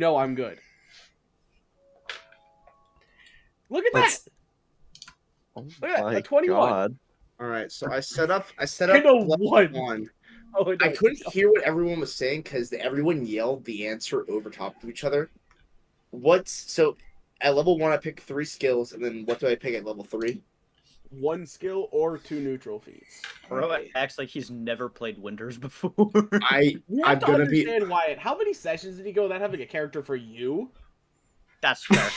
know I'm good. Look at Let's- that! Oh Look at that, my a 21. god. All right, so I set up And a level 1. 1. Oh, no. I couldn't hear what everyone was saying because everyone yelled the answer over top of each other. So at level 1 I pick 3 skills, and then what do I pick at level 3? 1 skill or 2 neutral feats. Bro acts like he's never played Winters before. You I'm have to gonna be. understand, Wyatt, how many sessions did he go without having a character for you? That's fair.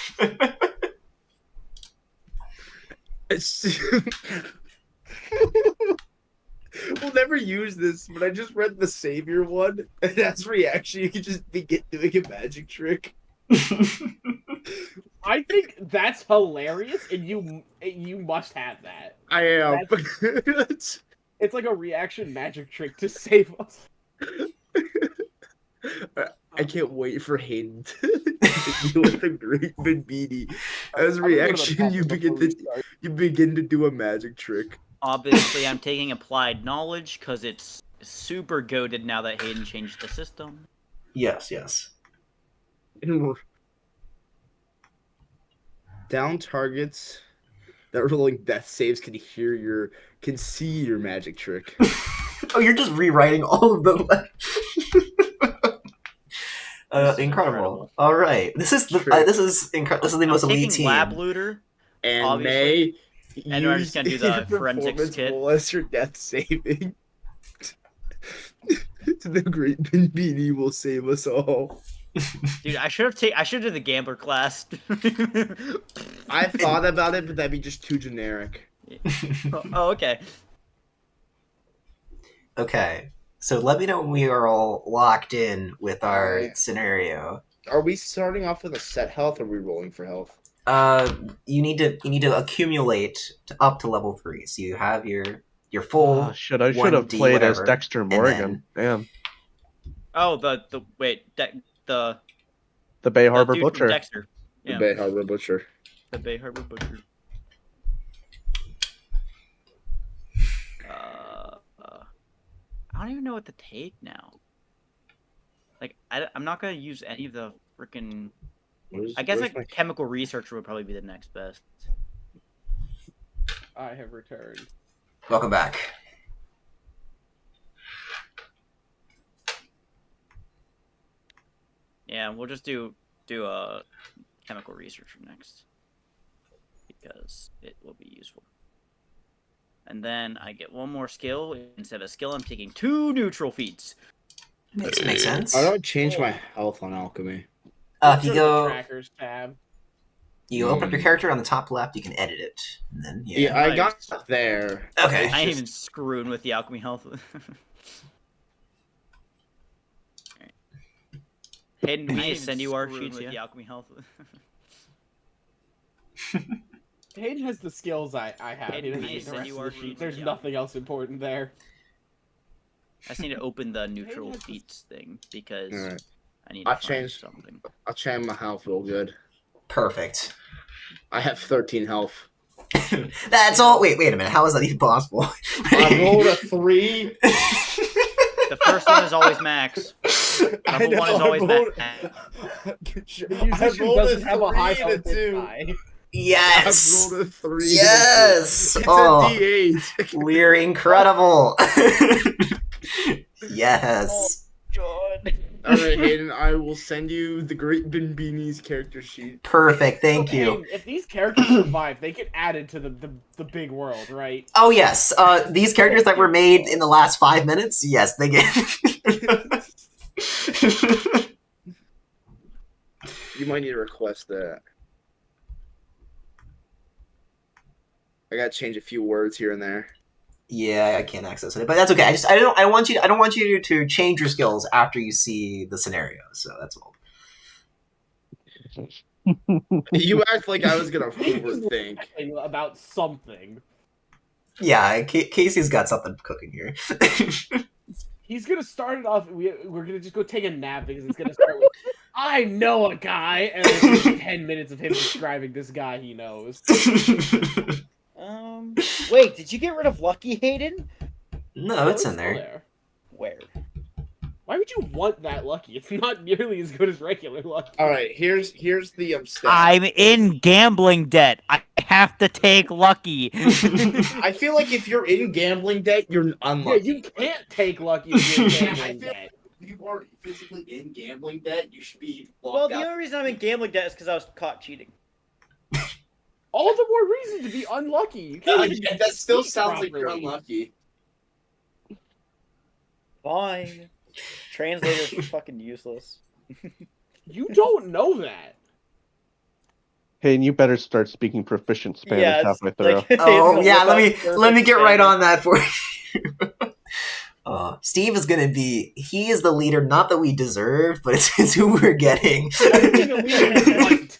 We'll never use this, but I just read the Savior one, and as reaction, you can just begin doing a magic trick. I think that's hilarious, and you must have that. I am. It's like a reaction magic trick to save us. I can't wait for Hayden to do the Great Big Beanie. As a reaction, you begin to do a magic trick. Obviously, I'm taking applied knowledge because it's super goated now that Hayden changed the system. Yes. Down targets that are rolling death saves can see your magic trick. Oh, you're just rewriting all of them. Incredible. All right, this is the most elite team. Lab looter, And obviously. May And we're just gonna do the use forensics performance kit. roll as your death saving. The Great Big Beanie will save us all. Dude, I should have the gambler class. I thought about it, but that'd be just too generic. Oh, okay. Okay, so let me know when we are all locked in with our Alright. scenario. Are we starting off with a set health, or are we rolling for health? You need to accumulate up to level 3, so you have your full. I should have 1D played as whatever, Dexter and Morgan. Damn. Oh, the The Bay Harbor dude from Butcher. Dexter. The Yeah, Bay Harbor Butcher. the Bay Harbor Butcher. I don't even know what to take now. Like, I'm not gonna use any of the freaking. I guess like chemical researcher would probably be the next best. I have returned. Welcome back. Yeah, we'll just do a chemical researcher next because it will be useful. And then I get one more skill. Instead of skill, I'm taking 2 neutral feats. Makes sense. How do I change my health on alchemy? If you Go to the go, trackers tab. you open up your character on the top left. You can edit it, and then Yeah, I got there. Okay. I ain't even screwing with the alchemy health. Hayden, we need to send you our sheets. Yeah. The alchemy health. Hayden has the skills I have. Hayden, He doesn't we need need the to send rest you of our the sheet. sheets, There's yeah. nothing else important there. I just need to open the neutral feats thing because Alright. I need to I'll find change. something. I'll change my health real good. Perfect. I have 13 health. That's all. Wait a minute. How is that even possible? I rolled a 3. The first one is always max. I Number one is always rolled- max. The I musician rolled doesn't have a high 3 and a health this 2. high. Yes. I rolled a 3. Yes. It's Oh, a D8. we're incredible. Yes. God. Alright, Hayden, I will send you the Great Bin Beanie's character sheet. Perfect. Thank So, you. Hayden, if these characters survive, they get added to the big world, right? Oh yes. These characters that were made in the last 5 minutes. Yes, they get. You might need to request that. I gotta change a few words here and there. Yeah, I can't access it, but that's okay. I don't want you to change your skills after you see the scenario. So that's all. You act like I was gonna overthink. About something. Yeah, Casey's got something cooking here. He's gonna start it off. We're gonna just go take a nap because it's gonna start with, "I know a guy," and then 10 minutes of him describing this guy he knows. Wait, did you get rid of Lucky, Hayden? No, it's in still there. Where? Why Why would you want that lucky? It's not nearly as good as regular lucky. All right, here's the stats. I'm in gambling debt. I have to take lucky. I feel like if you're in gambling debt, you're Yeah, unlucky. you can't take lucky if you're I gambling feel- debt. If you are physically in gambling debt, you should be Well, locked the out. only reason I'm in gambling debt is because I was caught cheating. All the more reason to be unlucky. You can't even That still cheat sounds like you're properly. unlucky. Fine. Translator's fucking useless. You don't know that. Hey, and you better start speaking proficient Spanish Yeah, it's halfway through. like, Oh it's yeah, a let me get right Spanish. on that for you. Steve is gonna be. He is the leader, not that we deserve, but it's who we're getting. Everything a leader can want.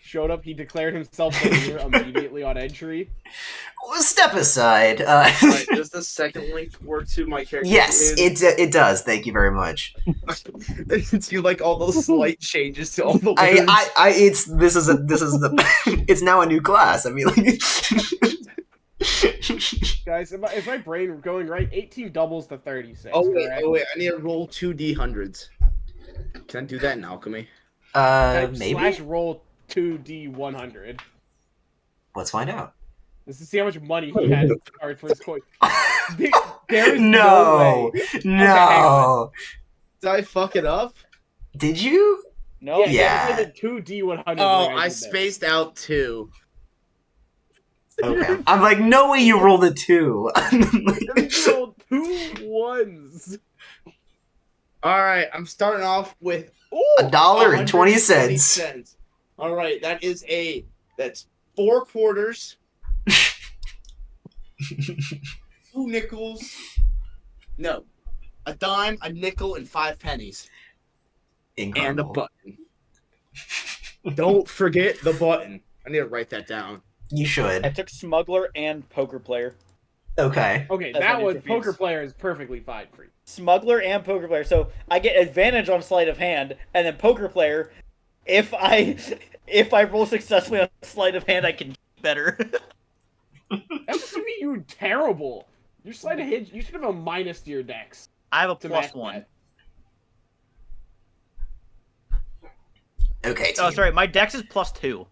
Showed up, he declared himself the leader immediately on entry. Step aside. Right, does the second link work to my character? Yes, it does. Thank you very much. It's you like all those slight changes to all the words. This is the it's now a new class. I mean, like, Guys, is my brain going right? 18 doubles to 36. Oh wait, correct? I need to roll 2d100s. Can I do that in alchemy? maybe. Slash roll 2d100. Let's find out. This is see how much money he had to start for his coin. There is No, way. no. Did I fuck it up? Did you? No, Yeah. He did 2d100. Oh, when I did that. spaced out 2. Okay. I'm like, no way. You rolled a 2. You rolled 2 1s. All right, I'm starting off with Ooh, $1.20. All right, that's 4 quarters, 2 nickels. No, a dime, a nickel, and 5 pennies, and a Incredible. button. Don't forget the button. I need to write that down. You I should. took smuggler and poker player. Okay. Okay, That's that my new one, defeats. poker player is perfectly fine for you. Smuggler and poker player. So I get advantage on sleight of hand, and then poker player, if I roll successfully on sleight of hand, I can better. That's assuming you're terrible. Your sleight of hand, you should have a minus to your dex. I have a To plus match 1. Okay. Oh, Team. sorry, my dex is plus 2.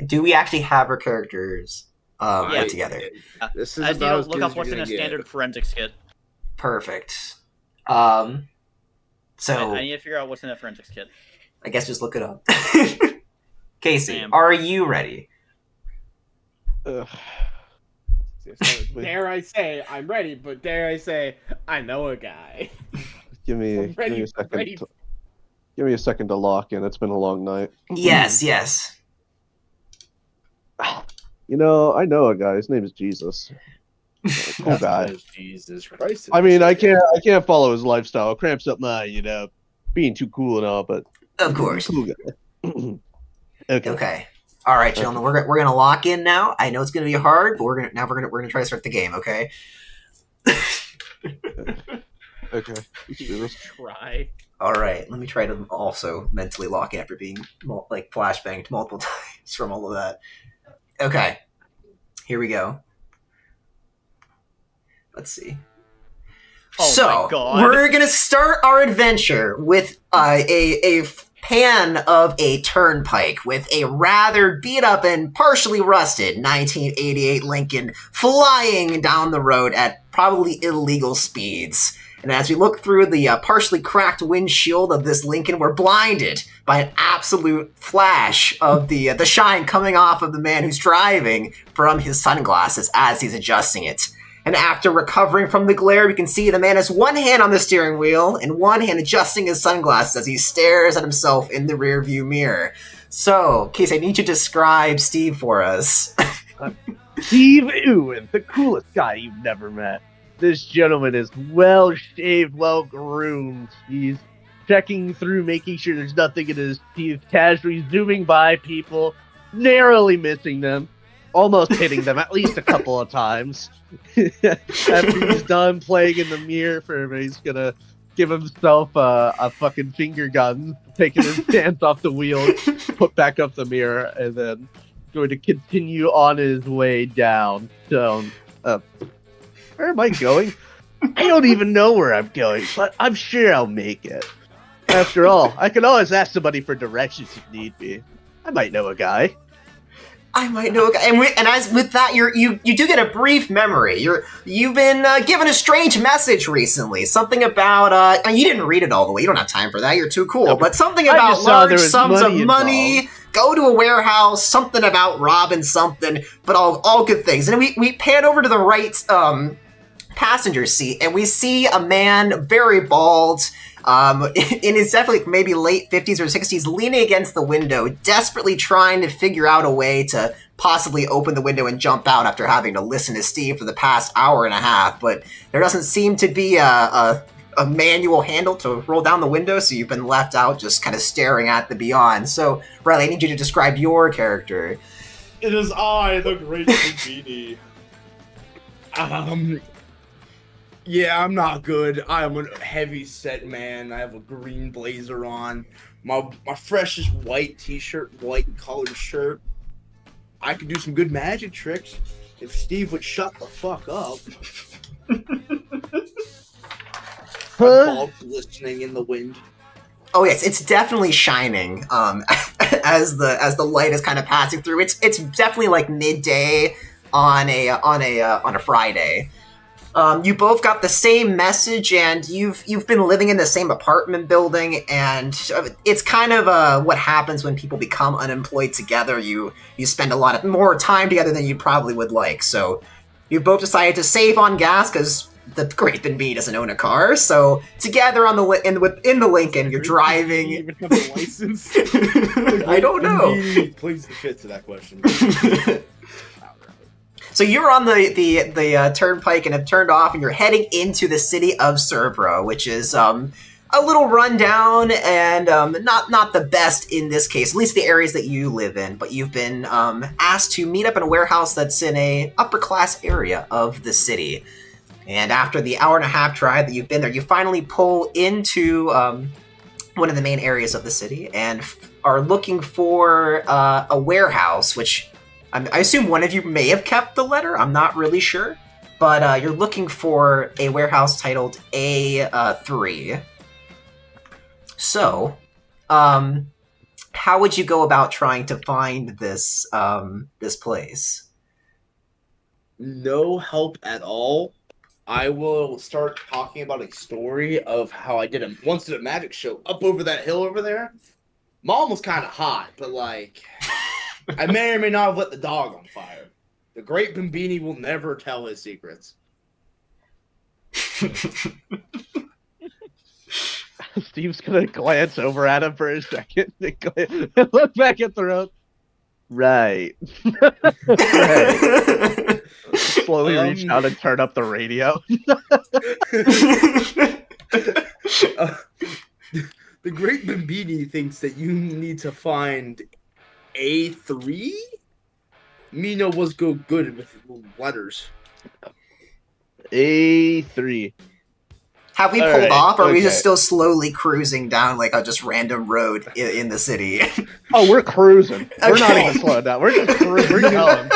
Do we actually have our characters Yeah. put together? This is I just need about to as look good up as what's you're in a gonna get. standard forensics kit. Perfect. I So need to figure out what's in a forensics kit. I guess just look it up. Casey, I am. are you ready? Ugh. So, dare I say, I'm ready, but dare I say, I know a guy. Give me I'm ready, a second. ready. Give me a second to lock in. It's been a long night. Yes, yes. You know, I know a guy. His name is Jesus. Cool guy. Jesus Christ. I mean, I can't follow his lifestyle. Cramps up my, being too cool and all, but Of course. cool guy. Okay. Okay. All right, gentlemen. We're gonna lock in now. I know it's gonna be hard, but we're gonna try to start the game. Okay. Okay. We can do this. Try. All right. Let me try to also mentally lock in after being flashbanged multiple times from all of that. Okay. Here we go. Let's see. Oh So my God. we're gonna start our adventure with a pan of a turnpike with a rather beat up and partially rusted 1988 Lincoln flying down the road at probably illegal speeds. And as we look through the partially cracked windshield of this Lincoln, we're blinded by an absolute flash of the shine coming off of the man who's driving from his sunglasses as he's adjusting it. And after recovering from the glare, we can see the man has one hand on the steering wheel and one hand adjusting his sunglasses as he stares at himself in the rearview mirror. So, Case, I need you to describe Steve for us. Steve Ewan, the coolest guy you've never met. This gentleman is well shaved, well groomed. He's checking through, making sure there's nothing in his teeth, casually zooming by people, narrowly missing them, almost hitting them at least a couple of times. After he's done playing in the mirror, he's gonna give himself a fucking finger gun, taking his hands off the wheel, put back up the mirror, and then going to continue on his way down. Where am I going? I don't even know where I'm going, but I'm sure I'll make it. After all, I can always ask somebody for directions if need be. I might know a guy. And as with that, you do get a brief memory. You've been given a strange message recently. Something about you didn't read it all the way. You don't have time for that. You're too cool. No, but something I about just saw there large was sums of money money. Go to a warehouse. Something about robbing something. But all good things. And we pan over to the right passenger seat, and we see a man, very bald, in his definitely maybe late 50s or 60s, leaning against the window, desperately trying to figure out a way to possibly open the window and jump out after having to listen to Steve for the past hour and a half. But there doesn't seem to be a manual handle to roll down the window, so you've been left out just kind of staring at the beyond. So, Riley, I need you to describe your character. It is I, the Great Houdini. Yeah, I'm not good. I am a heavy-set man. I have a green blazer on. My freshest white t-shirt, white colored shirt. I could do some good magic tricks if Steve would shut the fuck up. My ball glistening in the wind. Oh yes, it's definitely shining. As the light is kind of passing through, it's definitely like midday on a Friday. You both got the same message, and you've been living in the same apartment building, and it's kind of what happens when people become unemployed together. You spend a lot more time together than you probably would like. So you both decided to save on gas because the Great Bee doesn't own a car. So together in the Lincoln, you're driving. You even have a license? I don't know. Please fit to that question. So you're on the turnpike and have turned off, and you're heading into the city of Cerbero, which is a little rundown and not the best in this case, at least the areas that you live in. But you've been asked to meet up in a warehouse that's in a upper class area of the city. And after the hour and a half drive that you've been there, you finally pull into one of the main areas of the city and are looking for a warehouse, which I assume one of you may have kept the letter. I'm not really sure. But you're looking for a warehouse titled A3. So, how would you go about trying to find this place? No help at all. I will start talking about a story of how I once did a magic show up over that hill over there. Mom was kind of hot, but like, I may or may not have lit the dog on fire. The Great Bimbini will never tell his secrets. Steve's gonna glance over at him for a second and look back at the road. Right. Right. Slowly reach out and turn up the radio. The Great Bimbini thinks that you need to find A3? Mina was good with letters. A3. Have we All pulled right, off, or are we okay. just still slowly cruising down like a just random road in the city? Oh, we're cruising. We're not Okay. even slowing down. We're just cruising. We're going.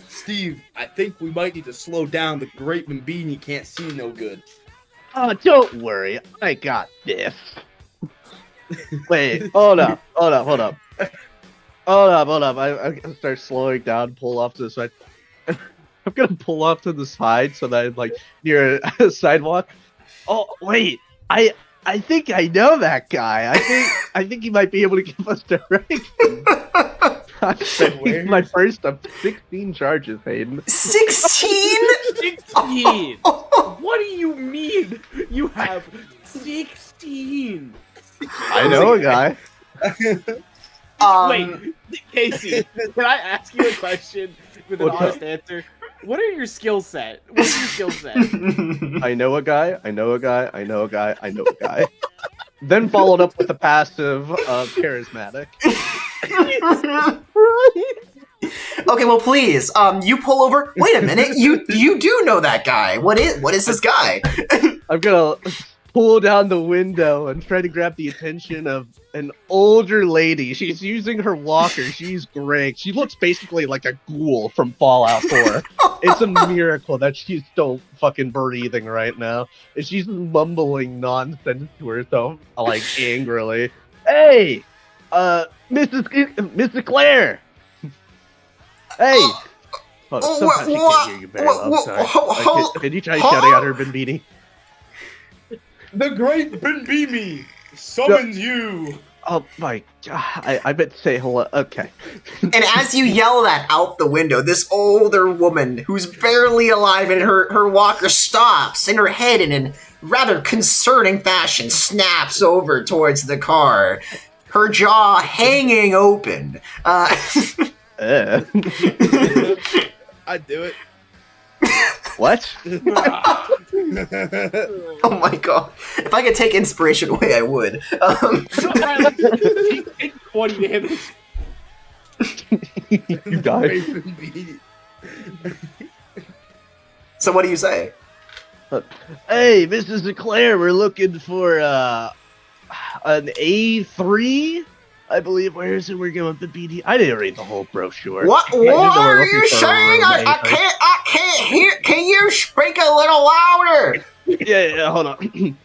Steve, I think we might need to slow down. The Great Bimbini can't see no good. Oh, don't worry. I got this. Wait, hold up. I start slowing down, pull off to the side. I'm gonna pull off to the side so that I'm like near a sidewalk. Oh wait, I think I know that guy. I think he might be able to give us directions. I'm taking my first of 16 charges, Hayden. 16? 16! What do you mean? You have 16! I know a guy. Wait, Casey, can I ask you a question with an What's honest answer? What are your skill set? What's your skill set? I know a guy. Then followed up with the passive of charismatic. Okay, well, please, you pull over. Wait a minute, you do know that guy. What is this guy? I'm gonna pull down the window and try to grab the attention of an older lady. She's using her walker. She's great. She looks basically like a ghoul from Fallout 4. It's a miracle that she's still fucking breathing right now. And she's mumbling nonsense to herself, like, angrily. Hey! Mrs. Claire! Hey! Sometimes she can't hear you very well. I'm sorry. Can you try shouting at her, Benbini? The great Benbimi summons you. Oh my god, I meant to say hello. Okay. And as you yell that out the window, this older woman who's barely alive and her walker stops, and her head in a rather concerning fashion snaps over towards the car, her jaw hanging open. I'd do it. What? Oh my god. If I could take inspiration away, I would. 20 to him. You died. So what do you say? Hey, Mrs. Leclerc, we're looking for an A3, I believe. Where is it? We're going with the BD. I didn't read the whole brochure. What are you saying? I can't hear. Can you speak a little louder? Yeah, hold on.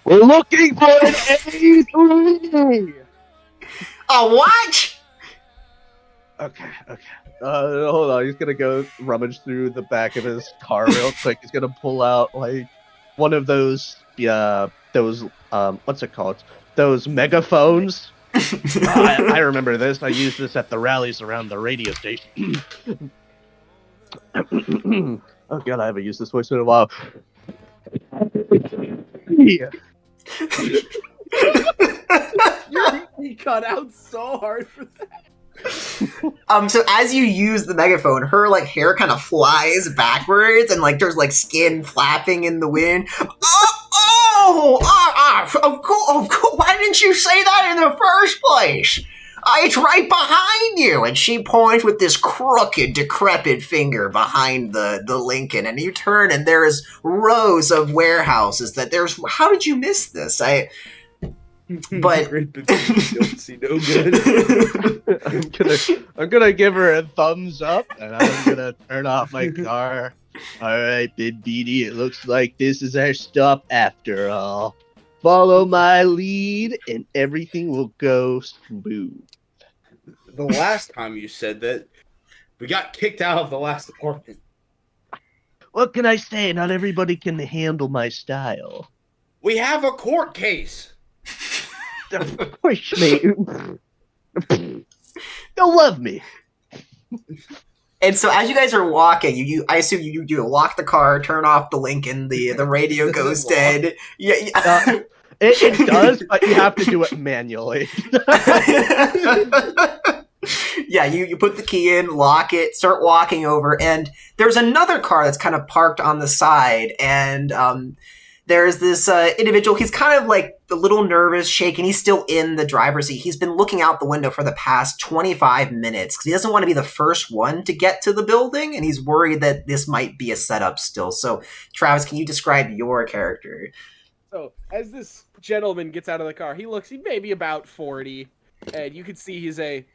We're looking for an A3. A what? Okay. Hold on. He's gonna go rummage through the back of his car real quick. He's gonna pull out like one of those what's it called? Those megaphones. I remember this. I used this at the rallies around the radio station. Oh god, I haven't used this voice in a while. Yeah. He cut out so hard for that. So as you use the megaphone, her like hair kind of flies backwards, and like there's like skin flapping in the wind. Why didn't you say that in the first place? It's right behind you. And she points with this crooked, decrepit finger behind the Lincoln, and you turn, and there's rows of warehouses. How did you miss this? But don't see no good. I'm gonna give her a thumbs up, and I'm gonna turn off my car. All right, Big Beady, it looks like this is our stop after all. Follow my lead, and everything will go smooth. The last time you said that, we got kicked out of the last apartment. What can I say? Not everybody can handle my style. We have a court case. Of course, mate. They'll love me. And so as you guys are walking, I assume you lock the car, turn off the Lincoln, the radio goes dead. Yeah. It does, but you have to do it manually. Yeah, you put the key in, lock it, start walking over, and there's another car that's kind of parked on the side, and there's this individual. He's kind of like a little nervous, shaking. He's still in the driver's seat. He's been looking out the window for the past 25 minutes because he doesn't want to be the first one to get to the building, and he's worried that this might be a setup still. So, Travis, can you describe your character? So, as this gentleman gets out of the car, he may be about 40, and you can see he's a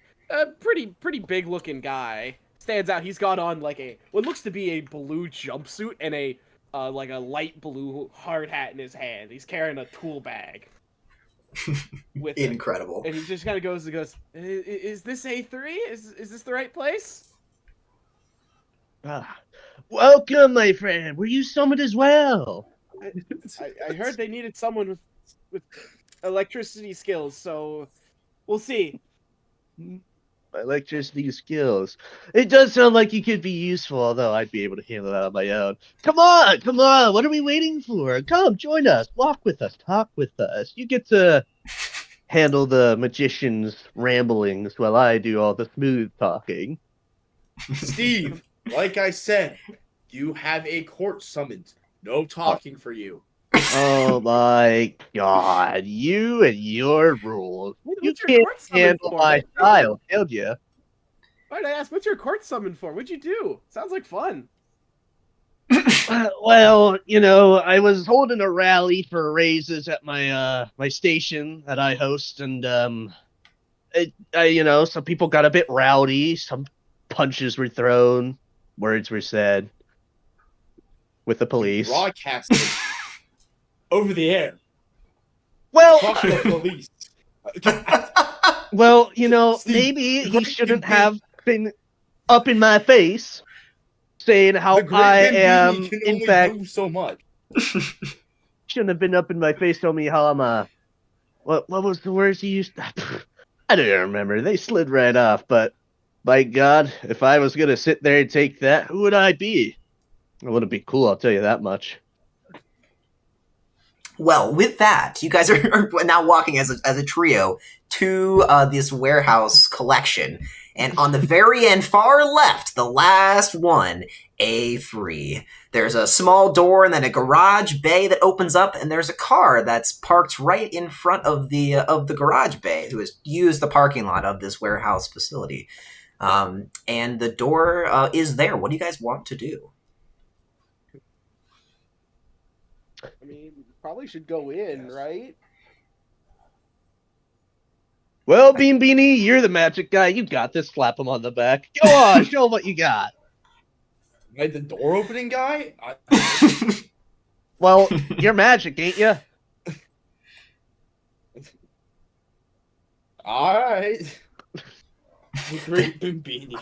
pretty big looking guy. Stands out. He's got on like what looks to be a blue jumpsuit and a light blue hard hat in his hand. He's carrying a tool bag. With Incredible. And he just kind of goes, is this A3? Is this the right place? Welcome, my friend. Were you summoned as well? I heard they needed someone with electricity skills, so we'll see. Electricity skills. It does sound like you could be useful, although I'd be able to handle that on my own. Come on! What are we waiting for? Come, join us, walk with us, talk with us. You get to handle the magician's ramblings while I do all the smooth talking. Steve, like I said, you have a court summons. No talking for you. Oh my god, you and your rules. You can't handle my style, can you? Why'd I ask, what's your court summon for? What'd you do? Sounds like fun. Well, I was holding a rally for raises at my station that I host, and some people got a bit rowdy. Some punches were thrown, words were said with the police. Broadcasted over the air. Well, Fuck the police. well, Steve, maybe he great shouldn't Bimbini- have been up in my face saying how the great I Bimbini am, can in only fact, do so much. shouldn't have been up in my face telling me how I'm what was the words he used? I don't even remember. They slid right off, but by God, if I was gonna sit there and take that, who would I be? It wouldn't be cool, I'll tell you that much. Well, with that, you guys are now walking as a trio to this warehouse collection. And on the very end, far left, the last one, A3. There's a small door and then a garage bay that opens up, and there's a car that's parked right in front of the garage bay, who has used the parking lot of this warehouse facility. And the door is there. What do you guys want to do? I mean, probably should go in, right? Well, Bean Beanie, you're the magic guy. You got this. Slap him on the back. Go on, show him what you got. Right, the door opening guy? Well, you're magic, ain't you? Alright. The great Bimbini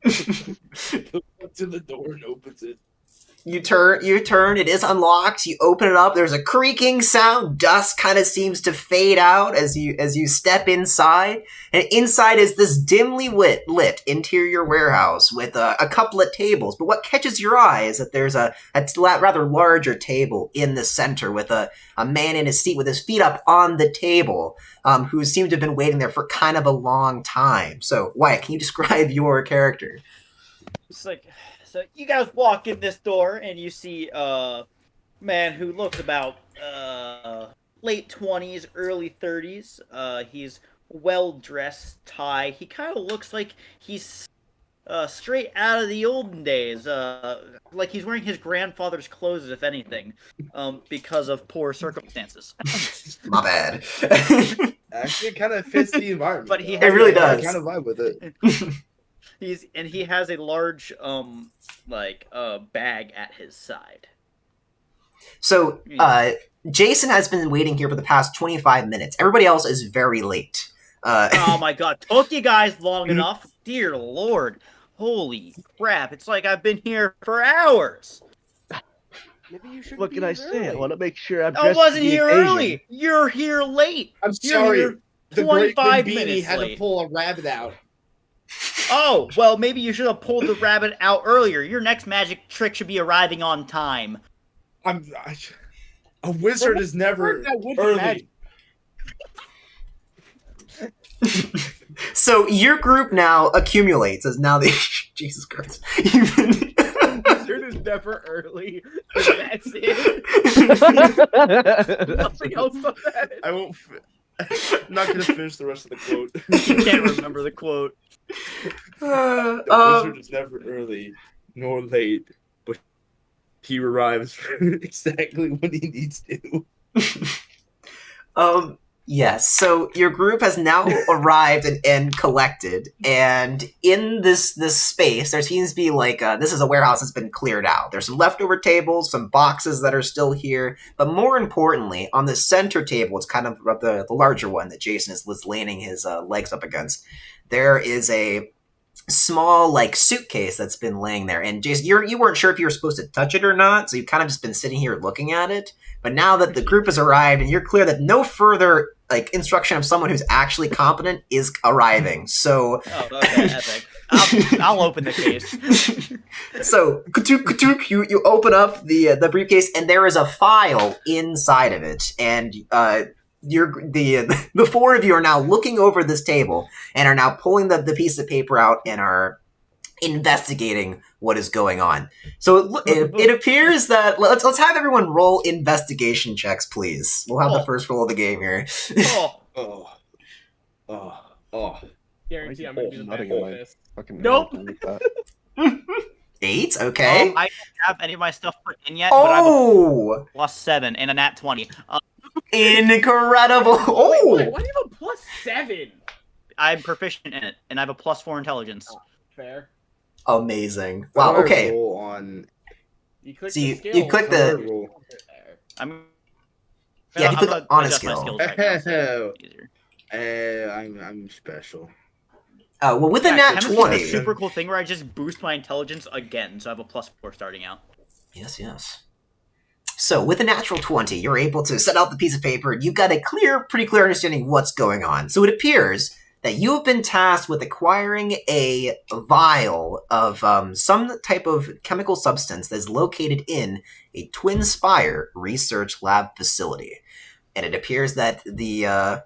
goes up to the door and opens it. You turn, it is unlocked, you open it up, there's a creaking sound, dust kind of seems to fade out as you step inside, and inside is this dimly lit interior warehouse with a couple of tables, but what catches your eye is that there's a rather larger table in the center with a man in his seat with his feet up on the table, who seemed to have been waiting there for kind of a long time. So, Wyatt, can you describe your character? It's like, so you guys walk in this door and you see a man who looks about late 20s, early 30s. He's well dressed, tie. He kind of looks like he's straight out of the olden days. Like he's wearing his grandfather's clothes, if anything, because of poor circumstances. My bad. Actually, it kind of fits the environment. But he It really does. I kind of vibe with it. He has a large bag at his side. So, Jason has been waiting here for the past 25 minutes. Everybody else is very late. Oh my God! Took you guys long enough? Dear Lord! Holy crap! It's like I've been here for hours. Maybe you should. What can I say? I want to make sure I'm I dressed wasn't for the here occasion. early. You're here late. I'm You're sorry. here The great 25 Bimbini minutes had late. to pull a rabbit out. Oh, well, maybe you should have pulled the rabbit out earlier. Your next magic trick should be arriving on time. A wizard is never That would be early. magic. So your group now accumulates as now they Jesus Christ. Wizard is never early. That's it. Nothing else but that. I won't. I'm not gonna finish the rest of the quote. You can't remember the quote. The wizard is never early nor late, but he arrives exactly when he needs to. Yes, so your group has now arrived and collected, and in this space, there seems to be like, this is a warehouse that's been cleared out. There's some leftover tables, some boxes that are still here, but more importantly, on the center table, it's kind of the larger one that Jason is leaning his legs up against, there is a small like suitcase that's been laying there, and Jason, you weren't sure if you were supposed to touch it or not, so you've kind of just been sitting here looking at it. But now that the group has arrived, and you're clear that no further like instruction of someone who's actually competent is arriving, so Oh, okay, epic. I'll open the case. so you open up the briefcase, and there is a file inside of it, and the four of you are now looking over this table and are now pulling the piece of paper out and are investigating what is going on. So it appears that let's have everyone roll investigation checks, please. We'll have the first roll of the game here. Oh. Guarantee I'm gonna be the best Nothing at in my this. fucking Nope. mouth. 8, okay. I don't have any of my stuff put in yet, but I have a Oh! +7 and a nat 20. Incredible! Wait, Oh! why do you have a +7? I'm proficient in it, and I have a +4 intelligence. Fair. Amazing. How Wow, do I okay. roll on. You click So the you skills. click How do I the... roll? I'm Yeah, if you I'm click gonna on a adjust my skill. skills right now, so it's easier. I'm special. Well, with a Yeah, nat chemistry 20... is a super cool thing where I just boost my intelligence again, so I have a +4 starting out. Yes. So, with a natural 20, you're able to set out the piece of paper, and you've got a pretty clear understanding of what's going on. So it appears that you have been tasked with acquiring a vial of some type of chemical substance that is located in a Twin Spire research lab facility. And it appears that the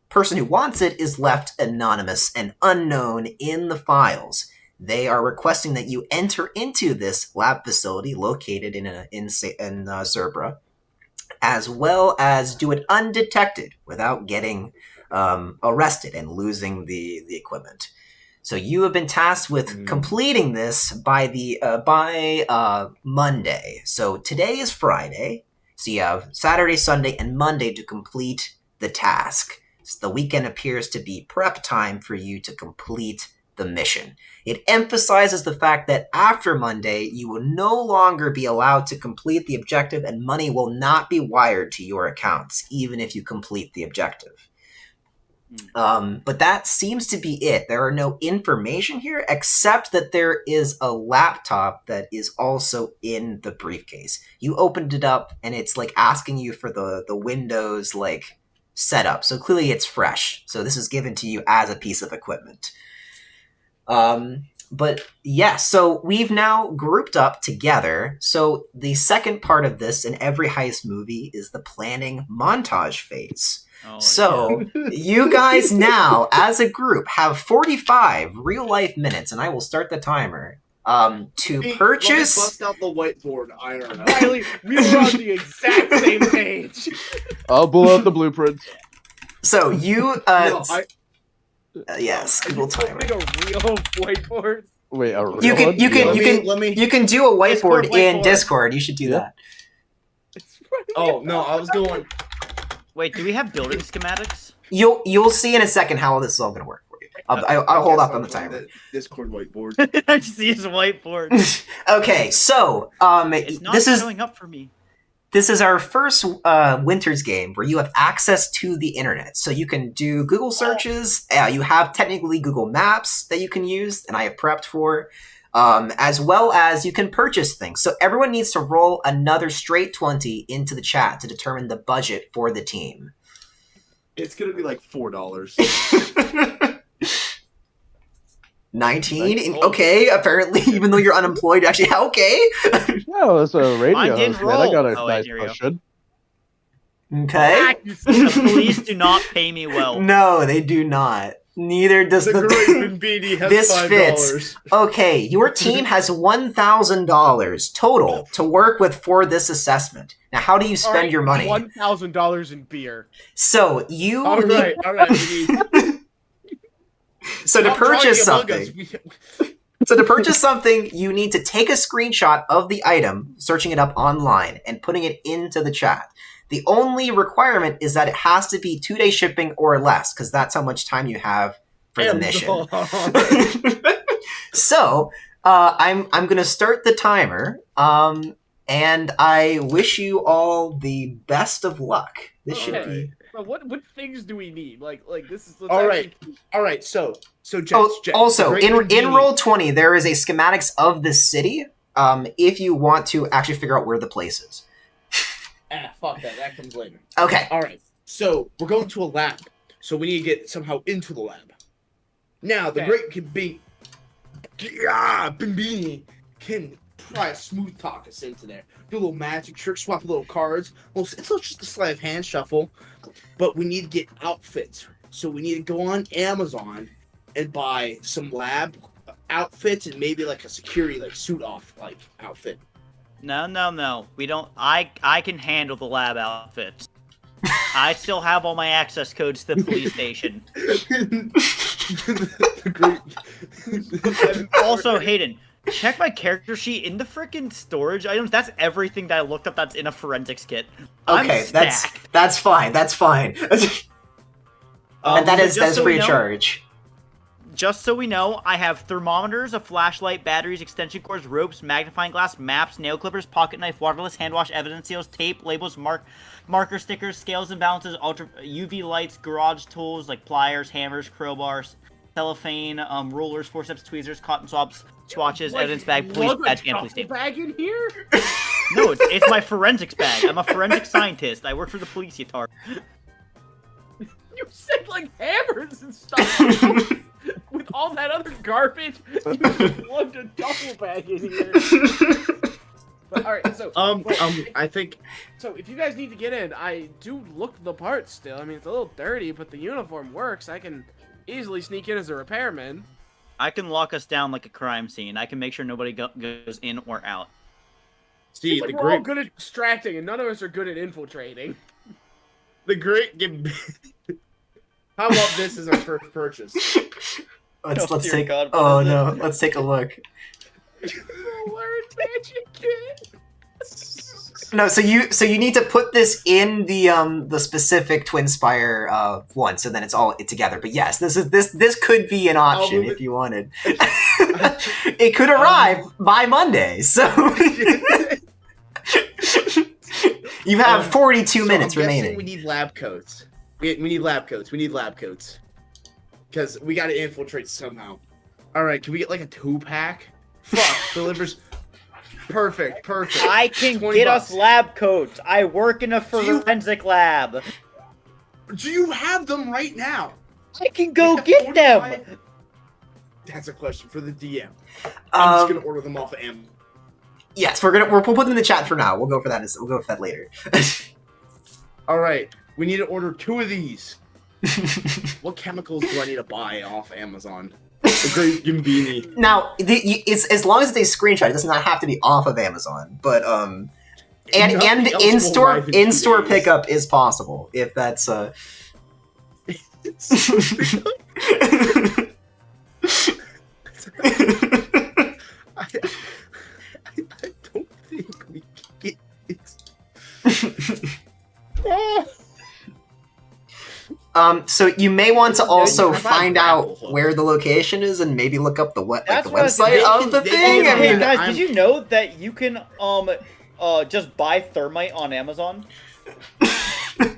person who wants it is left anonymous and unknown in the files. They are requesting that you enter into this lab facility located in Cerbra, as well as do it undetected without getting arrested and losing the equipment. So you have been tasked with completing this by Monday. So today is Friday. So you have Saturday, Sunday, and Monday to complete the task. So the weekend appears to be prep time for you to complete the mission. It emphasizes the fact that after Monday, you will no longer be allowed to complete the objective and money will not be wired to your accounts, even if you complete the objective. But that seems to be it. There are no information here, except that there is a laptop that is also in the briefcase. You opened it up, and it's like asking you for the Windows like setup. So clearly it's fresh. So this is given to you as a piece of equipment. But yeah, so we've now grouped up together. So the second part of this in every heist movie is the planning montage phase. Oh, So you guys now, as a group, have 45 real-life minutes, and I will start the timer, to Let me purchase... bust out the whiteboard, IRL. Riley, we were on the exact same page. I'll pull out the blueprints. So you, No, yes, Google timer. Make a real whiteboard. Wait, a real You can, one? you can, Yeah. you can, you can do a whiteboard in whiteboard. Discord. You should do Yeah. that. Oh no, I was going. Wait, do we have building schematics? You'll see in a second how this is all going to work for you. I'll hold up on the timer. Discord whiteboard. I just see his whiteboard. Okay, so It's not this is showing up for me. This is our first Winters game where you have access to the internet. So you can do Google searches. You have technically Google Maps that you can use, and I have prepped for, as well as you can purchase things. So everyone needs to roll another straight 20 into the chat to determine the budget for the team. It's gonna be like $4. 19? Okay, apparently, even though you're unemployed, actually, okay. No, it's a radio Mine didn't host, man. I got a roll. Oh, nice here we go. cushion. Okay. The police do not pay me well. No, they do not. Neither does The the... Grape Beanie has This $5. fits. Okay, your team has $1,000 total to work with for this assessment. Now, how do you spend your money? $1,000 in beer. So you All need- right. We need... so to Stop purchase drawing Among something, Us. so to purchase something, you need to take a screenshot of the item, searching it up online, and putting it into the chat. The only requirement is that it has to be 2-day shipping or less, because that's how much time you have for the mission. So I'm going to start the timer, and I wish you all the best of luck. This should be. But what things do we need? Like this is All right. All right. So Jets. Oh, Jets, also, Great in Beanie- roll 20, there is a schematics of the city. If you want to actually figure out where the place is. Fuck that. That comes later. Okay. All right. So we're going to a lab. So we need to get somehow into the lab. Now the Okay. Great Beanie can try smooth talk us into there. Do a little magic trick, swap a little cards. Well, it's just a sleight of hand shuffle, but we need to get outfits. So we need to go on Amazon and buy some lab outfits and maybe like a security suit off outfit. No. We don't. I can handle the lab outfits. I still have all my access codes to the police station. The great. Also, Hayden, check my character sheet in the freaking storage items. That's everything that I looked up that's in a forensics kit. I'm Okay, stacked. that's fine. That's fine. And that's free of charge. Just so we know, I have thermometers, a flashlight, batteries, extension cords, ropes, magnifying glass, maps, nail clippers, pocket knife, waterless, hand wash, evidence seals, tape, labels, marker stickers, scales and balances, ultra UV lights, garage tools like pliers, hammers, crowbars, cellophane, rollers, forceps, tweezers, cotton swabs, swatches, evidence bag, police badge, and police tape. Bag in here? No, it's my forensics bag. I'm a forensic scientist. I work for the police, you tard. You said like hammers and stuff. With all that other garbage, you just lugged a duffel bag in here. But alright, so I think so. If you guys need to get in, I do look the part still. I mean, it's a little dirty, but the uniform works. I can easily sneak in as a repairman. I can lock us down like a crime scene. I can make sure nobody goes in or out. see Like the we're all great good at distracting, and none of us are good at infiltrating. the great. How about this as our first purchase? Let's dear take. God, what Oh is it? no, let's take a look. Roller magic kit. No, so you need to put this in the specific Twin Spire one, so then it's all together. But yes, this could be an option if you wanted. It could arrive by Monday, so you have 42 minutes I'm guessing remaining. We need lab coats. We need lab coats. We need lab coats. Because we got to infiltrate somehow. All right, can we get like a 2-pack? Fuck, delivers. Perfect. I can 20 get bucks. us lab coats. I work in a you- forensic lab. Do you have them right now? I can go Like a get them. 45? That's a question for the DM. I'm just gonna order them off of Amazon. Yes, we'll put them in the chat for now. We'll go for that. We'll go for that later. All right, we need to order 2 of these. What chemicals do I need to buy off Amazon? A great Gimbini. Now, it's as long as it's a screenshot, it does not have to be off of Amazon. But and Nothing else will in-store arrive in 2 in-store days. pickup is possible if that's I don't think we can get it. So you may want to also you have find a out grapple hook. where the location is and maybe look up the That's what I was website thinking. of the They thing. can- I Hey mean, guys, I'm- did you know that you can just buy thermite on Amazon?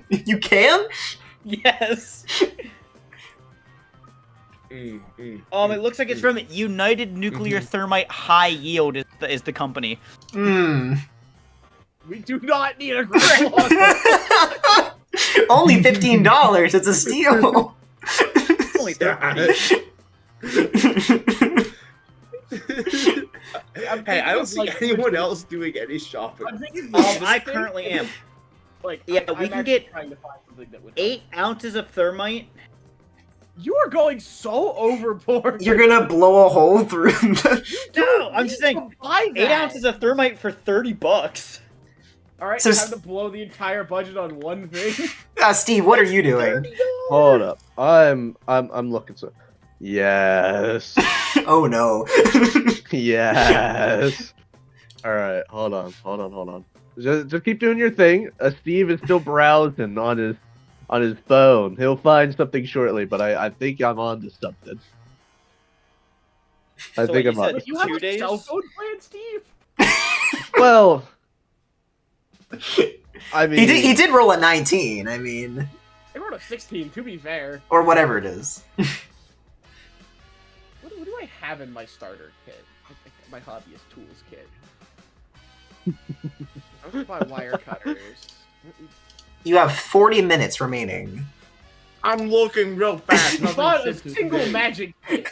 you can? Yes. It looks like it's from United Nuclear Thermite High Yield is the company. Hmm. We do not need a grill. Only $15. It's a steal. Only 30. Hey, I don't see anyone else doing any shopping. I'm thinking I currently am. Like, Yeah, I'm we can actually get trying to find something that would 8 ounces of thermite. You are going so overboard. You're gonna blow a hole through the... No, I'm just saying, Buy 8 ounces of thermite for $30. All right, So time to blow the entire budget on one thing. Steve, what are you doing? Hold up. I'm looking so. Yes. Oh no. Yes. All right. Hold on. Just keep doing your thing. Steve is still browsing on his phone. He'll find something shortly, but I think I'm on to something. I So think you I'm on. said- To... You have 2 a days? cell phone plan, Steve? Well, I mean, He did roll a 19. I mean, I rolled a 16, to be fair. or whatever it is. What do I have in my starter kit? My hobbyist tools kit. I'm gonna buy wire cutters. You have 40 minutes remaining. I'm looking real fast. I bought a Nothing single today. magic kit.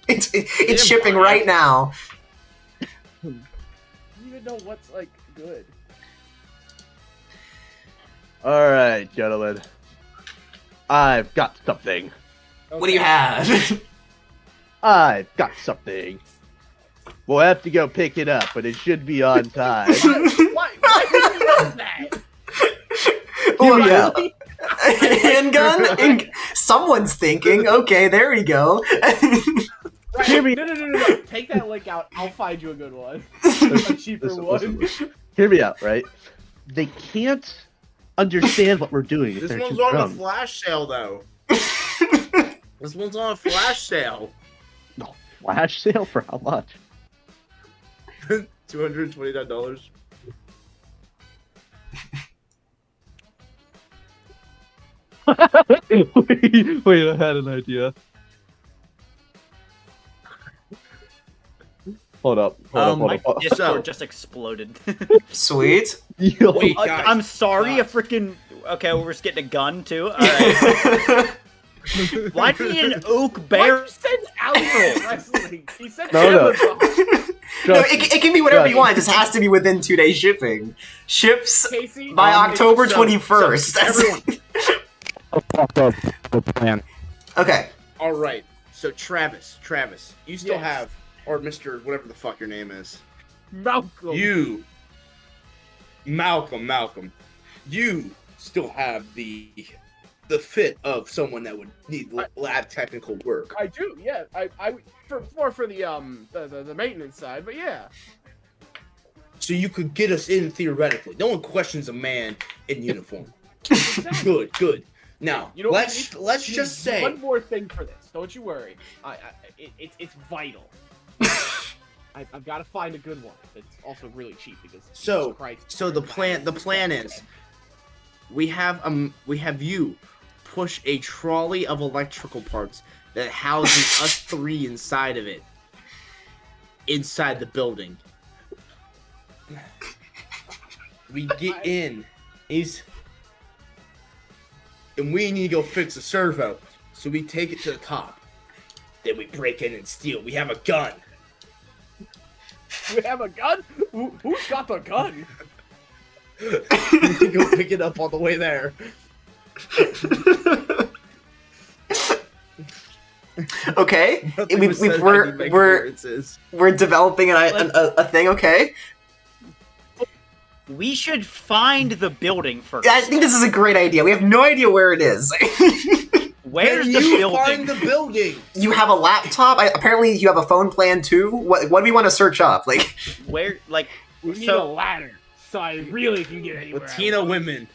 it's shipping right now. I don't even know what's, like, good. all right, gentlemen. I've got something. What do you have? I've got something. We'll have to go pick it up, but it should be on time. Why would you know that? Hear me Well, out. handgun? Someone's thinking. Okay, there we go. Right. Hear me- No. Take that link out. I'll find you a good one. A cheaper one. Listen. Hear me out, right? They can't understand what we're doing. If This they're one's too on a drunk. flash sale, though. This one's on a flash sale. Flash sale for how much? $229. Wait, I had an idea. Hold up. My So- Discord just exploded. Sweet. Yo, Wait, guys, I'm sorry, a guys. freaking. Okay, we're just getting a gun too. All right. Why do you need an oak Why bear? you said Outlaw Wrestling? He said No. Amazon. No, Josh, it can be whatever Josh. you want. It just has to be within 2-day shipping. Ships Casey, by October so- 21st. so everyone- the plan. Okay. All right. So Travis, you still Yes. have, or Mr. whatever the fuck your name is. Malcolm. You, Malcolm, you still have the fit of someone that would need lab technical work. I do, yeah. I more for the maintenance side, but yeah. So you could get us in theoretically. No one questions a man in uniform. Exactly. Good. Now You know what we let's need? just say one more thing for this. Don't you worry. It's vital. I've got to find a good one. It's also really cheap because So- Jesus Christ, So the plan is we have you push a trolley of electrical parts that houses us three inside of it. Inside the building. We get in. And we need to go fix a servo. So we take it to the top. Then we break in and steal. We have a gun. We have a gun. Who's got the gun? We go pick it up on the way there. Okay. Nothing We- was we- said we're- I need to make we're- appearances. We're developing a thing, okay? We should find the building first. I think this is a great idea. We have no idea where it is. Where's Can the you building? find the building? You have a laptop? Apparently you have a phone plan too? What do we want to search up? Like, Where, like, We need So- a ladder, so I really can get anywhere. Latina women.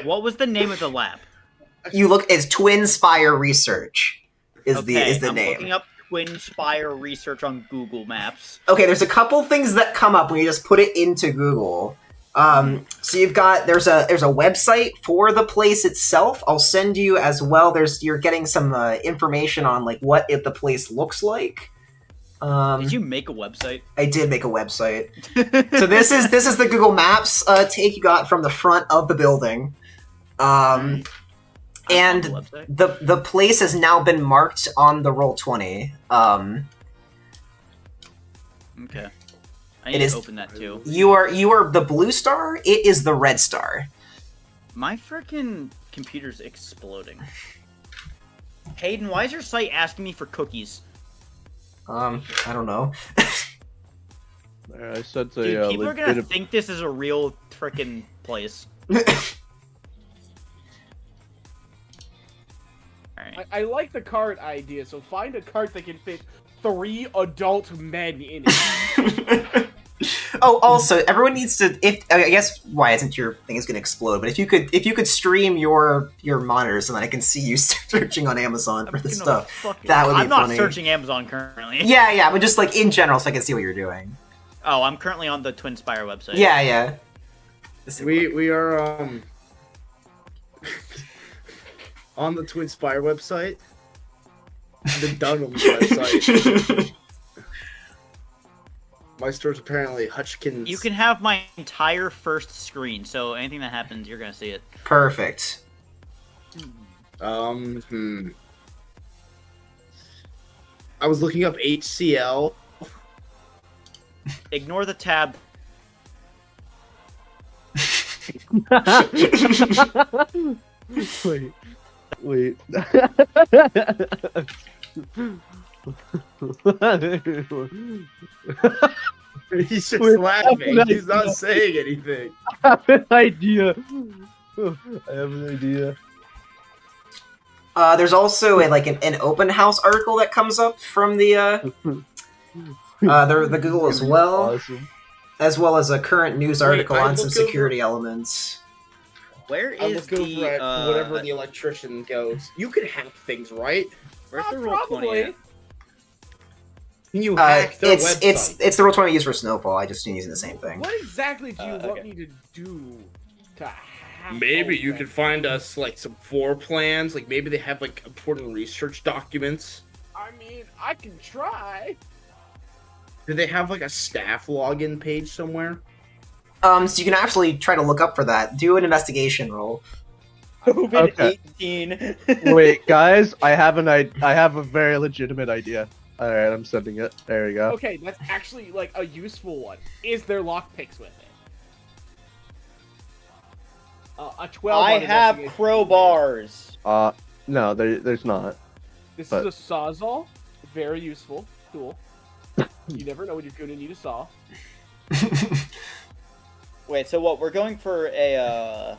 what was the name of the lab? you look, it's Twin Spire Research is the I'm name. looking up Twin Spire research on Google Maps. Okay, there's a couple things that come up when you just put it into Google. So you've got there's a website for the place itself. I'll send you as well. You're getting some information on like what the place looks like. Did you make a website? I did make a website. So this is the Google Maps take you got from the front of the building. I'm on And the website. the place has now been marked on the Roll20. Okay. I It need is- to open that too. You are the blue star. It is the red star. My freaking computer's exploding. Hayden, why is your site asking me for cookies? I don't know. I sense Dude, a people are gonna think this is a real freaking place. Alright. I like the cart idea. So find a cart that can fit 3 adult men in it. Oh, also, everyone needs to. I guess why isn't your thing is going to explode? But if you could stream your monitors, and then I can see you searching on Amazon for this Gonna stuff. fucking- That would be I'm not funny. searching Amazon currently. Yeah, but just like in general, so I can see what you're doing. Oh, I'm currently on the Twin Spire website. Yeah. We are on the Twin Spire website. The Dunham's website. My store's apparently Hutchkins. You can have my entire first screen, so anything that happens, you're gonna see it. Perfect. I was looking up HCL. Ignore the tab. Wait. He's just Wait, laughing. I- He's not saying anything. I have an idea. I have an idea. There's also an open house article that comes up from the Google as well, Awesome. as well as a current news Wait, article I on some look over- security elements. Where I is look over the at whatever the electrician goes. You can hack things, right? where's the roll 20 at? Can you hack their website? It's the roll 20 used for Snowfall. I just been using the same thing. What exactly do you want okay. me to do to hack Maybe all you that? could find us like some floor plans. Like maybe they have like important research documents. I mean, I can try. Do they have like a staff login page somewhere? So you can actually try to look up for that. Do an investigation roll. Open Okay. 18. Wait, guys, I have a very legitimate idea. All right, I'm sending it. There we go. Okay, that's actually like a useful one. Is there lockpicks with it? A 12. I on have investigation. crowbars. No, there's not. This but- is a sawzall. Very useful tool. You never know when you're going to need a saw. Wait, so what? We're going for a.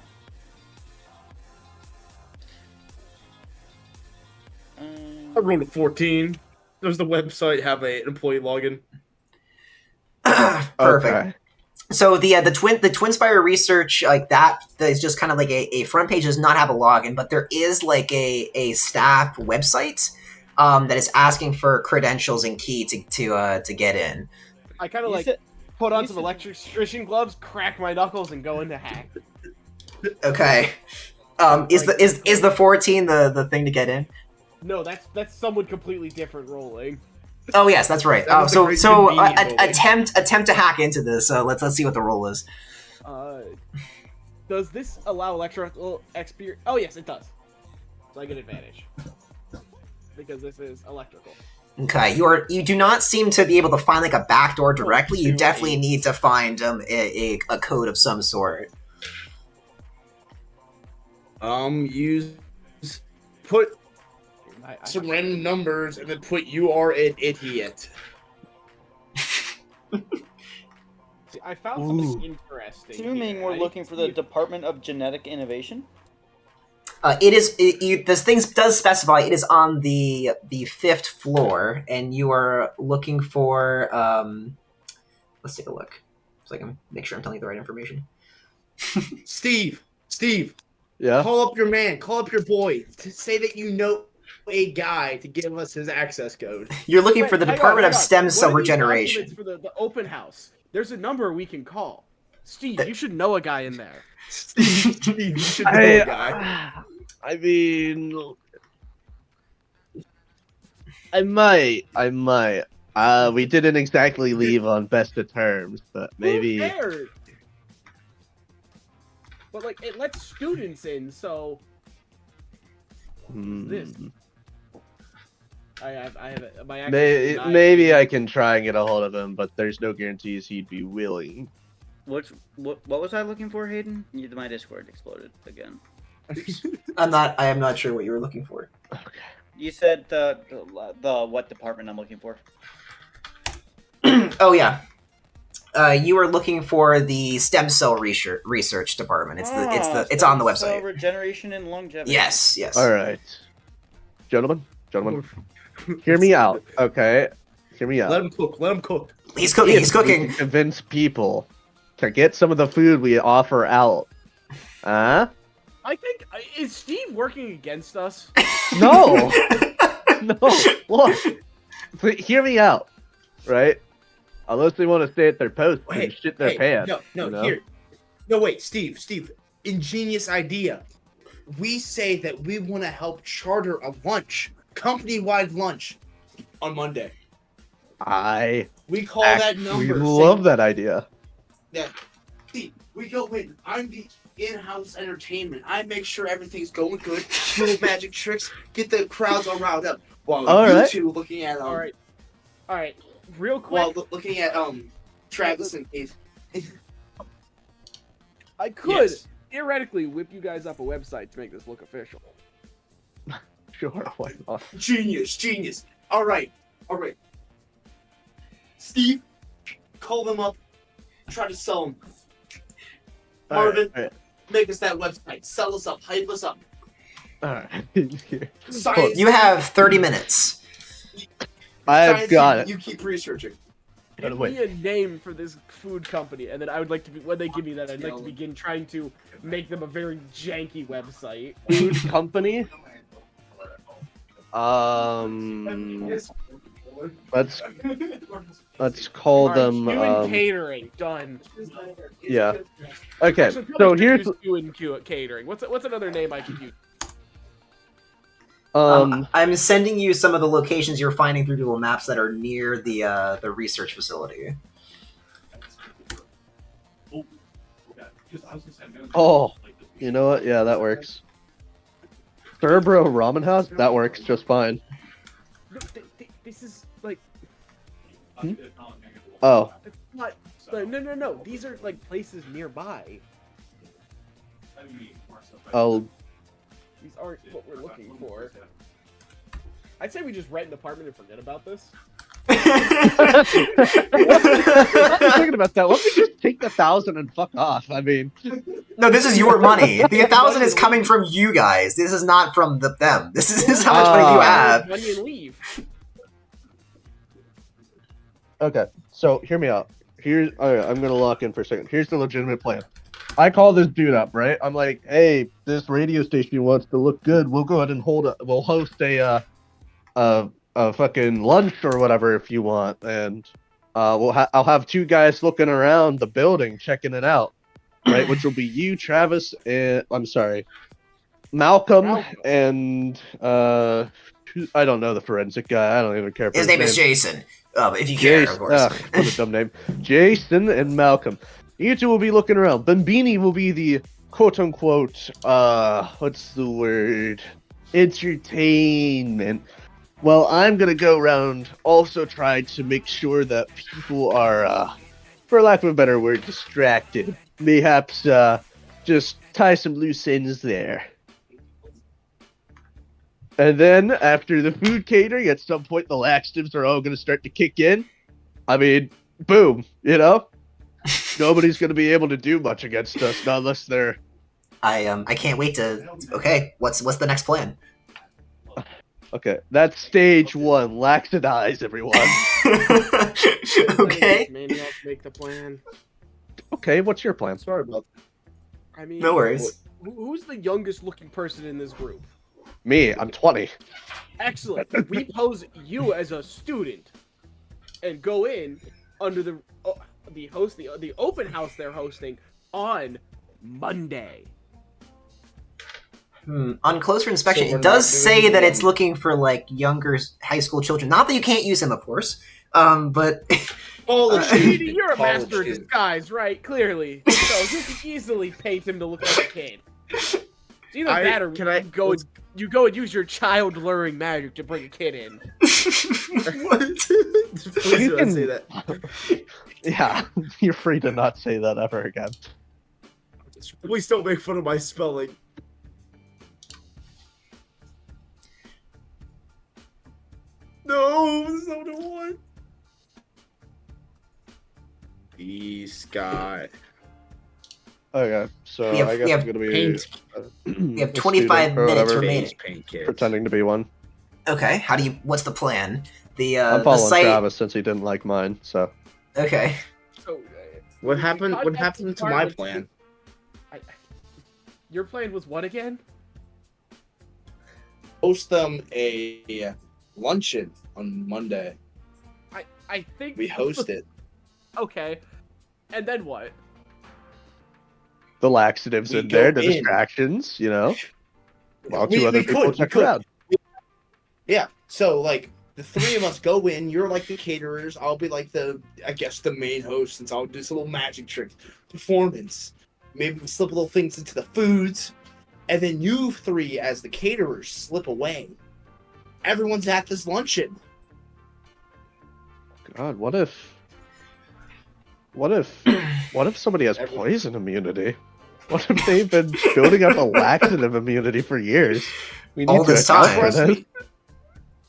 I rolled a 14. Does the website have an employee login? Perfect. Okay. So the Twin Spire research that is just kind of like a front page does not have a login, but there is like a staff website that is asking for credentials and key to get in. I kind of You like said- put on you some said- electrician gloves, crack my knuckles, and go into hack. Okay. Is the 14 the thing to get in? No, that's someone completely different rolling. Oh yes, that's right. That was a So great so convenient rolling. attempt to hack into this. Let's see what the roll is. Does this allow electrical experience? Oh yes, it does. So I get advantage because this is electrical. Okay, you do not seem to be able to find like a backdoor directly. You definitely need to find a code of some sort. Put I some random numbers and then put you are an idiot. see, I found something Ooh. interesting. Assuming here. we're I looking for the see- Department of Genetic Innovation. This thing does specify it is on the 5th floor, and you are looking for. Let's take a look, so I can make sure I'm telling you the right information. Steve, Yeah. call up your man, call up your boy to say that you know a guy to give us his access code. You're looking Wait, for the hang on, Department hang of on. Stem What Cell are these Regeneration. documents for the open house? There's a number we can call. Steve, you should know a guy in there. Steve, you should know a guy. I mean, I might. We didn't exactly leave on best of terms, but maybe. Who cares? But like, it lets students in, so this? I have it. My access is denied. Maybe I can try and get a hold of him, but there's no guarantees he'd be willing. What was I looking for, Hayden? My Discord exploded again. I am not sure what you were looking for. You said the what department I'm looking for? Oh yeah. You were looking for the stem cell research department. It's on the So website. regeneration and longevity. Yes. All right, gentlemen, hear me out, okay? Hear me out. Let him cook. He's cooking. He's If we cooking. can convince people to get some of the food we offer out. Huh? I think is Steve working against us? No. No. Look. Hear me out. Right? Unless they want to stay at their post and shit their pants. No, you know? here. No, wait, Steve, ingenious idea. We say that we want to help charter a lunch, company-wide lunch, on Monday. We call that We number. love that idea. That. See, we go in. I'm the in-house entertainment. I make sure everything's going good. Little magic tricks. Get the crowds all riled up. While All you right. two looking at All right, real quick. while looking at Travis and Keith. I could theoretically whip you guys up a website to make this look official. Sure, why not? Genius. All right. Steve, call them up. Try to sell them. Marvin, All right. make us that website. Sell us up. Hype us up. Alright. Science. You have 30 minutes. I've Science, got it. You keep researching. Give me a name for this food company, and then I would like to be, when they give me that, I'd like to begin trying to make them a very janky website. Food company. Let's call them. Human catering done. Yeah. Okay. Actually, So probably here's. use Human catering. What's another name I could use? I'm sending you some of the locations you're finding through Google Maps that are near the research facility. Oh, you know what? Yeah, that works. Cerebro Ramen House. That works just fine. No, this is like Oh, it's not. Like, no. These are like places nearby. oh. These aren't what we're looking for. I'd say we just rent an apartment and forget about this. I'm thinking about that. Let me just take the 1,000 and fuck off. I mean, No, this is your money. The 1,000 is coming from you guys. This is not from them. This is how much money you have. Money and leave. okay. So hear me out. Here's. Alright, I'm gonna lock in for a second. Here's the legitimate plan. I call this dude up, right? I'm like, hey, this radio station wants to look good. We'll go ahead and we'll host a fucking lunch or whatever if you want, and I'll have two guys looking around the building checking it out, right? Which will be you, Travis, and I'm sorry, Malcolm. And I don't know the forensic guy. I don't even care. For His name is Jason. If you care, of course. What a dumb name. Jason and Malcolm. You two will be looking around. Bambini will be the quote-unquote, what's the word? Entertainment. Well, I'm gonna go around also try to make sure that people are, for lack of a better word, distracted. Perhaps, just tie some loose ends there. And then, after the food catering, at some point the laxatives are all gonna start to kick in. I mean, boom, you know? Nobody's gonna be able to do much against us, not unless they're... I can't wait to... Okay, what's the next plan? Okay, that's stage one. Laxidize, everyone. Okay. Maniac, make the plan. Okay, what's your plan? Sorry about that. I mean, No worries. Who's the youngest looking person in this group? Me, I'm 20. Excellent. We pose you as a student, and go in under the open house they're hosting on Monday. On closer inspection, So we're it does not doing say that the, it's looking for like younger high school children. Not that you can't use him, of course. But Speedy, you're a College master of student. disguise, right? Clearly. So you can easily paint him to look like a kid. It's either that or you go and use your child luring magic to bring a kid in. What? Please don't say that. Yeah, you're free to not say that ever again. Please don't make fun of my spelling. No, this is not what I want. Peace, God. Okay, so We have- I we guess have I'm gonna be we have 25 minutes remaining. pretending to be one. Okay, what's the plan? The I'm the following site. Travis since he didn't like mine, so... Okay. So, What happened? What contact happened to my department- plan? Your plan was what again? Host them a luncheon on Monday. I think We host it. Okay. And then what? The laxatives We in there, go the in. distractions, you know? While We- two other we people could, we check could. around. Yeah. So like the three of us go in. You're like the caterers. I'll be like the main host, since I'll do some little magic tricks, performance. Maybe we slip little things into the foods, and then you three as the caterers slip away. Everyone's at this luncheon. God, what if somebody has Everyone- poison immunity? What if they've been building up a laxative immunity for years? We need All to this account time. for Trust this. me.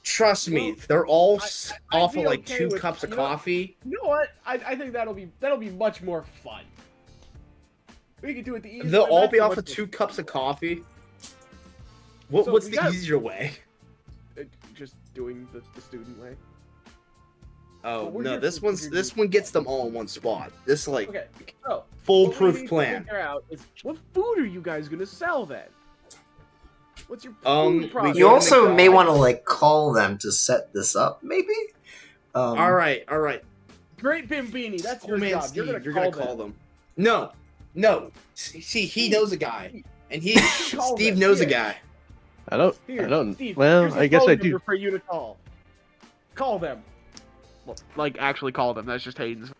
Trust me. They're all I'd off be of like okay 2 with- cups of you know what? coffee. You know what? I think that'll be much more fun. We can do it the easy. They'll way. all That's be so off much of more 2 cups of coffee. So What's we the got- easier way? Just doing the student way. Oh Well, we're no, here this for- this one gets them all in one spot. This like Okay, so what we foolproof need to plan. figure out is what food are you guys gonna sell then? What's your We food product? You go to also may McDonald's. want to like call them to set this up, maybe. All right. Great Bimbini, that's Oh your man, job. Steve, You're gonna call them. them. No. See, he knows a guy, and Call Steve them. knows a Here. guy. I don't. Here, Steve, Well, here's a I guess phone I do. number for you to call. Call them. Well, like actually call them. That's just Hayden's.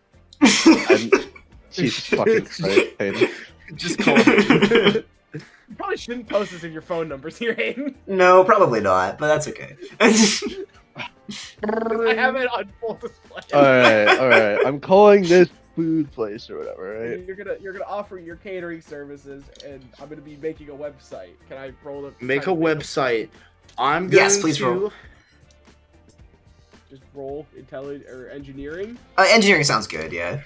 Jesus fucking Christ, Hayden. Just call him. You probably shouldn't post this in your phone numbers here, Hayden. No, probably not, but that's okay. I have it on full display. All right. I'm calling this food place or whatever, right? You're gonna offer your catering services, and I'm gonna be making a website. Can I roll the Make a try to website. I'm going Yes, please to. roll. Just roll intelligence or engineering. Engineering sounds good, yeah.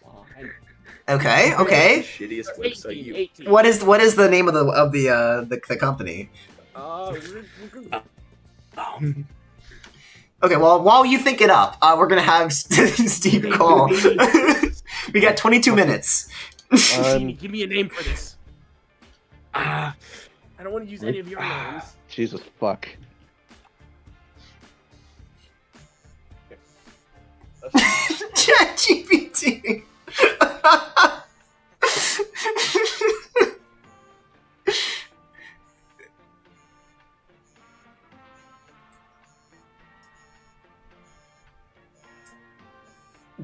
Oh, and Okay. Shittiest 18, website you. 18. What is the name of the company? We're gonna- Okay, well, while you think it up, we're gonna have Steve call. We got 22 minutes. Genie, give me a name for this. Ah, I don't want to use any of your names. Jesus fuck. ChatGPT.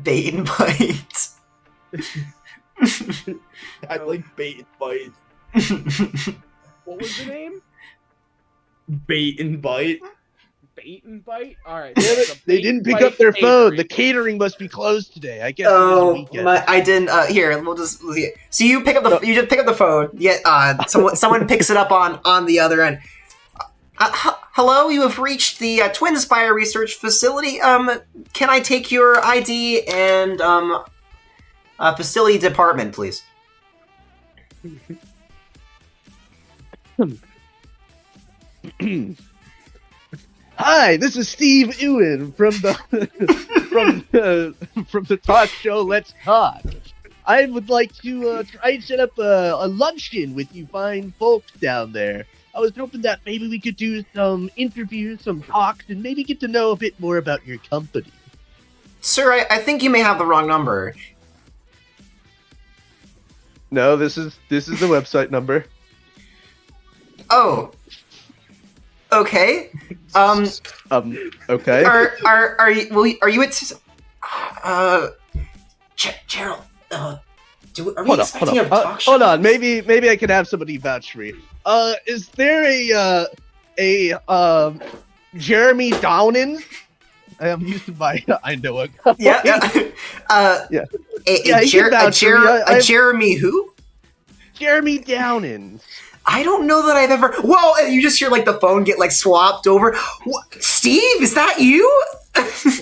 Bait and bite. I like bait and bite. What was the name? Bait and bite. Bait and bite. All right. Damn so it, they bait didn't and pick bite up their phone. catering. The catering must be closed today. I guess it is a Oh, weekend. I didn't. Here, we'll just. So you pick up the. You just pick up the phone. Yet, someone picks it up on the other end. Hello, you have reached the Twin Spire Research Facility. Can I take your ID and facility department, please? Hi, this is Steve Ewan from the from the talk show Let's Talk. I would like to try and set up a luncheon with you fine folks down there. I was hoping that maybe we could do some interviews, some talks, and maybe get to know a bit more about your company. Sir, I think you may have the wrong number. No, this is the website number. Oh. Okay. Okay. Are you at Gerald? Are we Hold expecting a on. talk show? Hold on. Maybe I could have somebody vouch for you. Is there a Jeremy Downins? I am using my I know a guy. Yeah. Yeah. A he can vouch for me. I- Jeremy who? Jeremy Downins. I don't know that I've ever. Whoa! And you just hear like the phone get like swapped over. What? Steve, is that you?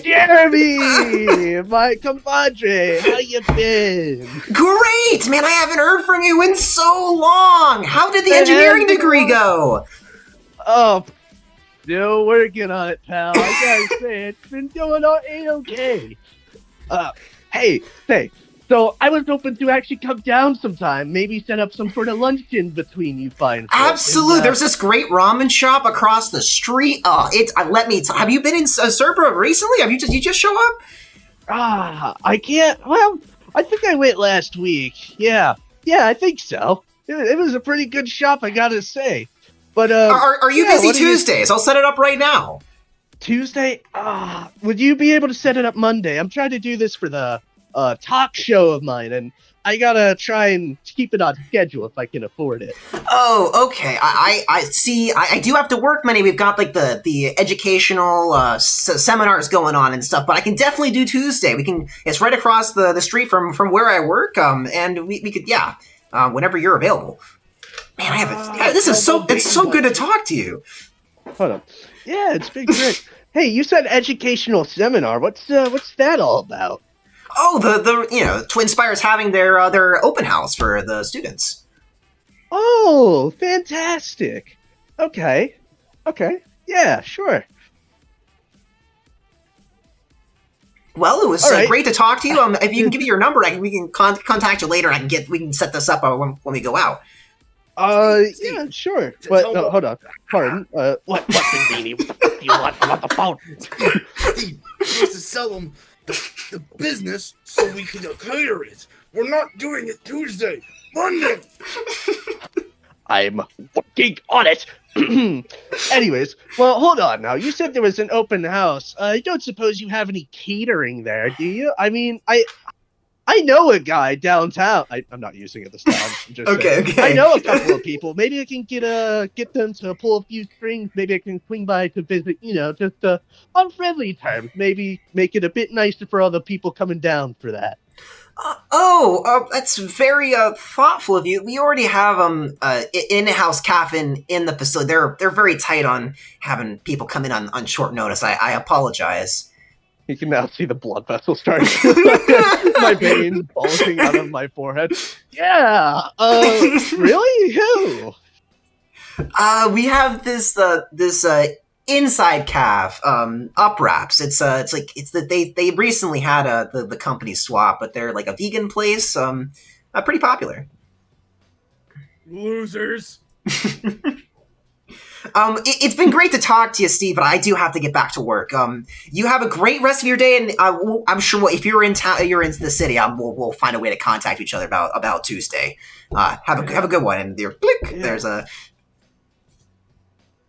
Jeremy, my compadre, how you been? Great, man! I haven't heard from you in so long. How did the engineering degree go? Oh, still working on it, pal. I gotta say, it's been going on A-okay. Hey. So I was hoping to actually come down sometime, maybe set up some sort of luncheon between you fine folks. Absolutely. And, There's this great ramen shop across the street. Let me. Have you been in Cerberus recently? You just show up? I can't. Well, I think I went last week. Yeah, I think so. It was a pretty good shop, I gotta say. But Are you yeah, busy what do you- Tuesdays? I'll set it up right now. Tuesday? Would you be able to set it up Monday? I'm trying to do this for the talk show of mine, and I gotta try and keep it on schedule if I can afford it. Oh, okay. I see. I do have to work Monday. We've got like the educational seminars going on and stuff, but I can definitely do Tuesday. It's right across the street from where I work. And we could whenever you're available. Man, it's so good to talk to you. Hold on. Yeah, it's been great. Hey, you said educational seminar. What's that all about? Oh, the Twin Spire's having their open house for the students. Oh, fantastic. Okay. Yeah, sure. Well, it was All right. great to talk to you. If you can give me your number, we can contact you later. We can set this up when we go out. Steve, Yeah, sure. tell But me- hold on. Pardon. What Beanie? What the fuck do you want? I'm on the phone. Steve, we have to sell them the business so we can cater it. We're not doing it Tuesday, Monday. I'm working on it. Anyways, well, hold on now. You said there was an open house. I don't suppose you have any catering there, do you? I mean, I know a guy downtown. I'm not using it this time. I'm just saying. Okay. I know a couple of people. Maybe I can get them to pull a few strings. Maybe I can swing by to visit. Just on friendly terms. Maybe make it a bit nicer for all the people coming down for that. That's very thoughtful of you. We already have in-house caffeine in the facility. They're very tight on having people come in on short notice. I apologize. You can now see the blood vessel starting. My veins bulging out of my forehead. Yeah. Really? Who? We have this inside calf up wraps. It's that they recently had the company swap, but they're like a vegan place. Pretty popular. Losers. It's been great to talk to you, Steve, but I do have to get back to work. You have a great rest of your day, and I'm sure if you're in town, you're in the city. We'll find a way to contact each other about Tuesday. Have a good one. And there's a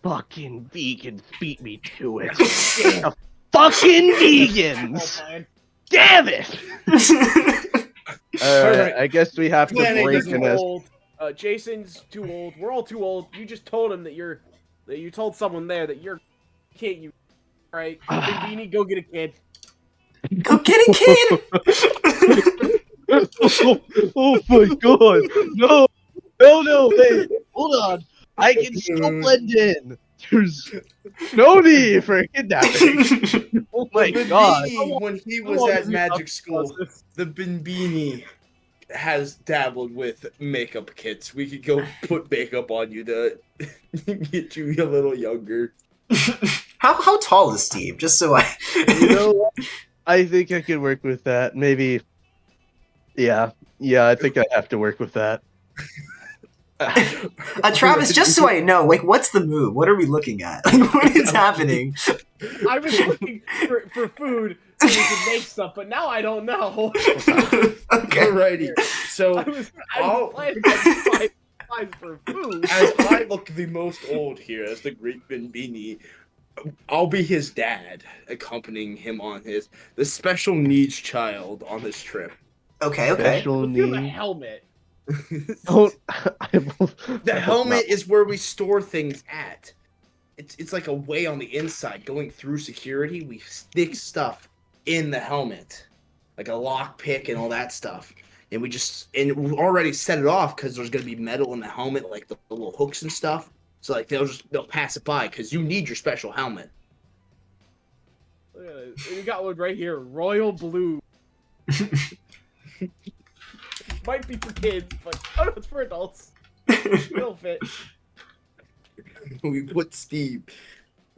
fucking vegans beat me to it. The fucking vegans! Damn it! Alright. I guess we have to Planet break is in this. old. Jason's too old. We're all too old. You just told him that you told someone there that you're can't you right? Big Beanie, go get a kid. Go get a kid. Oh my god! No! Wait, hold on. I can still blend in. There's no need for kidnapping. Oh my god! Bimbini, when he was at magic school, the Bimbini has dabbled with makeup kits. We could go put makeup on you to get you a little younger. How tall is Steve? Just so I. You know what? I think I could work with that. Maybe. Yeah. I think I have to work with that. Travis, just so I know, what's the move? What are we looking at? What is happening? I was looking for food so we could make stuff, but now I don't know. Okay. Alrighty. So I was planning on find for food. as I look the most old here, as the great Bimbini, I'll be his dad, accompanying him on the special needs child on this trip. Okay. Special Give him a need. helmet. Don't. The helmet is where we store things at. It's like a way on the inside. Going through security, we stick stuff in the helmet, like a lockpick and all that stuff. And we already set it off because there's gonna be metal in the helmet, like the little hooks and stuff. So like they'll pass it by because you need your special helmet. We got one right here, royal blue. Might be for kids, but no, it's for adults. It'll fit. We put Steve.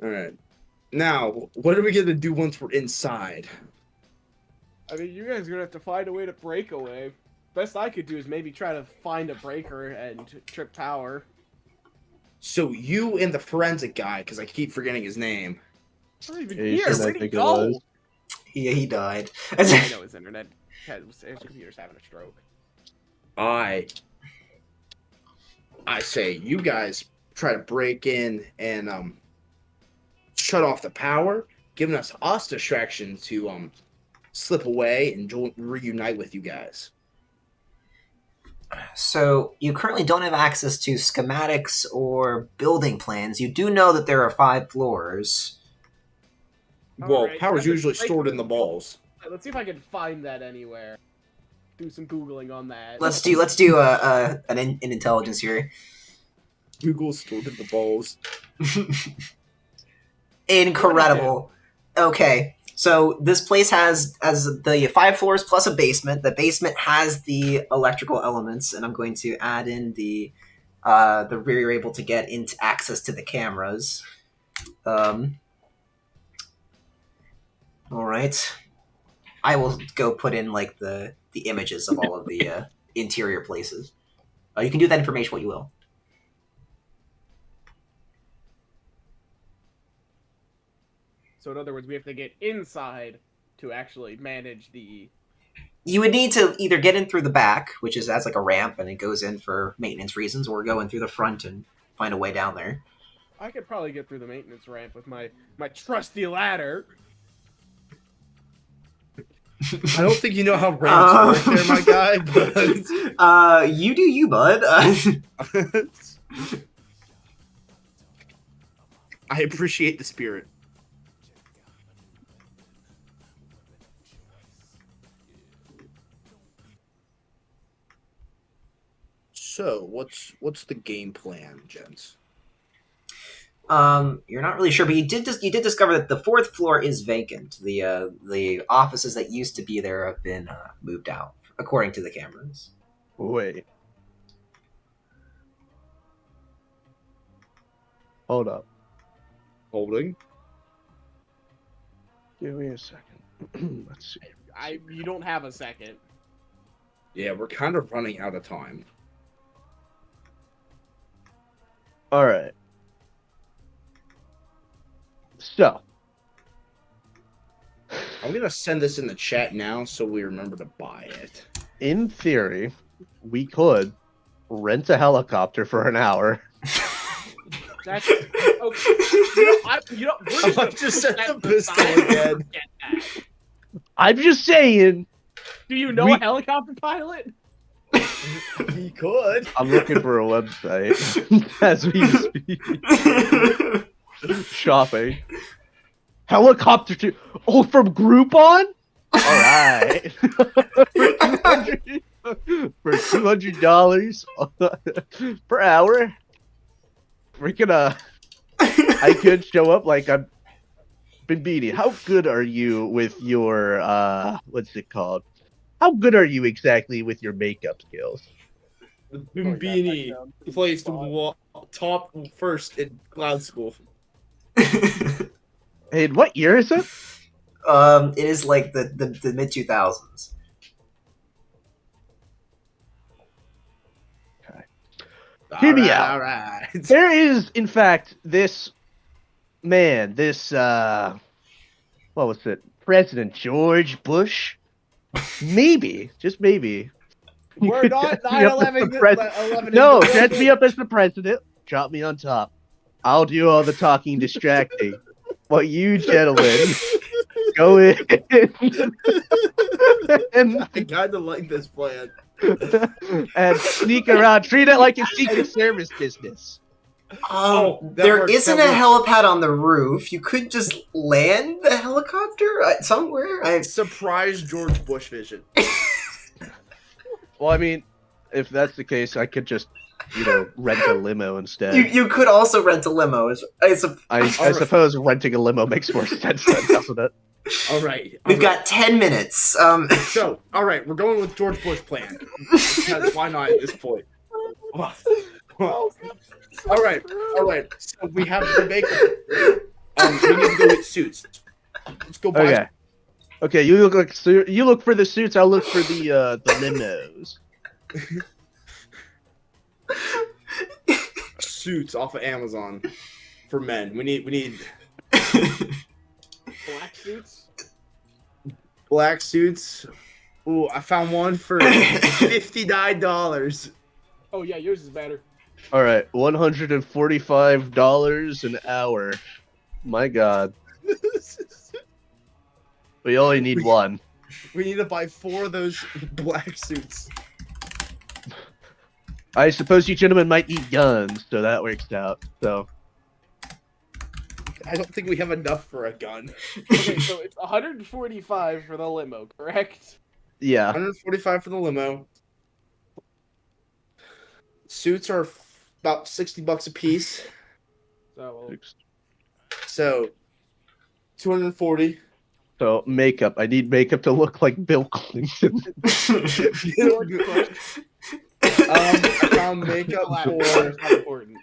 All right. Now, what are we gonna do once we're inside? I mean, you guys are gonna have to find a way to break away. Best I could do is maybe try to find a breaker and trip tower. So you and the forensic guy, because I keep forgetting his name. It's not even Yeah, here. I Where'd he think it go? was. Yeah, he died. I know his internet. His computer's having a stroke. I say you guys try to break in and shut off the power, giving us distraction to slip away and reunite with you guys. So you currently don't have access to schematics or building plans. You do know that there are 5 floors. Well, Alright, power's that's usually breaker. stored in the balls. Let's see if I can find that anywhere. Do some googling on that. Let's do an intelligence here. Google stored in the balls. Incredible. Okay, so this place has the 5 floors plus a basement. The basement has the electrical elements, and I'm going to add in the the rear you're able to get into access to the cameras. All right. I will go put in like the images of all of the interior places. You can do that information what you will. So in other words, we have to get inside to actually manage the. You would need to either get in through the back, which is as like a ramp and it goes in for maintenance reasons, or go in through the front and find a way down there. I could probably get through the maintenance ramp with my trusty ladder. I don't think you know how ramps work there, my guy, but... you do you, bud. I appreciate the spirit. So, what's the game plan, gents? You're not really sure, but you did discover that the fourth floor is vacant. The offices that used to be there have been moved out, according to the cameras. Wait. Hold up. Holding. Give me a second. Let's see. You don't have a second. Yeah, we're kind of running out of time. All right. So, I'm gonna send this in the chat now so we remember to buy it. in theory, we could rent a helicopter for an hour. That's okay. We're I just said the pistol again. I'm just saying. Do you know a helicopter pilot? He could. I'm looking for a website as we speak. Shopping. Helicopter to from Groupon? Alright. For $200 per hour. Freaking I could show up like I'm Beanie. How good are you with your what's it called? How good are you exactly with your makeup skills? Beanie placed top first in cloud school. Hey, what year is it? It is like the mid 2000s. Okay. Hear me out. All right. There is, in fact, this man, this what was it? President George Bush? Maybe, just maybe. We're not 9/11. No, set me up as the president. Drop me on top. I'll do all the talking, distracting. While you gentlemen go in and I kind of like this plan. and sneak around. Treat it like a Secret Service business. There isn't a helipad on the roof. You could just land the helicopter somewhere. Surprise George Bush vision. Well, I mean, if that's the case, I could just, rent a limo instead. You could also rent a limo. I suppose renting a limo makes more sense, then, doesn't it? All right. We've got 10 minutes. So, all right, we're going with George Bush plan. Because why not at this point? All right. So we have to make. We need to go get suits. Let's go buy. Okay. You look for the suits. I'll look for the limos. Suits off of Amazon for men. We need Black suits. Black suits. Ooh, I found one for $59. Oh yeah, yours is better. All right, $145 an hour. My God. We only need one. We need to buy 4 of those black suits. I suppose you gentlemen might need guns, so that works out. So I don't think we have enough for a gun. Okay, so it's 145 for the limo, correct? yeah, 145 for the limo. Suits are about $60 a piece. So 240. So makeup. I need makeup to look like Bill Clinton. I found makeup for Not important.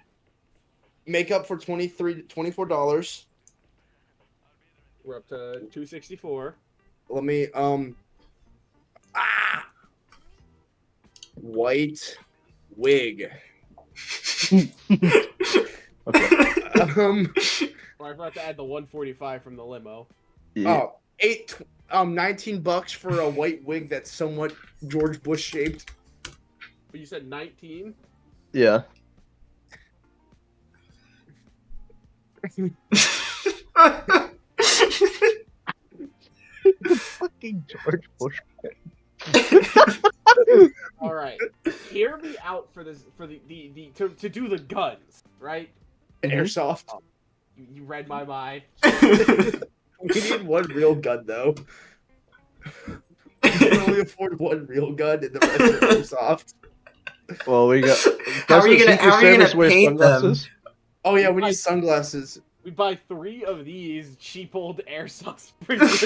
$24. We're up to 264. Let me white wig. Okay. Well, I forgot to add the 145 from the limo. Yeah. Oh, $19 for a white wig that's somewhat George Bush shaped. But you said 19? Yeah. Fucking George Bush. All right. Hear me out for this, for the to do the guns, right? Airsoft. You read my mind. We need one real gun though. We can only afford one real gun and the rest are airsoft. Well, we got. How are you gonna wear paint them? sunglasses? Oh yeah, we need sunglasses. We buy 3 of these cheap old airsoft sprinkles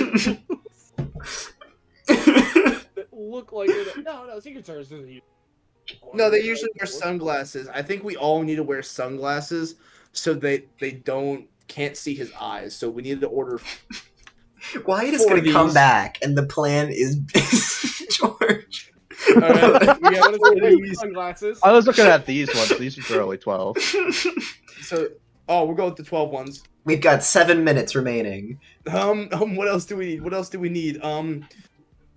that look like they're no, Secret Service doesn't use. No, they usually wear sunglasses. I think we all need to wear sunglasses so they can't see his eyes. So we need to order. Wyatt is going to come back, and the plan is George. All right, we have these. Sunglasses. I was looking at these ones. These are only 12. So, we'll go with the 12 ones. We've got 7 minutes remaining. What else do we need? What else do we need?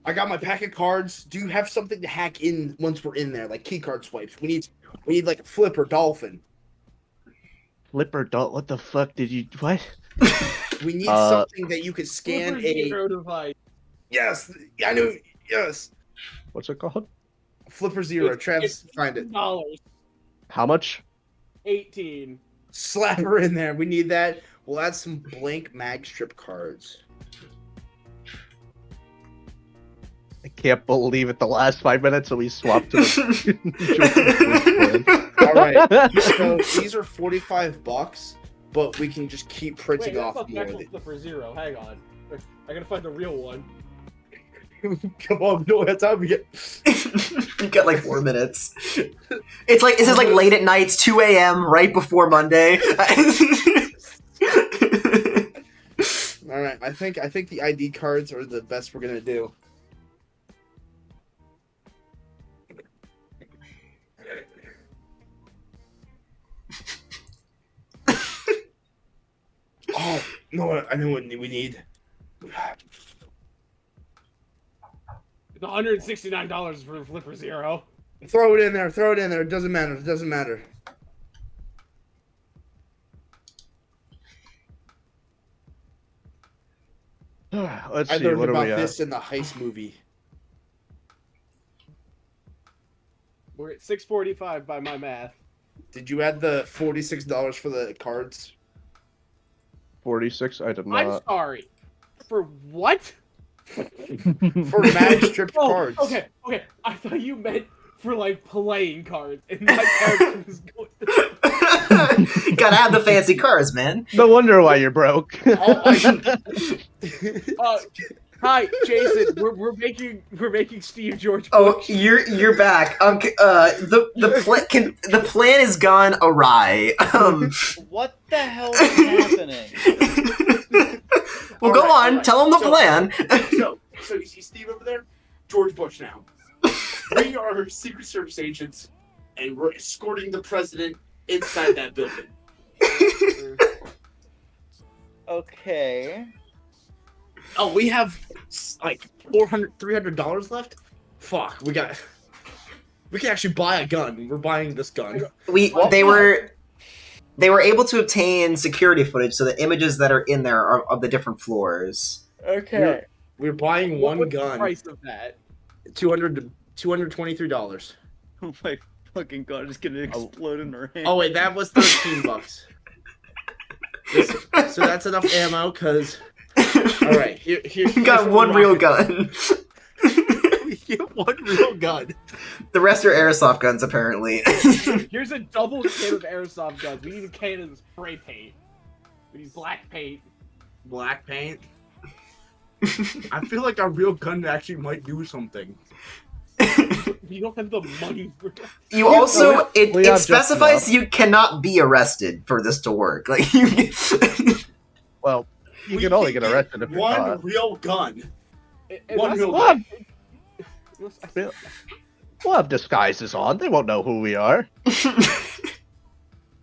I got my pack of cards. Do you have something to hack in once we're in there, like key card swipes? We need like a flip or dolphin. Flipper dot. What the fuck did you? What? We need something that you could scan Flipper device. Yes, I knew. Yes, What's it called? Flipper Zero. Travis, find it. $18. How much? 18. Slap her in there. We need that. We'll add some blank mag strip cards. I can't believe it. The last 5 minutes, so we swapped to the All right. So these are $45, but we can just keep printing Wait, off that's not the more. actual Flipper Zero. Hang on. I gotta find the real one. Come on, no, that's how we get. You've got like 4 minutes. It's like this is like late at night, 2 a.m. right before Monday. All right, I think the ID cards are the best we're gonna do. Oh no! I know what we need. It's $169 for Flipper Zero. Throw it in there. Throw it in there. It doesn't matter. It doesn't matter. Let's I see. learned What are about we at? this in the Heist movie. We're at $645 by my math. Did you add the $46 for the cards? 46. I did I'm not. sorry. For what? For mag strip cards. Okay. I thought you meant for like playing cards, and my character was going. Gotta have the fancy cars, man. No wonder why you're broke. Hi, Jason. We're making Steve George. Oh, Bush. you're back. The plan has gone awry. What the hell is happening? Well, go on. Tell him the plan. So you see Steve over there? George Bush now. We are Secret Service agents, and we're escorting the president inside that building. Okay. Oh, we have like $300 left? Fuck, we can actually buy a gun. We're buying this gun. They were able to obtain security footage, so the images that are in there are of the different floors. Okay. We're buying one What's gun. the price of that? $223. Oh my fucking god, it's gonna explode in our hand. Oh wait, that was $13. So that's enough ammo, cause. All right, here's You got one real gun. We get one real gun. The rest are airsoft guns, apparently. Here's a double can of airsoft guns. We need a can of spray paint. We need black paint. Black paint. I feel like our real gun actually might do something. We don't have the money for that. You also it We have just specifies enough. you cannot be arrested for this to work. Like you. Well, you We can only can get arrested if you're one caught. real gun. And One that's real why- Well, We'll have disguises on. They won't know who we are.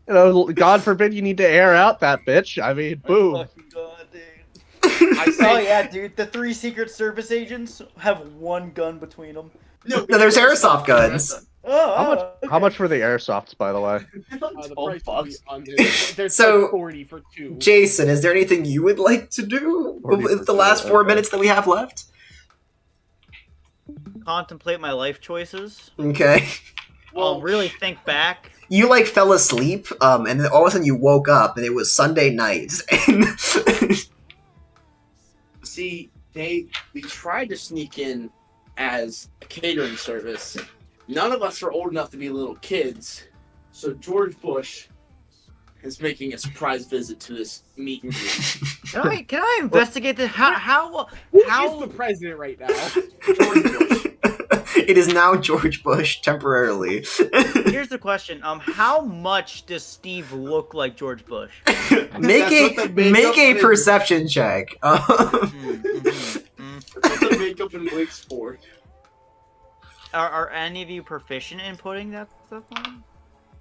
You know, God forbid you need to air out that bitch. I mean, boom. Fucking God, dude. I Oh say yeah, dude. The 3 Secret Service agents have 1 gun between them. No, there's airsoft guns. Oh, How much were the airsofts, by the way? the 12 price will be bucks. under. There's So- like 40 for 2. Jason, is there anything you would like to do with the last 4 minutes that we have left? Contemplate my life choices. Okay. I'll really think back. You like fell asleep, and then all of a sudden you woke up, and it was Sunday night. And See, we tried to sneak in as a catering service. None of us are old enough to be little kids, so George Bush is making a surprise visit to this meet and greet. Can I investigate this? How Who is the president right now? George Bush. it is now George Bush temporarily. Here's the question. How much does Steve look like George Bush? Make That's what the a makeup is. perception check. Mm, mhm, mm. That's what the makeup and wigs for. Are any of you proficient in putting that stuff on?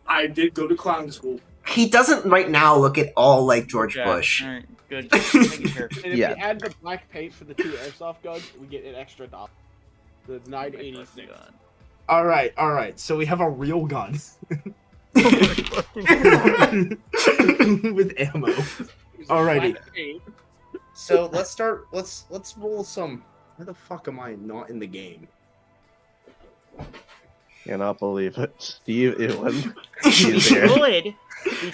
I did go to clown school. He doesn't right now look at all like George Okay, Bush. Alright, good. Just making sure. And if Yeah. we add the black paint for the 2 airsoft guns, we get an extra $1. So it's Oh my $9.86. God. All right. So we have a real gun with ammo. Alrighty. Black paint. So let's start. Let's roll some. Where the fuck am I not in the game? Cannot believe it. Steve Ewan. We He's here.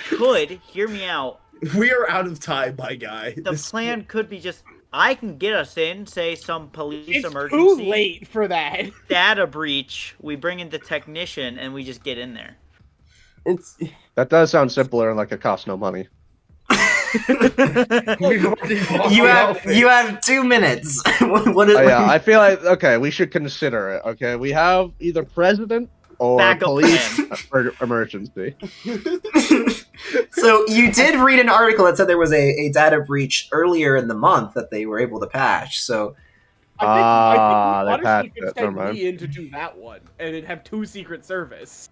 could, hear me out. We are out of time, my guy. The This- plan could be just, I can get us in, say some police It's emergency. too late for that. Data breach, we bring in the technician, and we just get in there. It's That does sound simpler and like it costs no money. we've already bought You the have outfits. 2 minutes. what is, Oh, yeah, I feel like okay, we should consider it. Okay, we have either president or Backup police emergency. So you did read an article that said there was a data breach earlier in the month that they were able to patch. So Ah, they I think we patched honestly could it, never send mind. me in to do that one, and then have 2 Secret Service.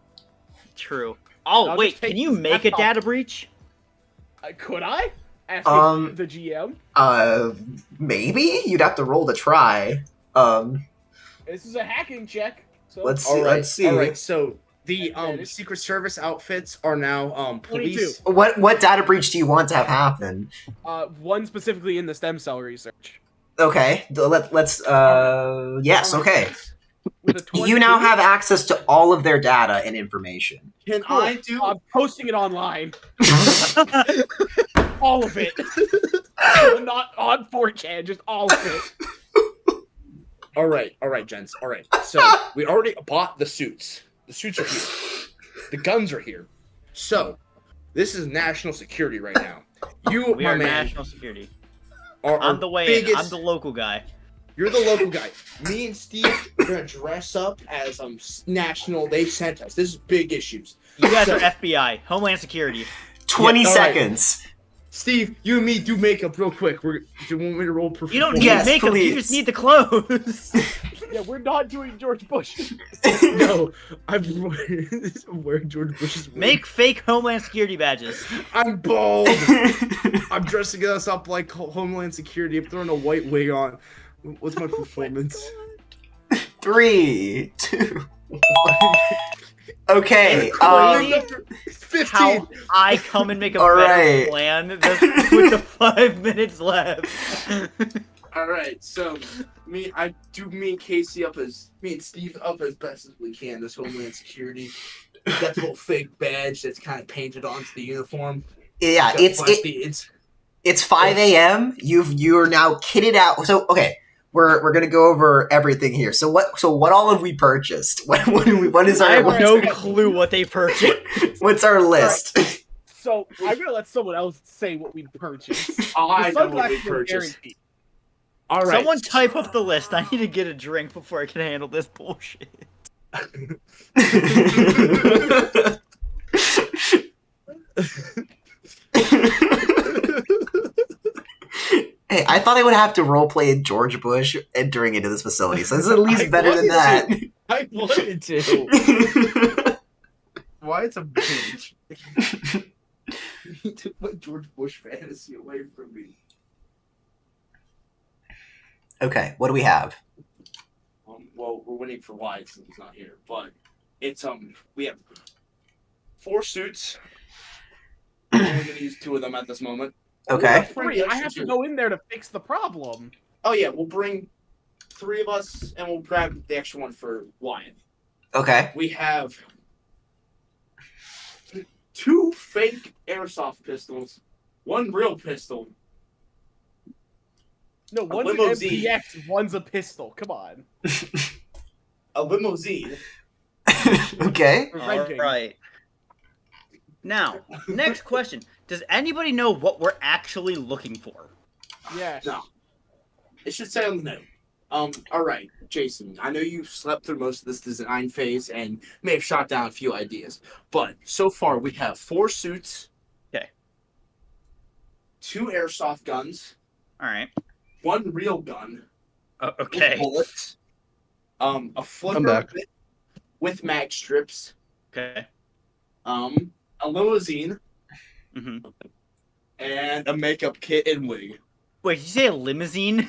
True. Oh, I'll wait, just take can you this make a laptop. data breach? Could I? Ask the GM. maybe you'd have to roll to try. This is a hacking check. So Let's see. Let's see. All right. So the Advantage. Secret Service outfits are now police. 22. What data breach do you want to have happen? One specifically in the stem cell research. Okay, let's. Yes. Okay. With a 22, You now have access to all of their data and information. Can Cool. I do? I'm posting it online. All of it. Not on 4chan, just all of it. All right, gents. All right. So we already bought the suits. The suits are here. The guns are here. So this is national security right now. You, We my are man, national security. are I'm our the way in. biggest. I'm the local guy. You're the local guy. Me and Steve are gonna dress up as national. They sent us. This is big issues. You guys are FBI, Homeland Security. 20 Yeah, all right. seconds. Steve, you and me do makeup real quick. Do you want me to roll performance? You don't need Yes, makeup. You please. just need the clothes. Yeah, we're not doing George Bush. No, I'm wearing George Bush's wig. Make fake Homeland Security badges. I'm bald. I'm dressing us up like Homeland Security. I'm throwing a white wig on. What's my performance? 3, 2, 1. Okay. Crazy 15. how I come and make a All better right. plan with the 5 minutes left. All right, so me and Casey up as me and Steve up as best as we can. This Homeland Security. That little fake badge that's kind of painted onto the uniform. Yeah, Got it's 5 a.m. You're now kitted out. So okay, we're gonna go over everything here. So what all have we purchased? What is I our have no clue what they purchased. what's our list? So I'm gonna let someone else say what we purchased. I The know what we sunglasses are purchased. guaranteed. All right, Someone type up the list. I need to get a drink before I can handle this bullshit. Hey, I thought I would have to roleplay George Bush entering into this facility, so this is at least I better than that. I wanted to. Why it's a bitch? You need to put George Bush fantasy away from me. Okay, what do we have? Well, we're waiting for Wyatt since he's not here, but it's we have 4 suits. We're only gonna use 2 of them at this moment. Okay. Three. I have to go in there to fix the problem. Oh yeah, we'll bring 3 of us, and we'll grab the extra one for Wyatt. Okay. We have 2 fake airsoft pistols, 1 real pistol. No, one's an limousine. MPX, one's a pistol. Come on. A limousine. Okay. We're All ranking. right. Now, next question. Does anybody know what we're actually looking for? Yeah. No. It should say on the note. Alright, Jason, I know you slept through most of this design phase and may have shot down a few ideas, but so far we have 4 suits. Okay. 2 airsoft guns. Alright. 1 real gun. Okay. With bullets. A I'm flipper back. with mag strips. Okay. A limousine. hmm And a makeup kit and wig. Wait, did you say a limousine?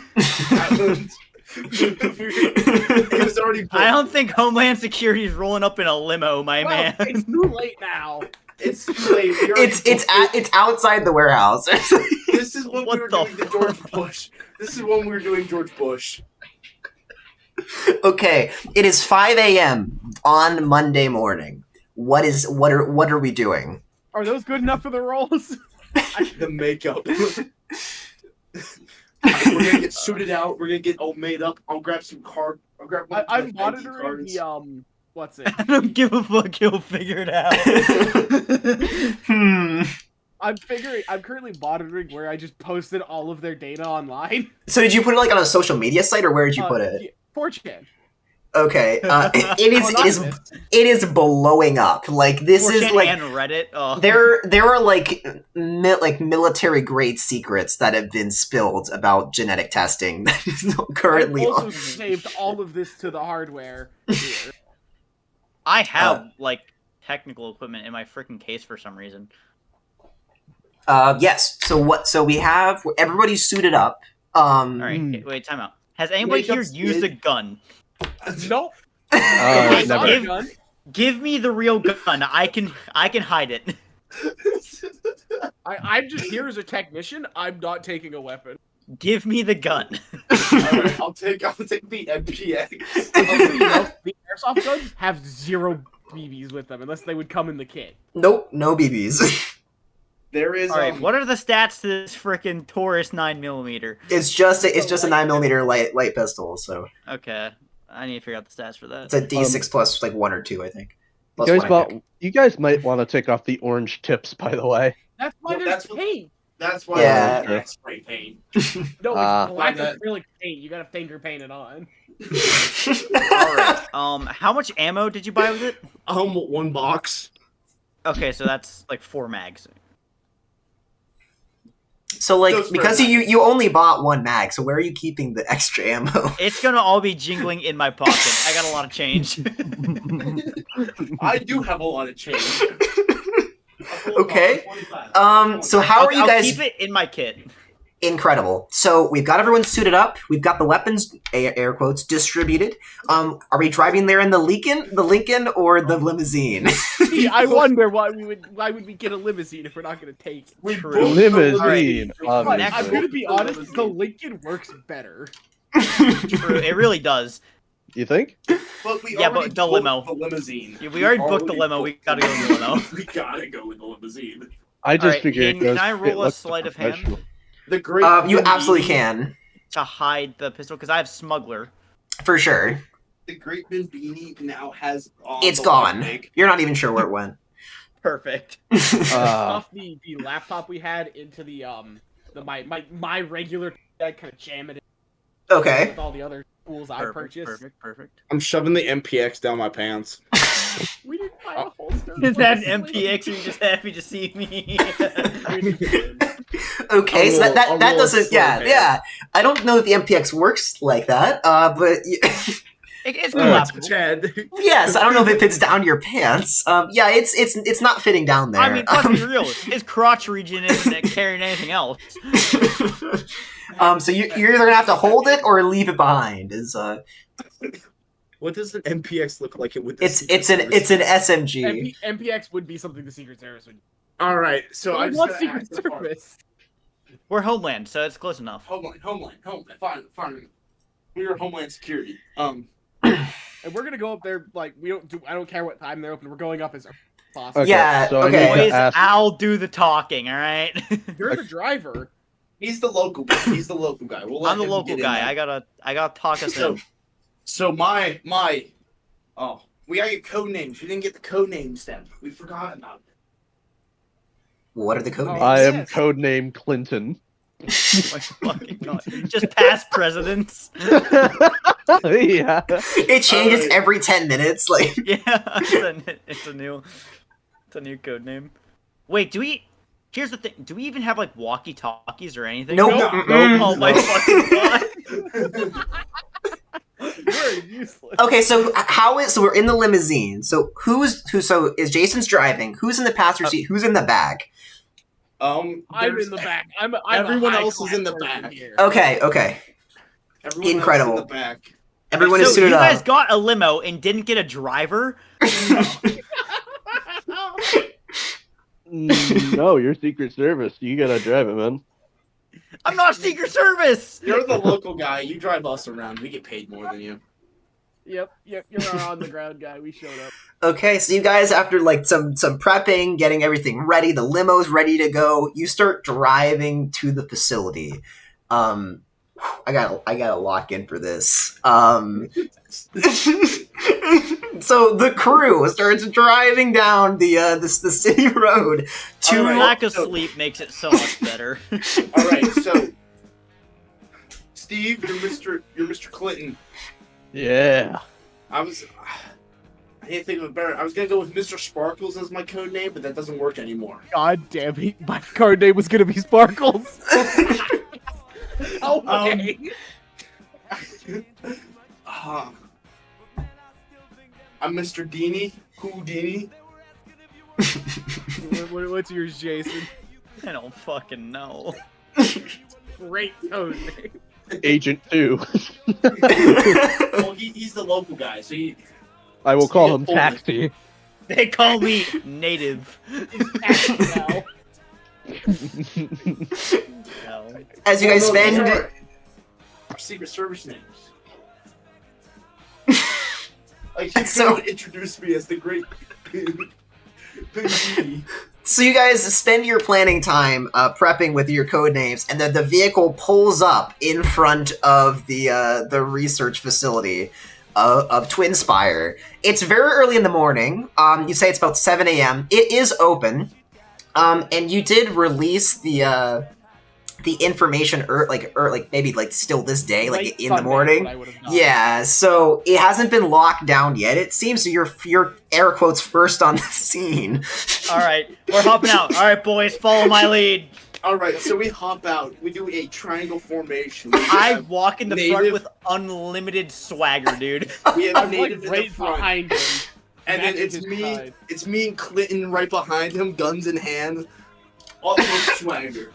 It was already I don't think Homeland Security is rolling up in a limo, my Well, man. it's too late now. It's too late. We already It's outside the warehouse. This is when What we were the doing the George Bush. This is when we were doing George Bush. Okay, it is 5 a.m. on Monday morning. What are we doing? Are those good enough for the rolls? The makeup. We're gonna get suited out. We're gonna get all made up. I'll grab some card. I'll grab one of I'm my ID monitoring cards. the what's it? I don't give a fuck, he'll figure it out. I'm currently monitoring where I just posted all of their data online. So did you put it like on a social media site, or where did you put it? 4chan. Okay, Anonymous. it is blowing up. Like this is 4chan like and Reddit. Oh. there are like military grade secrets that have been spilled about genetic testing that is currently I've also on. saved all of this to the hardware here. I have like technical equipment in my freaking case for some reason. Yes. So we have everybody's suited up. All right, wait, time out. Has anybody here Makeup's used a good. gun? Nope. Okay, never. give me the real gun. I can hide it. I'm just here as a technician. I'm not taking a weapon. Give me the gun. Alright, I'll take the MPX. Also, you know, the airsoft guns have 0 BBs with them unless they would come in the kit. Nope, no BBs. There is. All right, what are the stats to this freaking Taurus 9mm? It's just a 9mm light pistol. So Okay, I need to figure out the stats for that. it's a D6 plus like 1 or 2, I think. Plus You one, guys, I think. you guys might want to take off the orange tips, by the way. That's why No, there's that's what- paint. That's why Yeah. I like spray paint. No, it's Ah. black That- acrylic paint. You gotta finger paint it on. All right. How much ammo did you buy with it? 1 box. Okay, so that's like 4 mags. So like Those because were- you only bought 1 mag, so where are you keeping the extra ammo? It's gonna all be jingling in my pocket. I got a lot of change. I do have a lot of change. Okay. 25. So how are you I'll guys? keep it in my kit. Incredible. So we've got everyone suited up. We've got the weapons, air quotes, distributed. Are we driving there in the Lincoln, or the limousine? See, I wonder why would we get a limousine if we're not gonna take it? We True. booked the Limousine, But obviously. I'm gonna be honest, the Lincoln works better. True, it really does. You think? But we Yeah, already but the booked limo. The limousine. Yeah, we already booked the limo, we gotta go in the limo. We gotta go with the limousine. I just Alright, figured. can I it roll a looked sleight of hand? professional. The great. You Bimini- absolutely can, To hide the pistol, because I have smuggler. for sure. The great Bimbini now has. On It's the gone. leg. You're not even sure where it went. Perfect. Stuff the laptop we had into the my regular. I kind of jam it in Okay. with all the other. tools I purchased. Perfect. I'm shoving the MPX down my pants. We didn't buy a holster. Is that an MPX or are you just happy to see me? Okay, so that A doesn't. slow Yeah, man. yeah. I don't know if the MPX works like that. But It's Oh, collapsible. Chad. yes, I don't know if it fits down your pants. Yeah, it's not fitting down there. I mean, let's be real. His crotch region isn't carrying anything else. So you're either gonna have to hold it or leave it behind. What does an MPX look like? It's an SMG. MPX would be something the Secret Service would. All right, so I What just Secret Service? We're Homeland, so it's close enough. Homeland. Fine. We are Homeland Security. And we're gonna go up there like I don't care what time they're open. We're going up as possible. Okay, Yeah, so I okay. need to Boys, ask- I'll do the talking, alright? You're the driver. He's the local guy. We'll let I'm the him local get in guy. there. I gotta talk us in. So we gotta get code names. We didn't get the code names then. We forgot about it. What are the code Oh, names? I am Yes. codename Clinton. My fucking God. Just past presidents. Yeah. It changes every 10 minutes. Like, Yeah, it's a new code name. Wait, here's the thing. Do we even have like walkie-talkies or anything? nope. Nope. Mm-mm. Oh my fucking God. You're useless. Okay, so so we're in the limousine. So so is Jason's driving? Who's in the passenger seat? Who's in the back? I'm there's- in the back. I'm everyone a else is in the high-class person back. here. Okay. Everyone Incredible. else in the back. Everyone So is suited you guys up. got a limo and didn't get a driver? No, you're Secret Service. You gotta drive it, man. I'm not Secret Service. You're the local guy. You drive us around. We get paid more than you. Yep. You're our on the ground guy. We showed up. Okay, so you guys, after like some prepping, getting everything ready, the limo's ready to go. You start driving to the facility. I gotta lock in for this. So the crew starts driving down the city road to. All right. Lack of sleep makes it so much better. All right, so Steve, you're Mr. Clinton. Yeah. I didn't think of it better. I was gonna go with Mr. Sparkles as my code name, but that doesn't work anymore. God damn it! My card name was gonna be Sparkles. Oh way. I'm Mr. Deanie. Houdini. What's yours, Jason? I don't fucking know. Great code name. Agent 2. Well, he's the local guy, so he. I will call him Steve Taxi. They call me native. Now. No. As you guys These spend. are our Secret Service names. Like he So- introduced me as the great Houdini. So you guys spend your planning time prepping with your code names, and then the vehicle pulls up in front of the research facility of Twin Spire. It's very early in the morning. You say it's about 7 a.m. It is open, and you did release the information maybe still this day, like Late in the Sunday morning. is what I would've done. Yeah, so it hasn't been locked down yet. It seems so you're air quotes first on the scene. All right, we're hopping out. All right, boys, follow my lead. All right, so we hop out. We do a triangle formation. We I have, walk in the front native- with unlimited swagger, dude. we have I'm like native in the right front, behind him. and then matching it's his me. side. It's me and Clinton right behind him, guns in hand. All the swagger.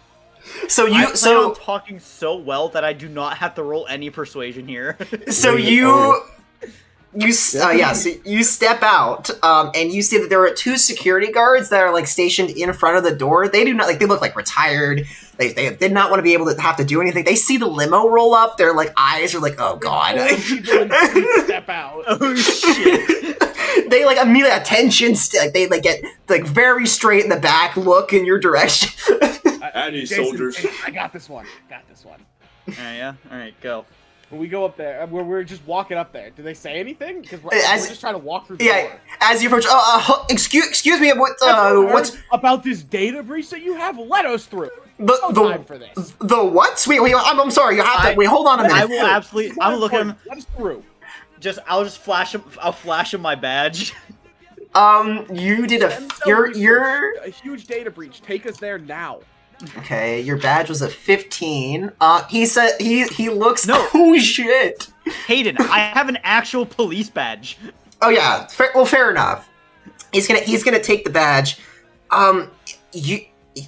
So I you plan so on talking so well that I do not have to roll any persuasion here. so Bring it you over. so you step out and you see that there are two security guards that are like stationed in front of the door. They do not they look like retired. They did not want to be able to have to do anything. They see the limo roll up. Their like eyes are like, oh god. Four people in suits step out. Oh shit! They like immediately attention they like get like very straight in the back, look in your direction. I need Jason, soldiers. Jason, I got this one. All right, yeah. All right, go. When we go up there, we're just walking up there. Do they say anything? Because we're As- just trying to walk through the Yeah, door. as you approach, excuse me, Have you heard what's about this data breach that you have? Let us through. No time for this. The what? Wait, I'm sorry. You have to wait. Hold on a minute. I will absolutely. I'm looking. Let us through. I'll just flash him. I'll flash him my badge. You did you're a huge data breach. Take us there now. okay. Your badge was a 15. He said he looks. No. Oh shit. Hayden, I have an actual police badge. Oh yeah. Fair enough. He's gonna take the badge.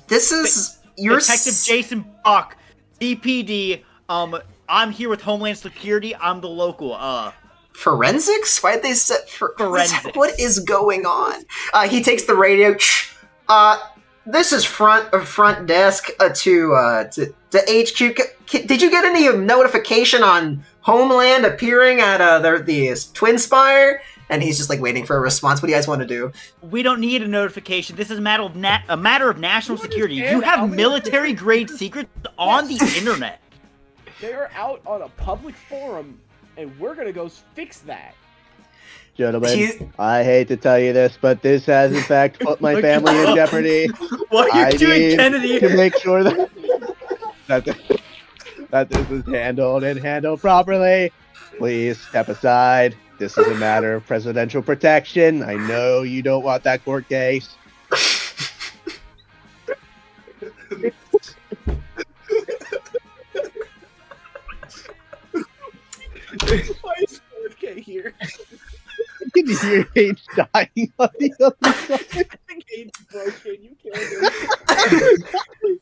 This is your Detective Jason Buck, CPD. I'm here with Homeland Security. I'm the local. Forensics? Why'd they set Forensics. What is going on? He takes the radio. This is front desk to HQ. Did you get any notification on Homeland appearing at the Twin Spire? And he's just like waiting for a response. What do you guys want to do? We don't need a notification. This is a matter of national security. You have military grade secrets on the internet. They are out on a public forum, and we're gonna go fix that. Gentlemen, I hate to tell you this, but this has in fact put my family in jeopardy. What are you doing, Kennedy? To make sure that this is handled properly. Please step aside. This is a matter of presidential protection. I know you don't want that court case. Why is 4K here? You can hear H dying on the other side. I think H broken. You killed him.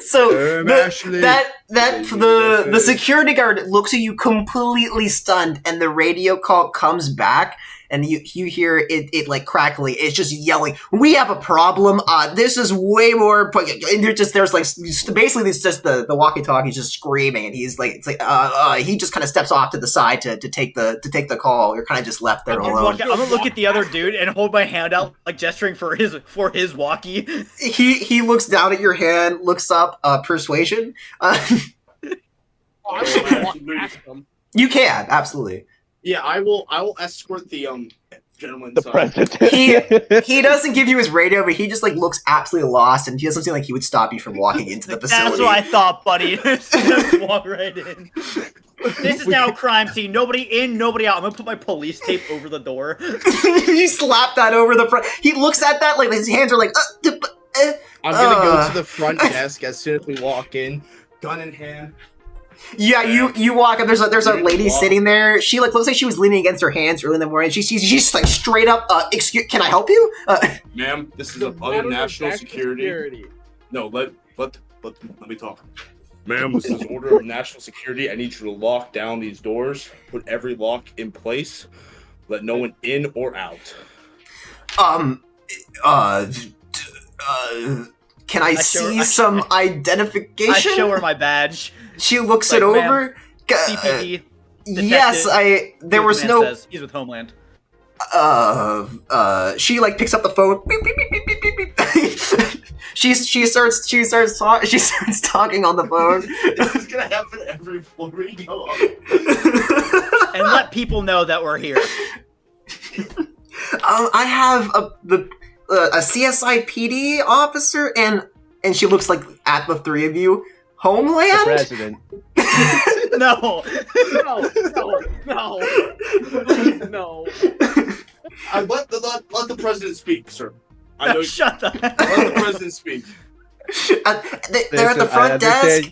So the security guard looks at you completely stunned, and the radio call comes back, and you hear it like crackly. It's just yelling, "We have a problem. This is way more." And there's like basically it's just the walkie-talkie just screaming, and he's like he just kind of steps off to the side to take the call. You're kind of just left there alone. I'm gonna look at the other dude and hold my hand out, like gesturing for his walkie. He looks down at your hand, looks up, persuasion. I will ask him. You can, absolutely. Yeah, I will escort the gentleman. The president. He doesn't give you his radio, but he just like looks absolutely lost, and he doesn't seem like he would stop you from walking into the facility. That's what I thought, buddy. Just walk right in. This is now a crime scene. Nobody in, nobody out. I'm gonna put my police tape over the door. You slap that over the front. He looks at that like his hands are like. I'm gonna go to the front desk as soon as we walk in, gun in hand. Yeah, you walk up. There's a lady sitting there. She like looks like she was leaning against her hands early in the morning. She's like straight up. Excuse, can I help you? Ma'am, this is above national security. No, let me talk. Ma'am, this is order of national security. I need you to lock down these doors. Put every lock in place. Let no one in or out. Can I see some identification? I show her my badge. She looks it over. CPD. Yes, there was no. Says he's with Homeland. She like picks up the phone. Beep, beep, beep, beep, beep, beep. she starts talking on the phone. This is gonna happen every floor we go on. And let people know that we're here. I have a CSI PD officer, and she looks like at the three of you. Homeland? The president. No. No. Let the president speak, sir. No, shut the Let the president speak. They're at the front desk.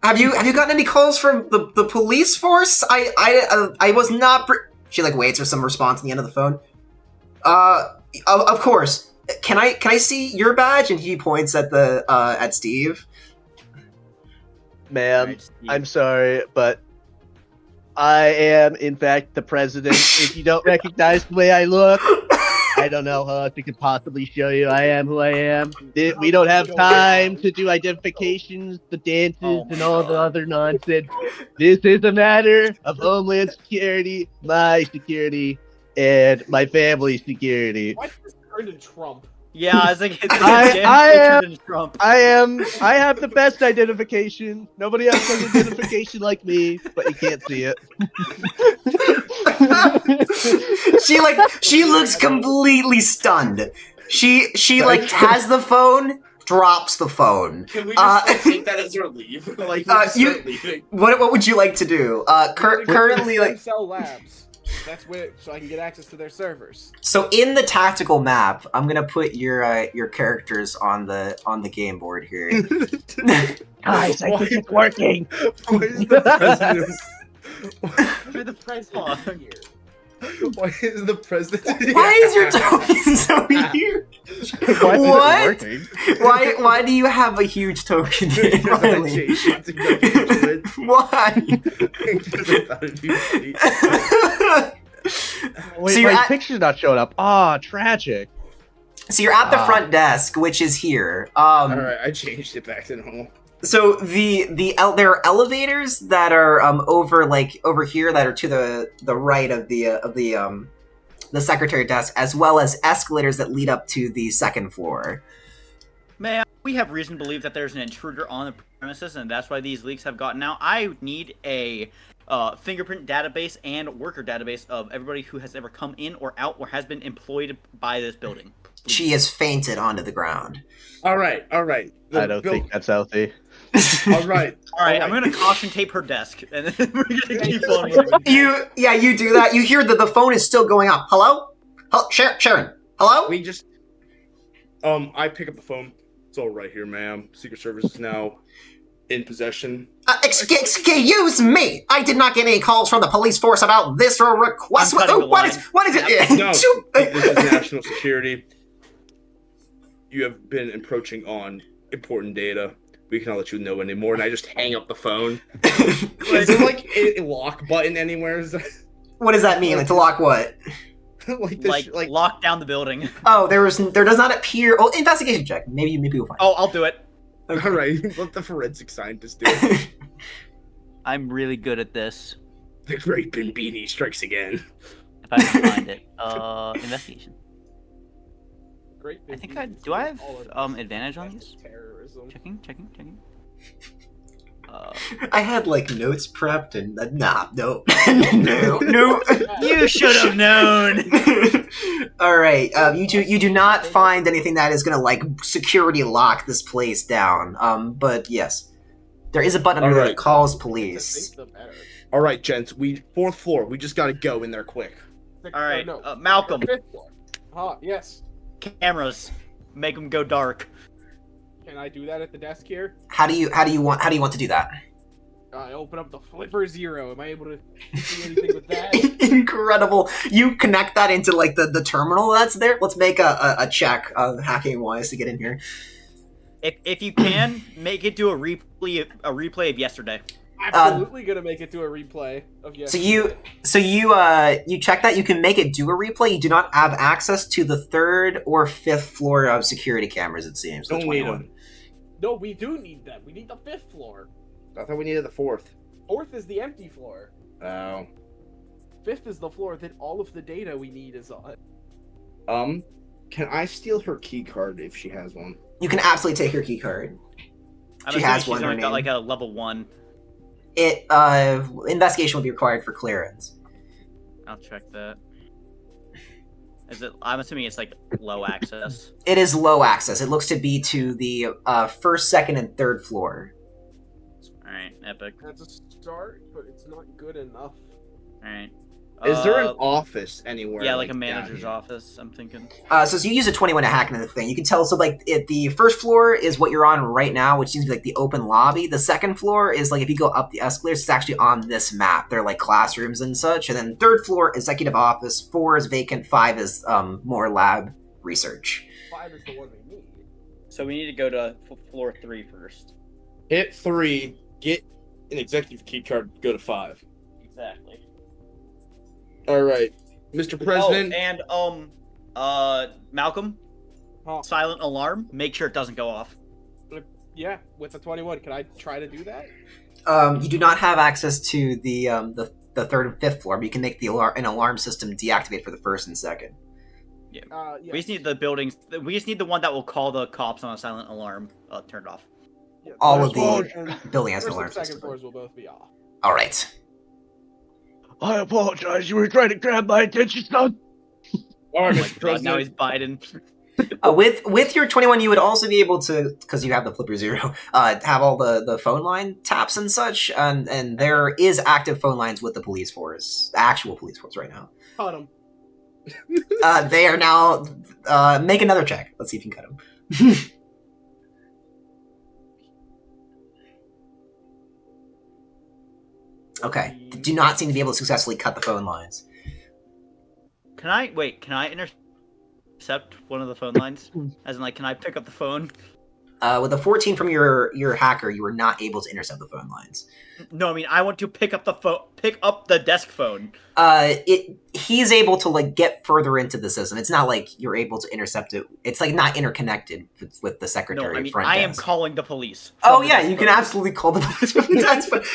Have you gotten any calls from the police force? I was not. She like waits for some response at the end of the phone. Of course. Can I see your badge? And he points at Steve. Ma'am, Right, I'm sorry, but I am, in fact, the president. If you don't recognize the way I look, I don't know how else I could possibly show you I am who I am. We don't have time to do identifications, the dances, and all the other nonsense. This is a matter of Homeland Security, my security, and my family's security. Why did this turn to Trump? Yeah, I was like, Trump. I have the best identification. Nobody else has identification like me, but you can't see it. She looks completely stunned. She like has the phone, drops the phone. Can we just take that as our leave? Like, we just start leaving. What would you like to do? Currently, Stem like, Cell Labs. That's where, so I can get access to their servers. so in the tactical map, I'm gonna put your characters on the game board here. Guys, I think it's working. Why is the president? You're the president here. Why is the president? Why is your token so huge? Why is it What? working? Why do you have a huge token here, Because I Riley? changed it to go to it. Why? Because I thought it'd be funny. Wait, So you're my at- picture's not showing up. Ah, tragic. So you're at the front desk, which is here. Alright, I changed it back to normal. So there are elevators that are over here that are to the right of the secretary desk, as well as escalators that lead up to the second floor. Man, we have reason to believe that there's an intruder on the premises, and that's why these leaks have gotten out. I need a fingerprint database and worker database of everybody who has ever come in or out or has been employed by this building. Please. She has fainted onto the ground. Alright. I don't think that's healthy. Alright. Alright, I'm gonna caution tape her desk, and then we're gonna keep on moving. You do that. You hear that the phone is still going off. Hello? Sharon? Hello? We just... I pick up the phone. It's all right here, ma'am. Secret Service is now in possession. Excuse me! I did not get any calls from the police force about this or request. I'm cutting the What line. is it? No, this is national security. You have been encroaching on important data. We cannot let you know anymore. And I just hang up the phone. Is there like a lock button anywhere? Is that, What does that mean? Like to lock what? like this? Like, lock down the building. Oh, there does not appear. Oh, investigation check. Maybe you'll find. Oh, I'll do it. All right, let the forensic scientist do it. I'm really good at this. The great big beanie strikes again. If I can find it. Investigation. Great. I think do I have advantage on these? Terrorism. Checking. I had like notes prepped and no. You should have known. All right, you do not find anything that is gonna like security lock this place down. But yes, there is a button under there that calls police. All right, gents. Fourth floor. We just gotta go in there quick. All right, Malcolm. Fifth floor. Yes. Cameras, make them go dark. Can I do that at the desk here? How do you want to do that? I open up the flipper zero. Am I able to do anything with that? Incredible! You connect that into like the terminal that's there. Let's make a check hacking wise to get in here. If you can, make it do a replay of yesterday. Absolutely gonna make it to a replay of yesterday. So you check that. You can make it do a replay. You do not have access to the third or fifth floor of security cameras. It seems. Don't need them. No, we do need them. We need the fifth floor. I thought we needed the fourth. Fourth is the empty floor. Oh. Fifth is the floor that all of the data we need is on. Can I steal her key card if she has one? You can absolutely take her key card. She has she's one. only got like a level 1. Investigation will be required for clearance. I'll check that. Is it? I'm assuming it's like low access. It is low access. It looks to be to the first, second, and third floor. All right, epic. That's a start, but it's not good enough. All right. Is there an office anywhere? Yeah, like a down manager's here? office. I'm thinking. So you use a 21 to hack into the thing. You can tell. So like the first floor is what you're on right now, which seems to be like the open lobby. The second floor is like if you go up the escalators, it's actually on this map. They're like classrooms and such. And then third floor, executive office. 4 is vacant. 5 is more lab research. 5 is the one we need. So we need to go to floor 3 first. Hit 3, get an executive key card, go to 5. Exactly. All right, Mr. President. Oh, and Malcolm. Huh. Silent alarm. Make sure it doesn't go off. Yeah, with the 21, can I try to do that? You do not have access to the third and fifth floor, but you can make an alarm system deactivate for the first and second. Yeah. Yeah. We just need the buildings. We just need the one that will call the cops on a silent alarm turned off. Yeah, All of first the floor and building has an first alarm and second system. floors will both be off. All right. I apologize. You were trying to grab my attention, son. All right, Oh my Mr. God, now President. he's Biden. With your 21, you would also be able to, because you have the flipper zero, have all the phone line taps and such, and there is active phone lines with the police force, actual police force right now. Caught him. They are now, make another check. Let's see if you can cut them. Okay, do not seem to be able to successfully cut the phone lines. Can I intercept one of the phone lines? As in, like, can I pick up the phone? With a 14 from your hacker, you were not able to intercept the phone lines. No, I mean, I want to pick up the desk phone. He's able to, like, get further into the system. It's not like you're able to intercept it. It's, like, not interconnected with the secretary No, I mean, front I am desk. calling the police. Oh yeah, you can absolutely call the police from the desk. But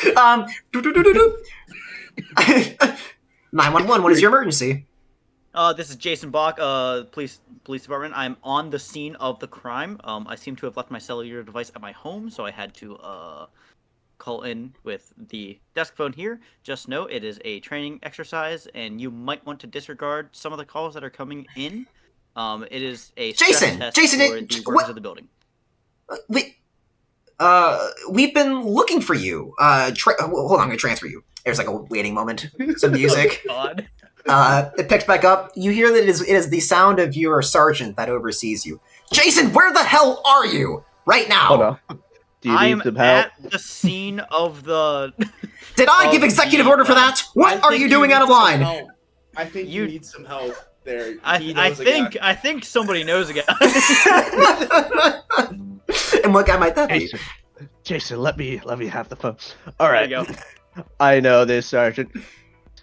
911. What is your emergency? This is Jason Bach, police department. I'm on the scene of the crime. I seem to have left my cellular device at my home, so I had to call in with the desk phone here. Just know it is a training exercise, and you might want to disregard some of the calls that are coming in. It is a stress test for the workers of the building. We've been looking for you. Hold on, I'm gonna transfer you. There's like a waiting moment. Some music. Oh, God. It picks back up. You hear that it is the sound of your sergeant that oversees you. Jason, where the hell are you right now? Hold on. Do you I'm need some help? at the scene of the. Did I give executive order for that? What are you doing out of line? I think you need some help there. I think somebody knows a guy. And what guy might that be? Jason, let me have the phone. All right. There you go. I know this, Sergeant.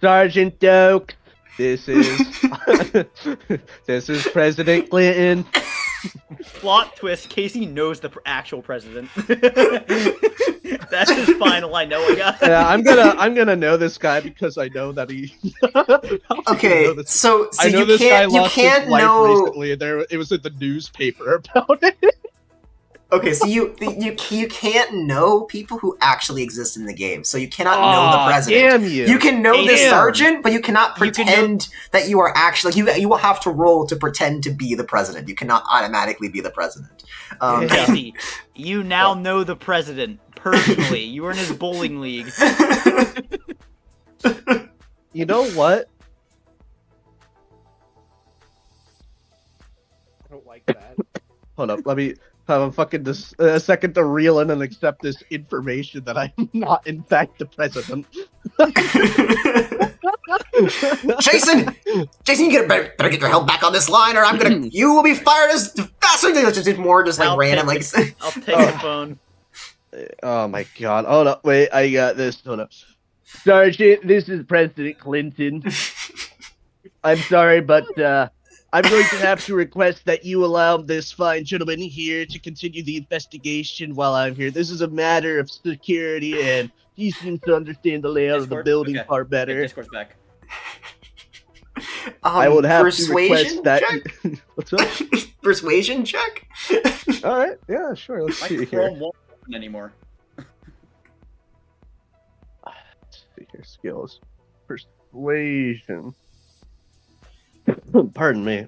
Sergeant Doak. This is President Clinton. Plot twist: Casey knows the actual president. That's his final. I know a guy. Yeah, I'm gonna know this guy because I know that he. Okay, so I know you this guy can't lost his life know. recently. It was in the newspaper about it. Okay, so you can't know people who actually exist in the game. So you cannot know the president. Damn you! You can know this Damn. sergeant, but you cannot pretend that you are actually. You will have to roll to pretend to be the president. You cannot automatically be the president. Casey, you now know the president personally. You were in his bowling league. You know what? I don't like that. Hold up, let me have a second to reel in and accept this information that I'm not, in fact, the president. Jason, you better get your help back on this line, or you will be fired as fast as more just like I'll random take like. I'll take the phone. Oh my god. Hold up, wait, I got this. Hold up. Sergeant, this is President Clinton. I'm sorry, but I'm going to have to request that you allow this fine gentleman here to continue the investigation while I'm here. This is a matter of security, and he seems to understand the layout of the building far better. Discourse back. I would have to persuasion request that. check? What's up? Persuasion check. All right, yeah, sure. Let's My see here. Chrome won't open anymore. Let's see here. Skills. Persuasion. Pardon me.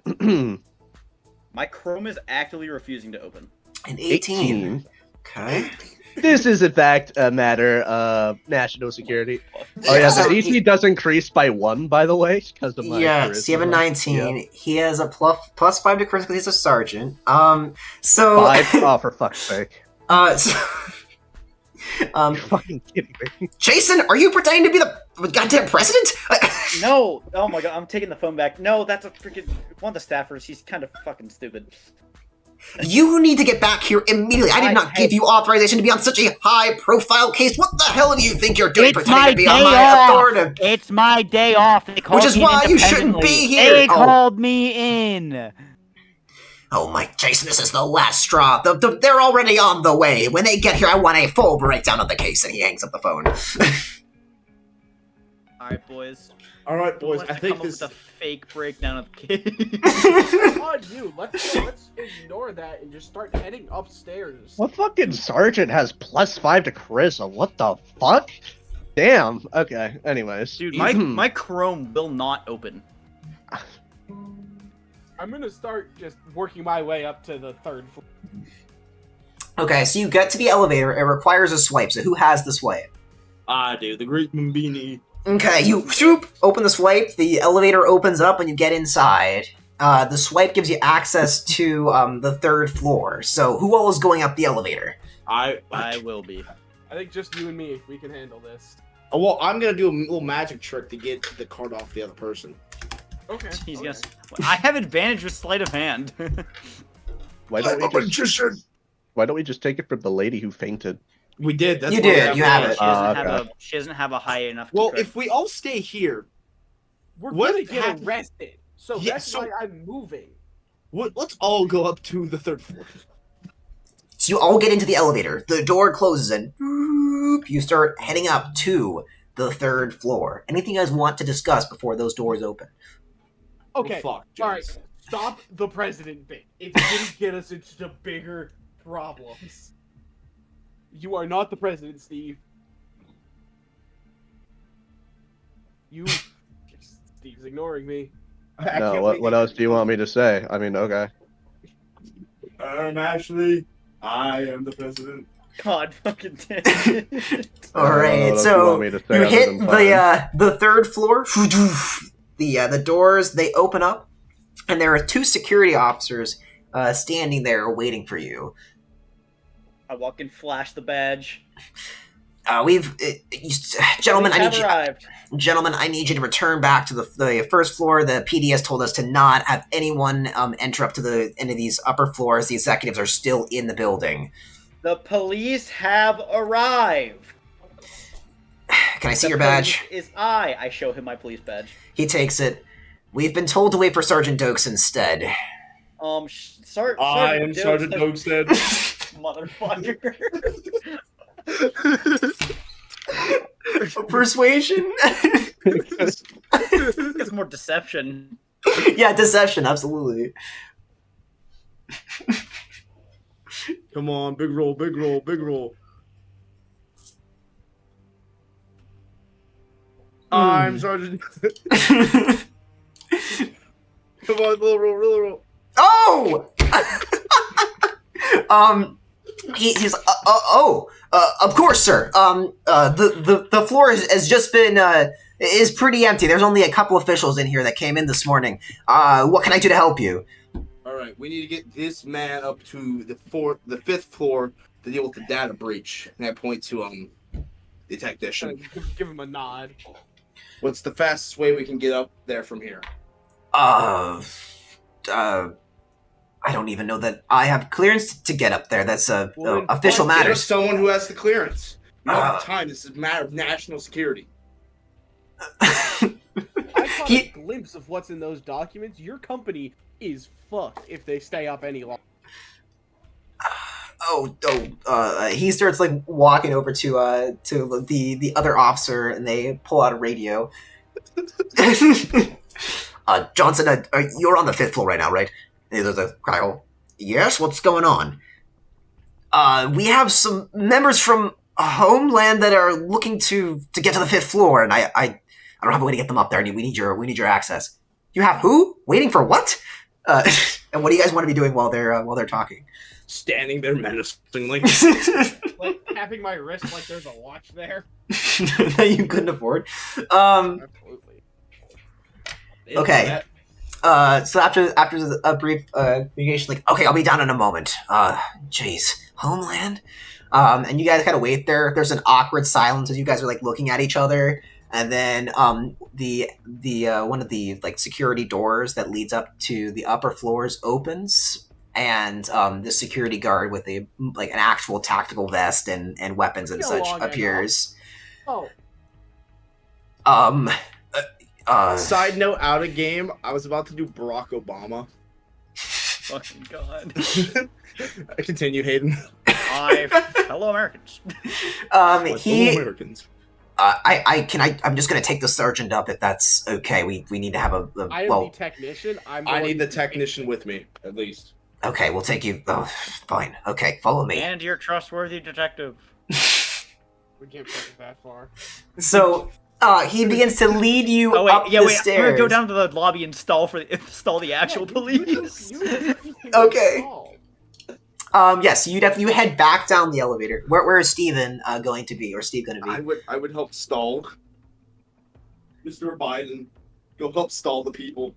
My Chrome is actively refusing to open. An 18. Okay. This is, in fact, a matter of national security. Oh, yeah, the DC does increase by 1, by the way, because of my Yes, you have a 19. Yeah. He has a plus 5 to charisma because he's a sergeant. So... 5? Oh, for fuck's sake. You're fucking kidding me. Jason, are you pretending to be the goddamn president? No! Oh my god, I'm taking the phone back. No, that's a freaking... One of the staffers, he's kind of fucking stupid. You need to get back here immediately. I did not give you authorization to be on such a high-profile case. What the hell do you think you're doing pretending to be on my authority? It's my day off. They called Which is me why you shouldn't be here. They called me in. Oh my, Jason, this is the last straw. They're already on the way. When they get here, I want a full breakdown of the case. And he hangs up the phone. Alright, boys. Alright, boys, Let's I think come this... up with a fake breakdown of the case. On you. Let's ignore that and just start heading upstairs. What fucking sergeant has plus 5 to charisma? What the fuck? Damn. Okay, anyways. Dude, my Chrome will not open. I'm gonna start just working my way up to the 3rd floor. Okay, so you get to the elevator. It requires a swipe. So who has the swipe? I do. The Great Mambini. Okay, you open the swipe. The elevator opens up, and you get inside. The swipe gives you access to the 3rd floor. So who all is going up the elevator? I will be. I think just you and me, we can handle this. Oh, well, I'm gonna do a little magic trick to get the card off the other person. Okay. He's okay. gonna. I have advantage with sleight of hand. Why don't we just take it from the lady who fainted? We did. That's You why did, we have you to- have it. She doesn't have a high enough. Well, kick if we all stay here, We're What gonna get happened- arrested. So Yeah, that's so- why I'm moving. let's all go up to the 3rd floor. So you all get into the elevator. The door closes, and you start heading up to the 3rd floor. Anything you guys want to discuss before those doors open? Okay. Well, fuck, All right. James. Stop the president bit. It's gonna get us into bigger problems. You are not the president, Steve. Steve's ignoring me. I No, can't what believe- else do you want me to say? I mean, okay. Actually, I am the president. God fucking damn it. All right, What else do you so want me to say you other hit than fine? the 3rd floor. The doors they open up, and there are 2 security officers standing there waiting for you. I walk and flash the badge. Gentlemen, I Police need have you. arrived. Gentlemen, I need you to return back to the 1st floor. The PD has told us to not have anyone enter up to any of these upper floors. The executives are still in the building. The police have arrived. Can I see The your badge? police is I. I show him my police badge. He takes it. We've been told to wait for Sergeant Dokes instead. I am Sergeant Dokestead. Motherfucker. Persuasion? It's more deception. Yeah, deception, absolutely. Come on, big roll, big roll, big roll. I'm Sergeant. Come on, little roll, little roll. Oh! He's of course, sir. The floor has just been is pretty empty. There's only a couple officials in here that came in this morning. What can I do to help you? All right, we need to get this man up to the 5th floor to deal with the data breach. And I point to the technician. Give him a nod. What's the fastest way we can get up there from here? I don't even know that I have clearance to get up there. That's Well, official then Get us matters. someone who has the clearance. We don't Uh. have time. This is a matter of national security. I caught He- a glimpse of what's in those documents. Your company is fucked if they stay up any longer. He starts like walking over to the other officer, and they pull out a radio. Johnson, you're on the 5th floor right now, right? And there's a guy. Yes, what's going on? We have some members from Homeland that are looking to get to the 5th floor, and I don't have a way to get them up there. We need your access. You have who? Waiting for what? And what do you guys want to be doing while they're talking? Standing there menacingly. Like tapping my wrist like there's a watch there. That you couldn't afford. Absolutely. Okay. So after a brief communication, like, okay, I'll be down in a moment. Jeez, Homeland. And you guys kind of wait there. There's an awkward silence as you guys are like looking at each other, and then the one of the like security doors that leads up to the upper floors opens, and the security guard with an actual tactical vest and weapons and Go such long appears. Oh, Side note, out of game, I was about to do Barack Obama. Fucking God. I continue, Hayden. Hello, Americans. Hello, He Americans. I'm just gonna take the sergeant up if that's okay. We need to have a I am well. the technician. I going need the to- technician with me, at least. Okay, we'll take you. Oh, fine. Okay, follow me. And your trustworthy detective. We can't push it that far. So He begins to lead you Oh wait, up yeah, the wait. stairs. I'm gonna go down to the lobby and stall the actual police. Okay. Yes, you head back down the elevator. Where is Steven going to be, or Steve going to be? I would help stall. Mr. Biden, go help stall the people.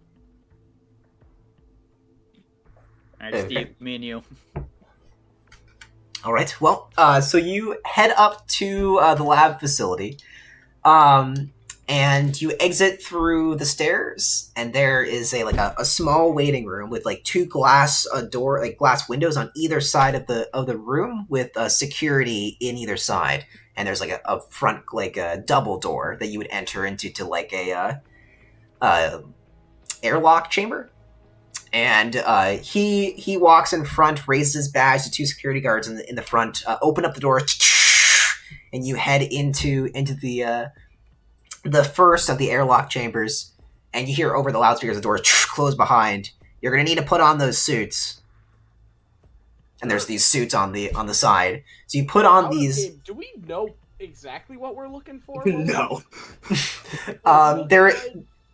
All right, Steve, me and you. All right. Well, so you head up to the lab facility, and you exit through the stairs, and there is a small waiting room with like two glass glass windows on either side of the room with security in either side, and there's like a front a double door that you would enter into to like a airlock chamber. And he walks in front, raises his badge to two security guards in the front, open up the door, and you head into the first of the airlock chambers, and you hear over the loudspeakers the doors close behind. You're gonna need to put on those suits, and there's these suits on the side. So you put on these. Do we know exactly what we're looking for? No.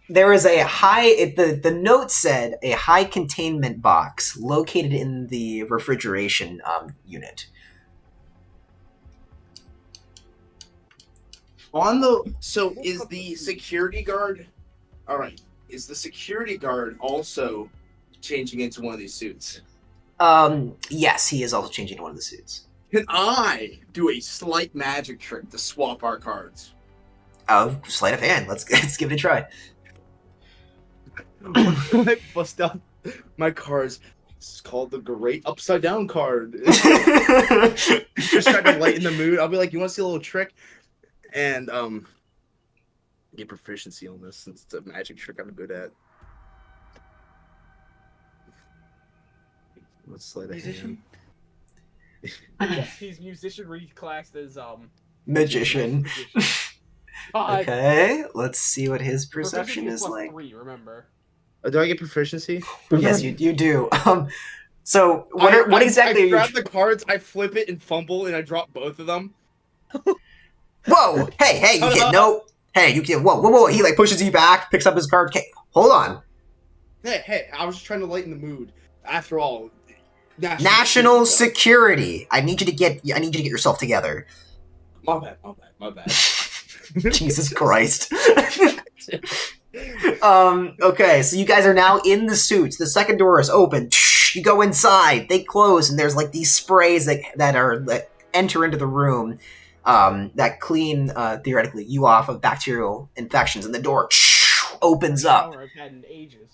There is a high. The note said a high containment box located in the refrigeration unit. Is the security guard? All right. Is the security guard also changing into one of these suits? Yes, he is also changing to one of the suits. Can I do a slight magic trick to swap our cards? Oh, sleight of hand. Let's give it a try. I bust out my cards. This is called the Great Upside Down card. Just trying to lighten the mood. I'll be like, "You want to see a little trick?" And get proficiency on this since it's a magic trick I'm good at. Let's slide a hand. Yes, he's musician reclassed as Magician. God. Okay, let's see what his perception Proficiency is plus like. 3, remember? Do I get proficiency? Yes, you do. So what exactly I are you? grab the cards, I flip it and fumble, and I drop both of them. Whoa! Hey! You can't. No. Hey, you can't. Whoa! He like pushes you back, picks up his card. Okay, hold on. Hey! I was just trying to lighten the mood. After all, National security. I need you to get yourself together. My bad. Jesus Christ. Okay, so you guys are now in the suits. The second door is open. You go inside. They close, and there's like these sprays that enter into the room that clean theoretically you off of bacterial infections, and the door opens up. I've had in ages.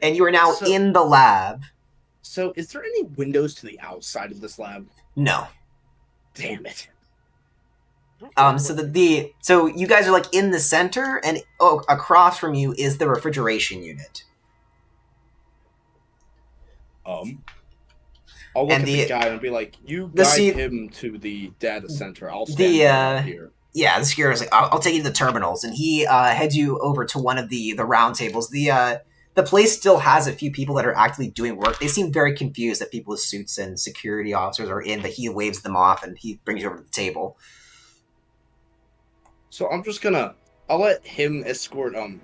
And you are now in the lab. So, is there any windows to the outside of this lab? No. Damn it. So you guys are like in the center, and across from you is the refrigeration unit. I'll look at the guy and be like, "You guide him to the data center. I'll stand here." Yeah, the security is like, I'll take you to the terminals, and he heads you over to one of the round tables. The place still has a few people that are actively doing work. They seem very confused that people with suits and security officers are in, but he waves them off and he brings you over to the table. So I'll let him escort Martin,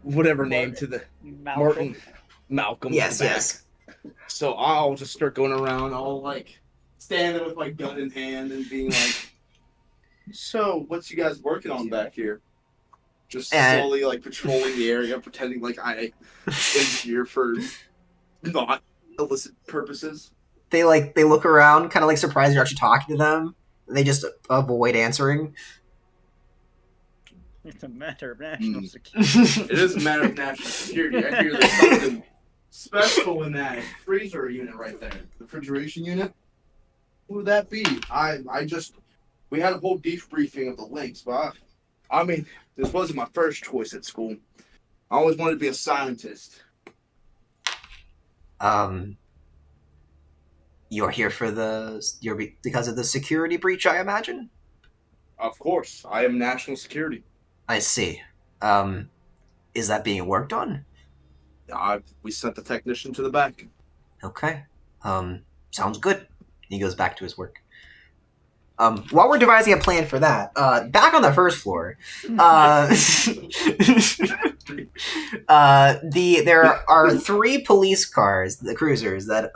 whatever name to the Malcolm. Yes. So I'll just start going around. I'll like stand there with my gun in hand and being like, "So, what's you guys working on back here?" Just slowly like patrolling the area, pretending like I am here for not illicit purposes. They look around, kind of like surprised you're actually talking to them. They just avoid answering. It's a matter of national security. It is a matter of national security. I hear there's something special in that freezer unit right there. The refrigeration unit? Who would that be? We had a whole debriefing of the links, but I mean, this wasn't my first choice at school. I always wanted to be a scientist. You're here because of the security breach, I imagine? Of course. I am national security. I see. Is that being worked on? We sent the technician to the back. Okay. Sounds good. He goes back to his work. While we're devising a plan for that, back on the first floor, there are 3 police cars, the cruisers, that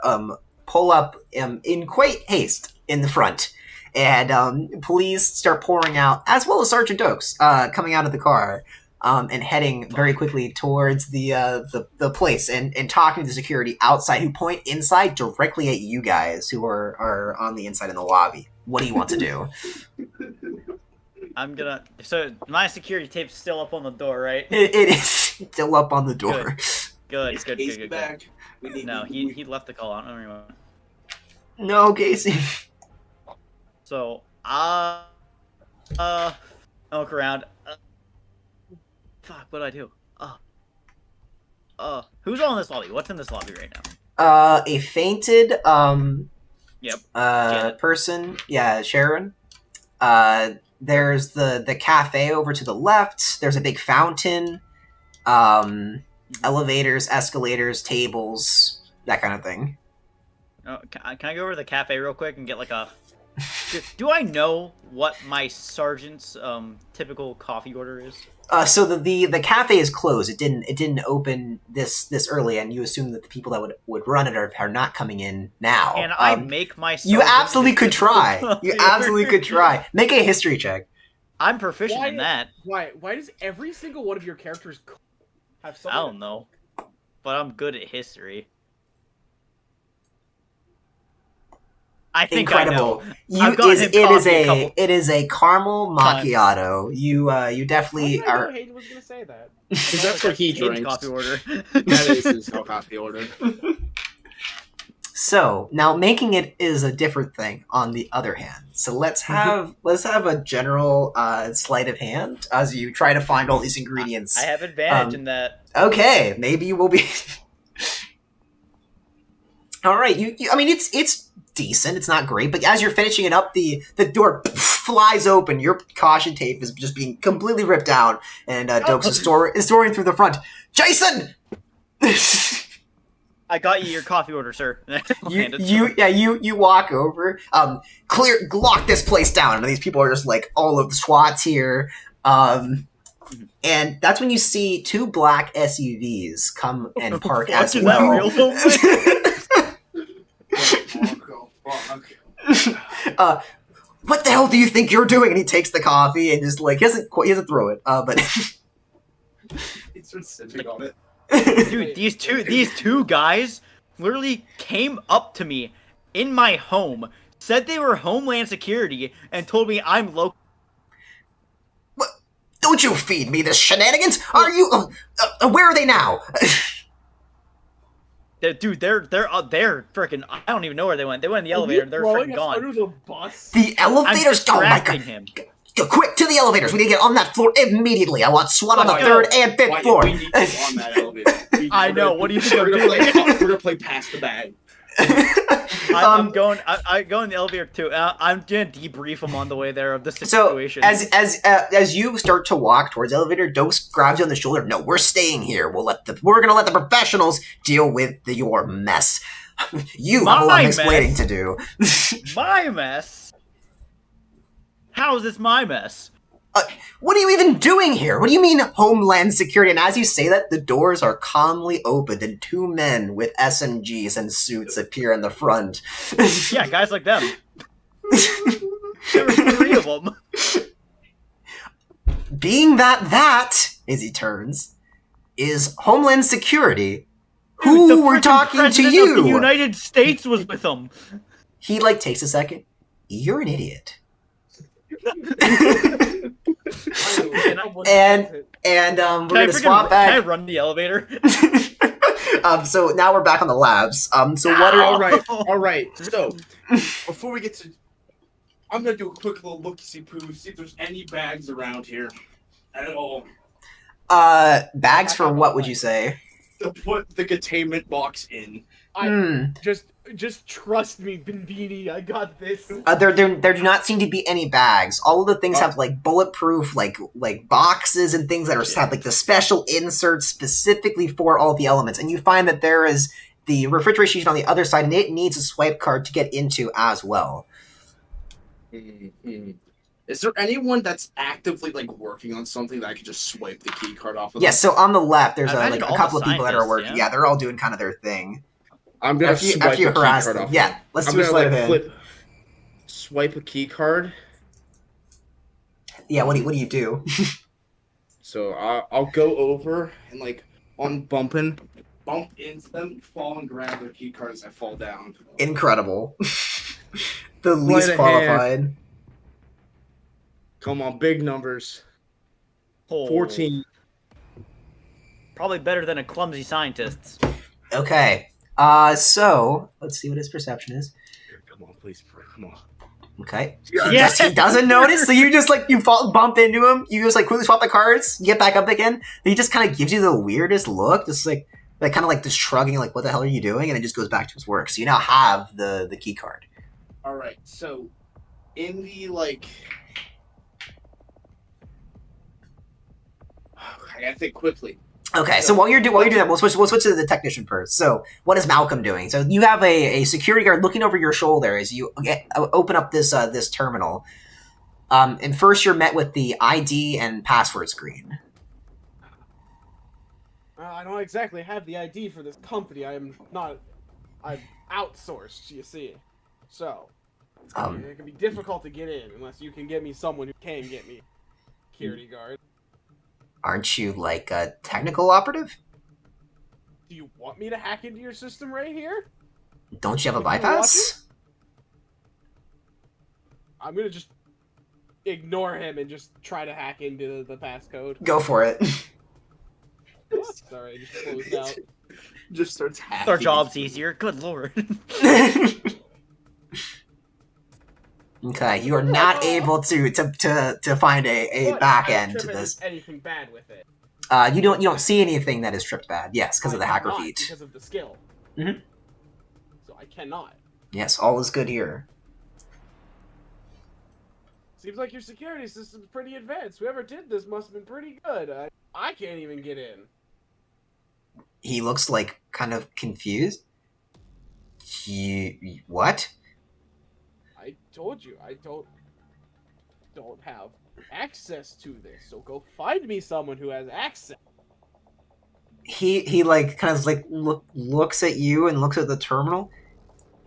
pull up in quite haste in the front, and police start pouring out, as well as Sergeant Oaks coming out of the car. And heading very quickly towards the place and talking to the security outside, who point inside directly at you guys who are on the inside in the lobby. What do you want to do? I'm gonna. So my security tape's still up on the door, right? It is still up on the door. Good. Back. No, he left the call out. Anyway. No, Casey. So I look around. Fuck, what do I do? Who's all in this lobby? What's in this lobby right now? A fainted Yep. person. Yeah, Sharon. There's the cafe over to the left. There's a big fountain. Elevators, escalators, tables, that kind of thing. Can I go over to the cafe real quick and get like a... Do I know what my sergeant's typical coffee order is? So the cafe is closed. It didn't open this early, and you assume that the people that would run it are not coming in now. Can I make my You sergeant absolutely could try. You absolutely could try. Make a history check. I'm proficient in that. Why does every single one of your characters have I someone? don't know, but I'm good at history. I think Incredible. I know. It is a caramel macchiato. You definitely I are. Hayden was gonna say that. Because that's what he Hayden's drinks. coffee order. That is his coffee order. So now making it is a different thing. On the other hand, so let's have a general sleight of hand as you try to find all these ingredients. I have advantage in that. Okay, maybe you will be. All right, you. I mean, it's decent. It's not great, but as you're finishing it up, the door flies open. Your caution tape is just being completely ripped out, and Dokes is soaring through the front. Jason. I got you your coffee order, sir. You walk over, lock this place down, and these people are just like all of the SWATs here, and that's when you see 2 black SUVs come and park as Is well. that real? What the hell do you think you're doing? And he takes the coffee and just like he doesn't throw it, but He's just sipping on it. Dude, these two guys literally came up to me in my home, said they were Homeland Security, and told me I'm local. What? Don't you feed me this shenanigans? Are you? Where are they now? Dude, they're freaking. I don't even know where they went. They went in the elevator. They're freaking gone. Under the bus. The elevators. Oh my god! him. Quick to the elevators. We need to get on that floor immediately. I want SWAT on the Let's go. 3rd and 5th floor. We need to go on that elevator. I know. What do you think We're I'm gonna doing? we're gonna play pass the bag. I'm going. I go in the elevator too. I'm gonna debrief them on the way there of the situation. So as you start to walk towards the elevator, Dose grabs you on the shoulder. No, we're staying here. We're gonna let the professionals deal with your mess. You have a lot of explaining to do. My mess? How is this my mess? What are you even doing here? What do you mean Homeland Security? And as you say that, the doors are calmly opened and 2 men with SMGs and suits appear in the front. Yeah, guys like them. There were 3 of them. Being that, as he turns, is Homeland Security. Who Dude, the were frickin' talking to president you? of the United States was with them. He takes a second. You're an idiot. and we're gonna swap Can I back. run the elevator? So now we're back on the labs. So what are All right. So before we get to, I'm gonna do a quick little look see if there's any bags around here at all. bags for what would you say? To put the containment box in. Just trust me, Bindini. I got this. There do not seem to be any bags. All of the things have bulletproof like boxes and things that have the special inserts specifically for all the elements. And you find that there is the refrigeration unit on the other side, and it needs a swipe card to get into as well. Is there anyone that's actively like working on something that I could just swipe the key card off of? Yes, so on the left, there's I like imagine a all couple the of people that are scientists, working. yeah? Yeah, they're all doing kind of their thing. I'm gonna After you swipe the key harass card them. off. Yeah, of them. let's I'm do a gonna, sleight of like, hand. swipe a key card. Yeah, what do you do? So I'll go over and like on bumping, bump into them, fall and grab their key card as I fall down. Incredible. The least of qualified. Come on, big numbers. Oh. 14. Probably better than a clumsy scientist. Okay. So let's see what his perception is. Come on, please, come on. Okay. Yes! He doesn't notice, so you just like bump into him. You just like quickly swap the cards, get back up again. And he just kind of gives you the weirdest look, just like kind of like just shrugging, like, "What the hell are you doing?" And then just goes back to his work. So you now have the key card. All right, so in the like, I gotta think quickly. Okay, so while you're doing that, we'll switch to the technician first. So, what is Malcolm doing? So, you have a security guard looking over your shoulder as you open up this this terminal. And first, you're met with the ID and password screen. I don't exactly have the ID for this company. I'm outsourced, you see. So, it can be difficult to get in unless you can get me someone who can get me security guard. Aren't you like a technical operative? Do you want me to hack into your system right here? Don't you have a If you bypass? I'm gonna just ignore him and just try to hack into the passcode. Go for it. Sorry, I just closed out. Just starts hacking. Our job's easier. Good lord. Okay, you are not able to find a But back I don't end trip to if this. there's anything bad with it. You don't see anything that is tripped bad. Yes, because of the I hacker cannot feat. Because of the skill. Mhm. So I cannot. Yes, all is good here. Seems like your security system's pretty advanced. Whoever did this must have been pretty good. I can't even get in. He looks like kind of confused. What? I told you, I don't have access to this. So go find me someone who has access. He like kind of like looks at you and looks at the terminal.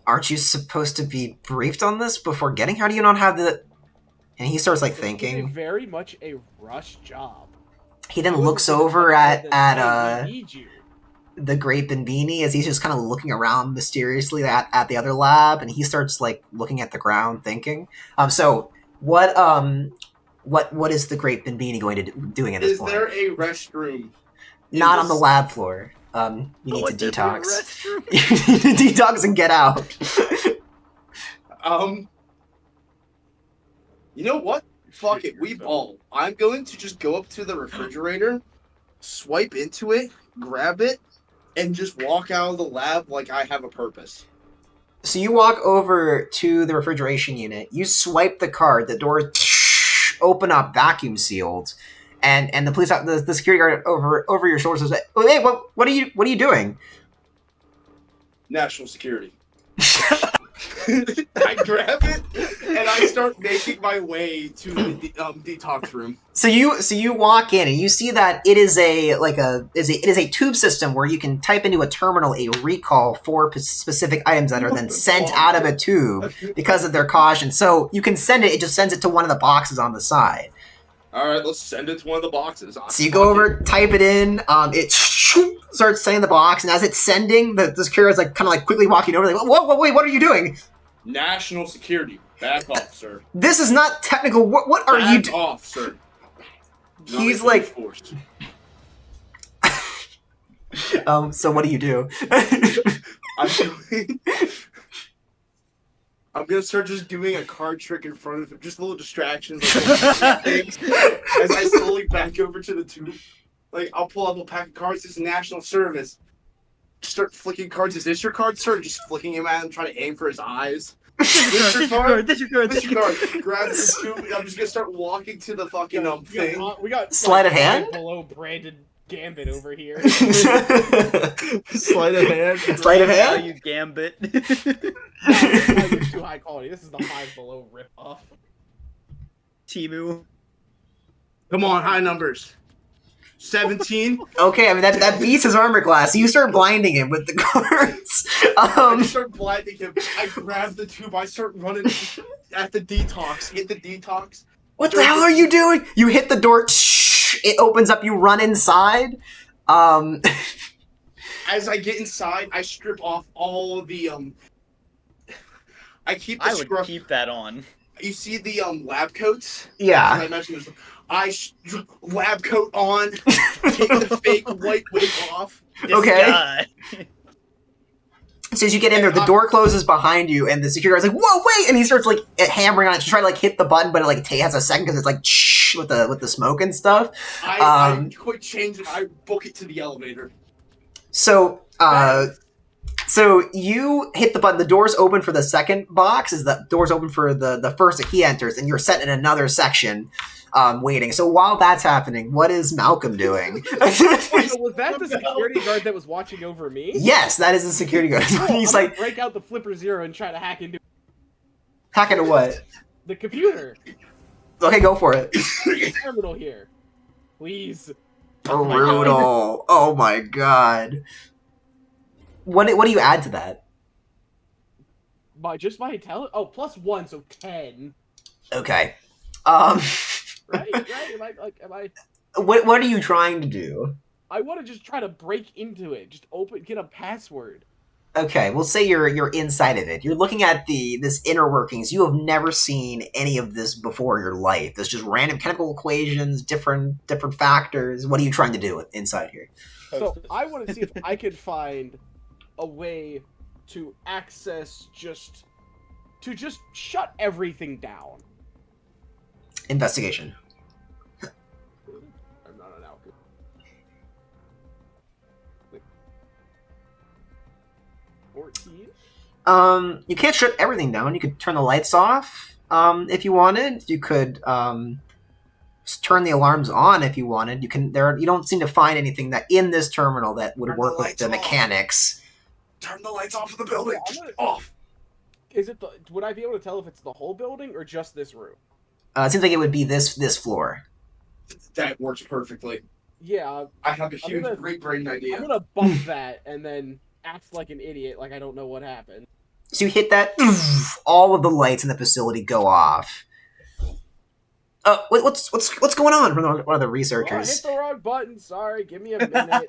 Aren't you supposed to be briefed on this before getting? How do you not have the? And he starts like This was thinking. very much a rush job. He then I wasn't looks gonna over tell them, at "Hey, we need you." the Grape and Beanie as he's just kind of looking around mysteriously at the other lab, and he starts like looking at the ground, thinking. So what is the Grape and Beanie going to doing at this point? Is there a restroom? Not on the lab floor. You need What to does your detox. restroom- You need to detox and get out. You know what? Fuck it, we ball. I'm going to just go up to the refrigerator, swipe into it, grab it, and just walk out of the lab like I have a purpose. So you walk over to the refrigeration unit. You swipe the card. The doors open up, vacuum sealed, and the police, the security guard over your shoulder says, "Hey, what are you doing?" National security. I grab it and I start making my way to the detox room. So you walk in and you see that it is a tube system where you can type into a terminal a recall for specific items that are then sent out of a tube because of their caution. So you can send it; it just sends it to one of the boxes on the side. All right, let's send it to one of the boxes. So you go over, type it in. It starts sending the box, and as it's sending, the security is like kind of like quickly walking over. Like, whoa, wait, what are you doing? National security, back off, sir. This is not technical. What are you Back off, sir. He's Not like, forced. So what do you do? I'm gonna start just doing a card trick in front of him, just little distractions, like things, as I slowly back over to the tube. Like, I'll pull up a pack of cards. This is national service. Start flicking cards. Is this your card, sir? Just flicking him at him, trying to aim for his eyes. This your card. This your card. Grab the tube, and I'm just gonna start walking to the fucking thing. We got Sleight of like, hand? below branded Gambit over here. Sleight of hand. Sleight of hand? Value Gambit. It's too high quality. This is the Five Below ripoff. Timu. Come on, high numbers. 17. Okay, I mean that beats his armor class. You start blinding him with the cards. I start blinding him. I grab the tube. I start running at the detox. Hit the detox. What the hell are you doing? You hit the door. It opens up. You run inside. As I get inside, I strip off all the I keep the I would scrub. keep that on. You see the lab coats? Yeah. I mentioned this. Lab coat on. Take the fake white wig off. This Okay. guy. So as you get in there, the door closes behind you, and the security guard's like, "Whoa, wait!" And he starts like hammering on it to try to like hit the button, but it like has a second because it's like with the smoke and stuff. I quick change it. I book it to the elevator. So so you hit the button. The door's open for the second box. Is the door's open for the first that he enters, and you're set in another section, waiting. So while that's happening, what is Malcolm doing? So was that the security guard that was watching over me? Yes, that is the security guard. He's I'm like, gonna break out the Flipper Zero and try to hack into hack into what? the computer. Okay, go for it. Terminal here, please. Brutal. Oh my god. What do you add to that? My intelligence. Oh, +1, so 10. Okay. Right? Am I? What are you trying to do? I want to just try to break into it. Just get a password. Okay, we'll say you're inside of it. You're looking at this inner workings. You have never seen any of this before in your life. There's just random chemical equations, different factors. What are you trying to do inside here? So I want to see if I could find a way to access just shut everything down. Investigation. I'm not an alchemist. Wait. 14? You can't shut everything down. You could turn the lights off, if you wanted. You could turn the alarms on if you wanted. You don't seem to find anything that in this terminal that would Turn work the with the lights off. mechanics. Turn the lights off of the building. Yeah, I'm Just gonna- off. Would I be able to tell if it's the whole building or just this room? It seems like it would be this floor. That works perfectly. Yeah, I have a huge, gonna- great brain idea. I'm gonna bump that and then act like an idiot, like I don't know what happened. So you hit that, all of the lights in the facility go off. What's going on? From one of the Oh, I hit researchers. the wrong button. Sorry, give me a minute.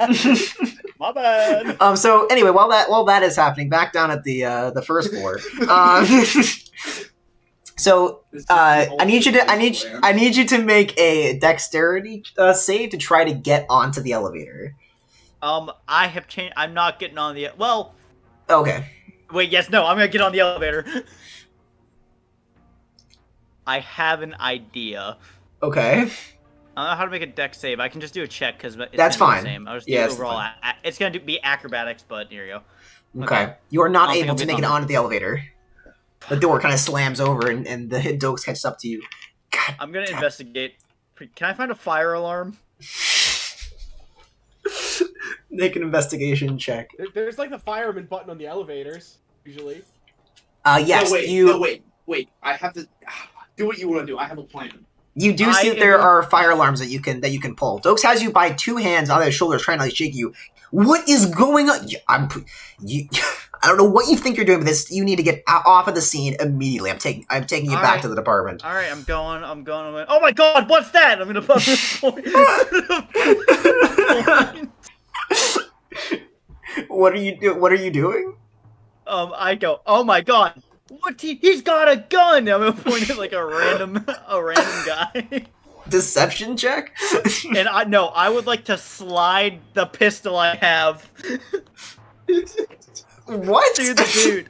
My bad. So anyway, while that is happening, back down at the first floor. So This is the I need ultimate you to make a dexterity save to try to get onto the elevator. I have changed. I'm not getting on the. Well, Okay. wait. Yes. No. I'm gonna get on the elevator. I have an idea. Okay. I don't know how to make a dex save. I can just do a check because it's That's gonna be fine. the same. I'll just Yeah, do it's overall. fine. It's gonna be acrobatics, but here you go. Okay. Okay. You are not I don't think able I'll to get make it on it. onto the elevator. The door kind of slams over, and the Dokes catches up to you. God. I'm gonna investigate. Can I find a fire alarm? Make an investigation check. There's like the fireman button on the elevators, usually. Yes, No, wait. I have to do what you want to do. I have a plan. You do see that there are fire alarms that you can pull. Dokes has you by two hands on his shoulders, trying to like shake you. What is going on? I don't know what you think you're doing, but this you need to get off of the scene immediately. I'm taking you All back right. to the department. All right, I'm going. Oh my God, what's that? I'm gonna put this point. What are you doing? I go. Oh my God, he's got a gun. I'm gonna point at like a random guy. Deception check. And I would like to slide the pistol I have What? to the dude.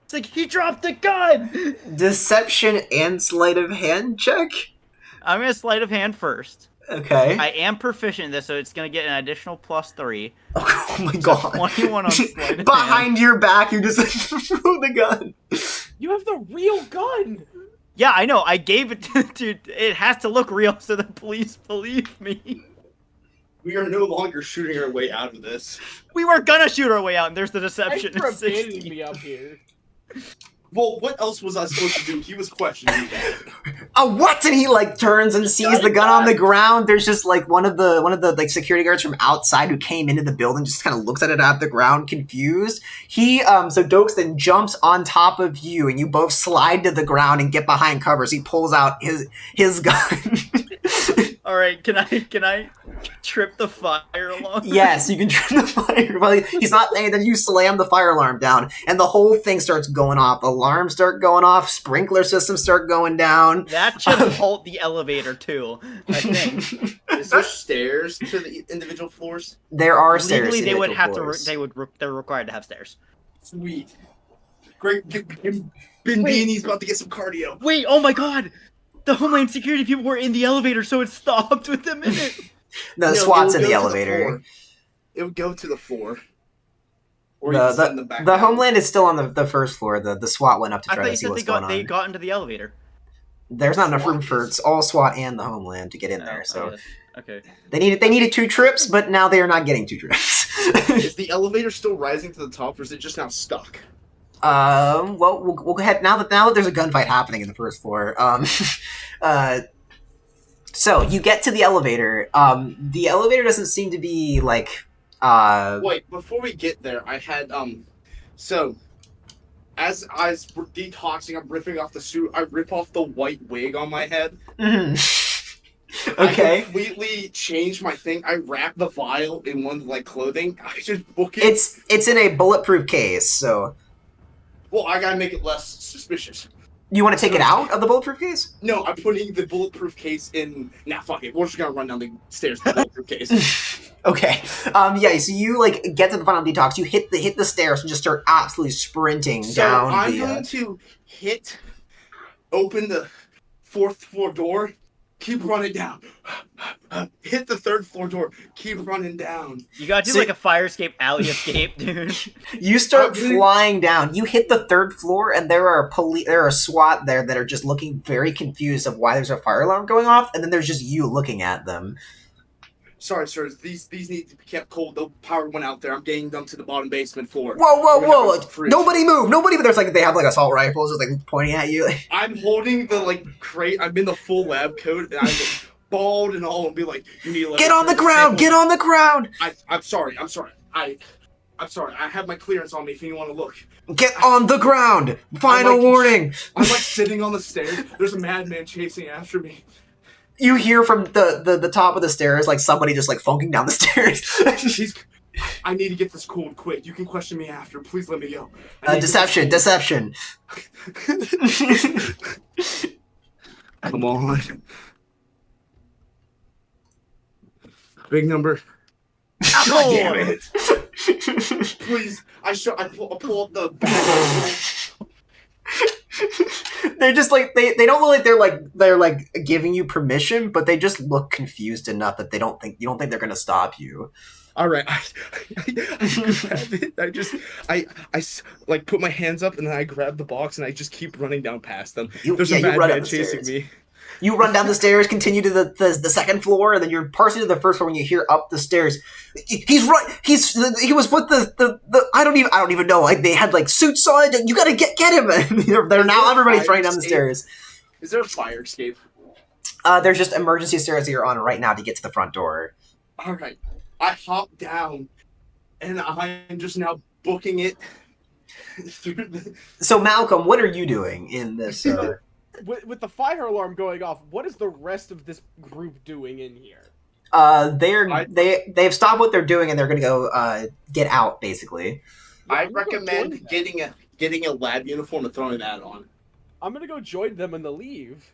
It's like he dropped the gun. Deception and sleight of hand check. I'm gonna sleight of hand first. Okay. I am proficient in this, so it's gonna get an additional +3. Oh my god. 21 on sleight of hand. Behind your back, you just threw the gun. You have the real gun. Yeah, I know. I gave it to. It has to look real so the police believe me. We are no longer shooting our way out of this. We were gonna shoot our way out, and there's the Thanks deception. for at abandoning 60. me up here. Well, what else was I supposed to do? He was questioning that. What? And he like turns and sees the gun on the ground. There's just like one of the like security guards from outside who came into the building just kind of looks at it at the ground, confused. He so Dokes then jumps on top of you, and you both slide to the ground and get behind covers. He pulls out his gun. All right, can I trip the fire alarm? Yes, you can turn the fire. Well, he's not saying that you slam the fire alarm down, and the whole thing starts going off. Alarms start going off. Sprinkler systems start going down. That should halt the elevator too. I think. Is there stairs to the individual floors? There are stairs. Legally, to they the would individual have to. floors. They're required to have stairs. Sweet. Great. Ben Beanie's about to get some cardio. Wait! Oh my God! The Homeland Security people were in the elevator, so it stopped with a minute. No, No, SWAT's it in would the go to elevator. floor. It would go to the floor. Or you can send them back The down. Homeland is still on the first floor. The SWAT went up to I try thought to you see said what's going they on. got into the elevator. There's not enough room SWAT for is- all SWAT and the Homeland to get in there. Oh, So yes. Okay. they needed 2 trips, but now they are not getting 2 trips. Is the elevator still rising to the top, or is it just now stuck? Well, we'll go ahead now that there's a gunfight happening in the first floor. So you get to the elevator. The elevator doesn't seem to be like. Wait, before we get there, I had so as I was detoxing, I'm ripping off the suit. I rip off the white wig on my head. mhm. I Okay. completely changed my thing. I wrap the vial in one like clothing. I just book it. It's in a bulletproof case, so Well, I gotta make it less suspicious. you want to take it out of the bulletproof case? No, I'm putting the bulletproof case in. Nah, fuck it. We're just gonna run down the stairs with the bulletproof case. Okay. Yeah. So you like get to the final detox. You hit the stairs and just start absolutely sprinting So down. I'm the, going to open the 4th floor door, keep running down. Hit the 3rd floor door, keep running down. You gotta do So- like a fire escape, alley escape, dude. You start Okay. flying down. You hit the 3rd floor, and there are SWAT there that are just looking very confused of why there's a fire alarm going off, and then there's just you looking at them. Sorry, sirs. These need to be kept cold. The power went out there. I'm getting them to the bottom basement floor. Whoa! We're gonna have a Whoa! fridge. Nobody move! Nobody! But there's like they have like assault rifles just like pointing at you. I'm holding the like crate. I'm in the full lab coat, and I'm bald and all, and be like, "You need to let Get me on the through. ground! Get on the ground! I'm sorry. I'm sorry. I'm sorry. I have my clearance on me. If you want to look, Get on the ground! Final like- warning! I'm like sitting on the stairs. There's a madman chasing after me. You hear from the top of the stairs like somebody just like funking down the stairs. I need to get this cold quick. You can question me after. Please let me go. I need to Deception! get Deception! this cold. Come on. Big number. God damn it. Please. I pull up the bag. They're just like they don't look like they're like giving you permission, but they just look confused enough that you don't think they're gonna stop you. All right, I grab it. I like put my hands up and then I grab the box and I just keep running down past them. There's a you run up madman the chasing stairs. me. You run down the stairs, continue to the 2nd floor, and then you're partially to the 1st floor when you hear up the stairs. He was with the I don't even know. Like they had like suits on. You gotta get him. They're now everybody's running down the stairs. Is there a fire escape? There's just emergency stairs that you're on right now to get to the front door. All right, I hop down, and I'm just now booking it through the. So Malcolm, what are you doing in this? With the fire alarm going off, what is the rest of this group doing in here? They've stopped what they're doing and they're gonna go get out basically. I I'm gonna go recommend join them. getting a lab uniform and throwing that on. I'm gonna go join them in the leave.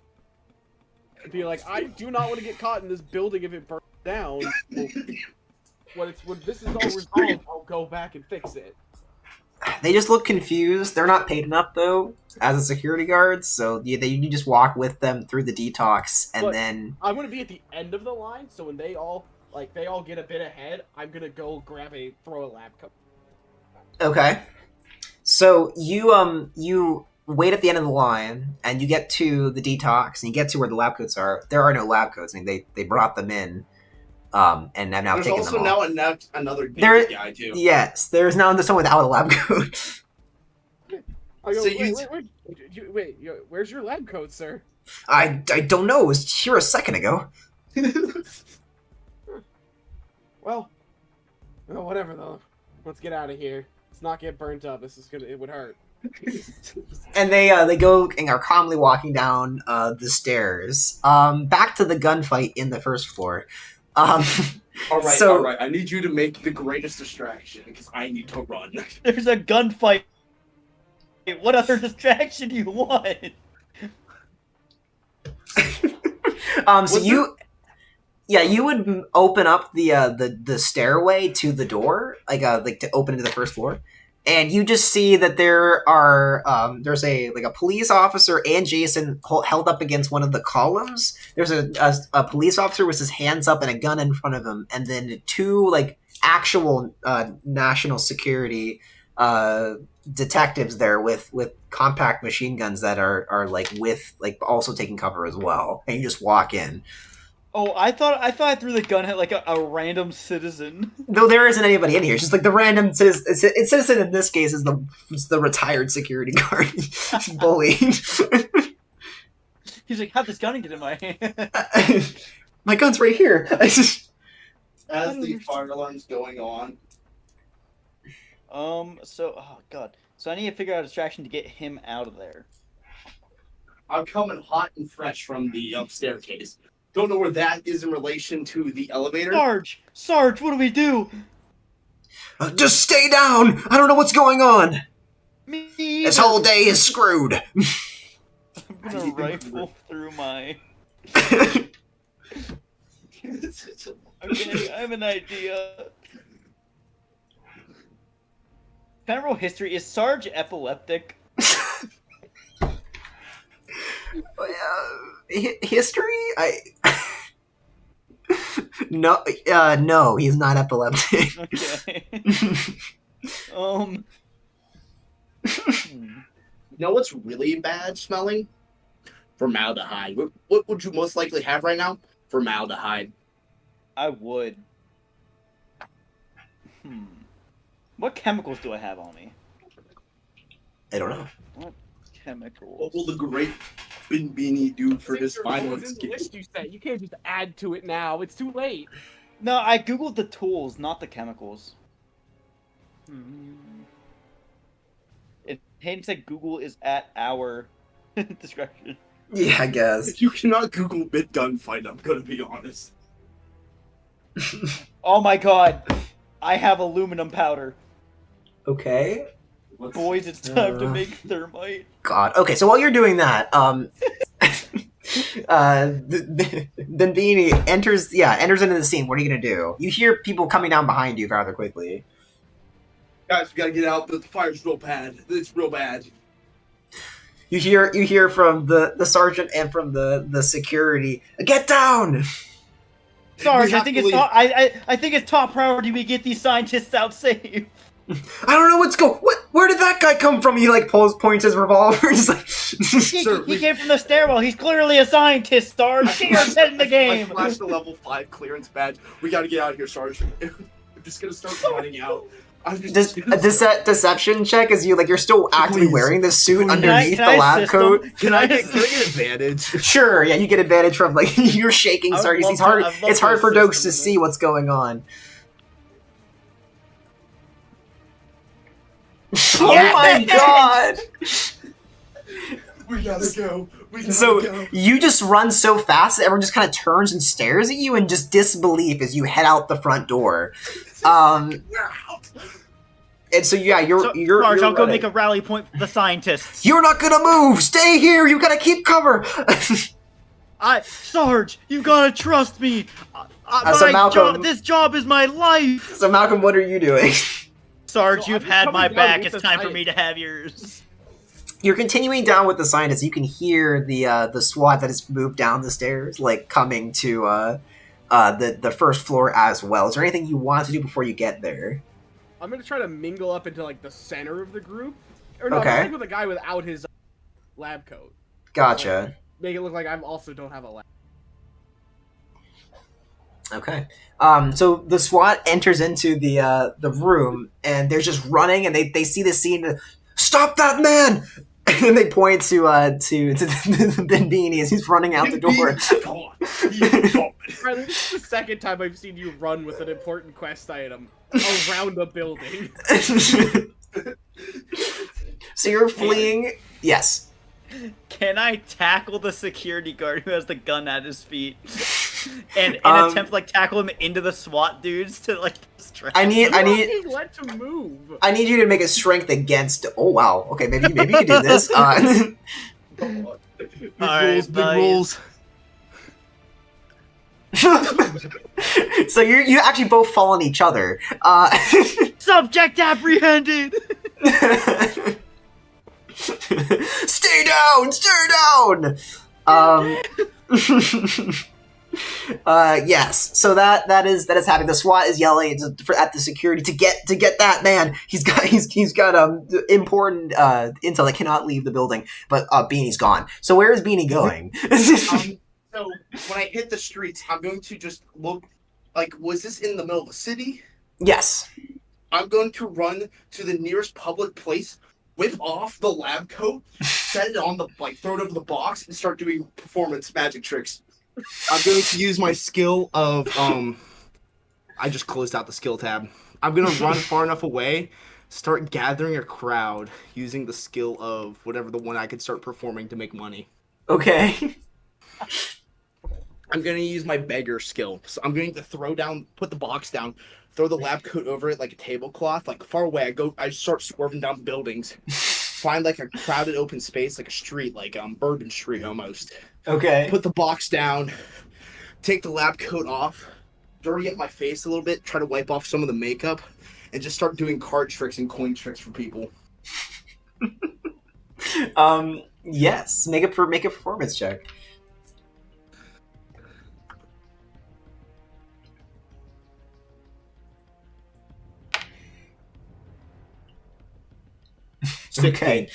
And be like, I do not want to get caught in this building if it burns down. When this is all resolved, I'll go back and fix it. They just look confused. They're not paid enough though as a security guard, so you just walk with them through the detox and But- then I'm gonna be at the end of the line, so when they all get a bit ahead, I'm gonna go throw a lab coat. okay. So you wait at the end of the line and you get to the detox and you get to where the lab coats are. There are no lab coats. I mean they brought them in. And I've now There's taken also them all. now another There- naked guy too. Yes, there's now someone without a lab coat. I go, So wait, where's your lab coat, sir? I don't know. It was here a second ago. Well, whatever though. Let's get out of here. Let's not get burnt up. It would hurt. And they go and are calmly walking down the stairs. Back to the gunfight in the first floor. All right, So- all right. I need you to make the greatest distraction because I need to run. There's a gunfight. What other distraction do you want? So you would open up the stairway to the door, like to open into the first floor, and you just see that there are there's a police officer and Jason held up against one of the columns. There's a police officer with his hands up and a gun in front of him, and then two actual national security detectives there with compact machine guns that are also taking cover as well, and you just walk in. Oh, I thought I threw the gun at a random citizen. Though there isn't anybody in here. It's just the random citizen in this case is the retired security guard. He's bullied. He's like, how'd this gun get in my hand? My gun's right here. As the fire alarm's going on, oh god. So I need to figure out a distraction to get him out of there. I'm coming hot and fresh from the staircase. Don't know where that is in relation to the elevator. Sarge, what do we do? Just stay down. I don't know what's going on. Me This either. whole day is screwed. I'm gonna rifle through my. Okay, I have an idea. General history, is Sarge epileptic? History? No, he's not epileptic. Okay. You know what's really bad smelling? Formaldehyde. What would you most likely have right now? Formaldehyde. I would. What chemicals do I have on me? I don't know. What chemicals? What will the great Binbini do for his Since your final goal is in the escape? list you set, you can't just add to it now. It's too late. No, I googled the tools, not the chemicals. It hints that Google is at our discretion. Yeah, I guess. If you cannot Google bit gunfight, I'm gonna be honest. Oh my god! I have aluminum powder. Okay. Boys, it's time to make thermite. God. Okay, so while you're doing that, then Beanie enters into the scene. What are you gonna do? You hear people coming down behind you rather quickly. Guys, we gotta get out. The fire's real bad. It's real bad. You hear from the sergeant and from the security. Get down! Sarge, We I have think to it's leave. I think it's top priority we get these scientists out safe. I don't know what's going. What? Where did that guy come from? He points his revolver. He's like, Sir, He came from the stairwell. He's clearly a scientist, Sarge. Get your head in the I game. flashed the level 5 clearance badge. We gotta get out of here, Sarge. I'm just gonna start running out. I'm just deception check as you're still actively Please. wearing the suit Please. underneath Can the I lab assist him? coat. Can I get advantage? Sure, yeah, you get advantage from you're shaking. I would Sorry, love it's to- hard. I'd love It's to hard for assist Dokes him to in see this. what's going on. Oh my god! We gotta go. We gotta So go. you just run so fast that everyone just kind of turns and stares at you in just disbelief as you head out the front door. We're out. And so yeah, you're So, you're Sarge, you're I'll go running. make a rally point for the scientists. You're not gonna move. Stay here. You gotta keep cover. Sarge, you gotta trust me. So Malcolm- This job is my life. So Malcolm, what are you doing? Sarge, So you've I'm had coming my down back. with It's the time for me to have yours. You're continuing down with the scientists. You can hear the SWAT that has moved down the stairs, coming to the first floor as well. Is there anything you want to do before you get there? I'm gonna try to mingle up into the center of the group. Or no, Okay. I'm gonna stick with a guy without his lab coat. Gotcha. Make it look like I also don't have a lab. Okay. So the SWAT enters into the room, and they're just running, and they see the scene. Stop that man! And then they point to the Ben Beanie as he's running out the door. Riley, this is the second time I've seen you run with an important quest item around a building. So you're fleeing. Yes. Can I tackle the security guard who has the gun at his feet? And attempt to like tackle him into the SWAT dudes to like distract I need being let to move. I need you to make a strength against. Oh wow. Okay, maybe you can do this. Big Alright, rules, big buddies. rules. So you actually both fall on each other. Subject apprehended. Stay down! Stay down! Yes. So that is happening. The SWAT is yelling at the security to get that man. He's got important intel that cannot leave the building. But Beanie's gone. So where is Beanie going? So when I hit the streets, I'm going to just look. Like, was this in the middle of a city? Yes. I'm going to run to the nearest public place, whip off the lab coat, set it on the throw it over the box, and start doing performance magic tricks. I'm going to use my skill of I just closed out the skill tab. I'm gonna run far enough away, start gathering a crowd using the skill of whatever the one I could start performing to make money. Okay. I'm gonna use my beggar skill. So I'm going to put the box down, throw the lab coat over it like a tablecloth, like far away. I start swerving down buildings, find like a crowded open space, like a street, like Bourbon Street almost. Okay. Put the box down, take the lab coat off, dirty up my face a little bit, try to wipe off some of the makeup, and just start doing card tricks and coin tricks for people. Yes. Make a performance check. Okay.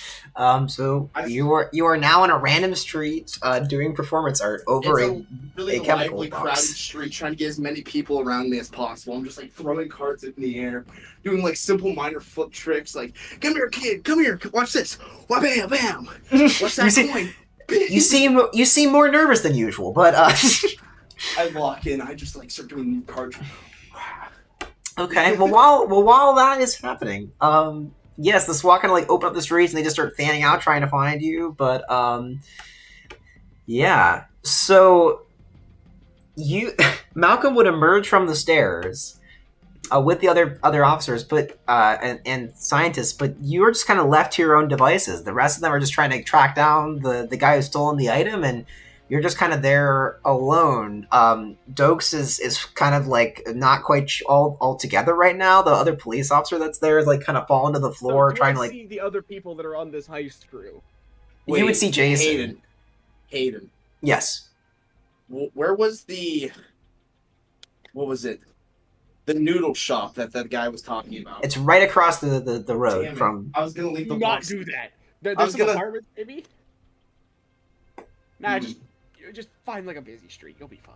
So you are now on a random street doing performance art over It's really a chemical lively, box. crowded street, trying to get as many people around me as possible. I'm just like throwing cards up in the air, doing like simple minor flip tricks, like "Come here, kid, come here, watch this, wah bam bam, what's that coin?" You seem more nervous than usual, but I walk in, I just like start doing card tricks. okay. While that is happening, yes, the SWAT kind of like open up the streets and they just start fanning out trying to find you. But yeah. So Malcolm would emerge from the stairs with the other officers, but and scientists. But you are just kind of left to your own devices. The rest of them are just trying to track down the guy who's stolen the item, and you're just kind of there alone. Dokes is kind of like not quite all together right now. The other police officer that's there is like kind of falling to the floor, trying to like see the other people that are on this heist crew. you would see Jason. Hayden. Yes. Where was what was it? The noodle shop that guy was talking about. It's right across the road Damn it. from. I was gonna leave the Do not box. do that. I was There's some gonna- apartments, maybe? Nah, just find like a busy street. You'll be fine.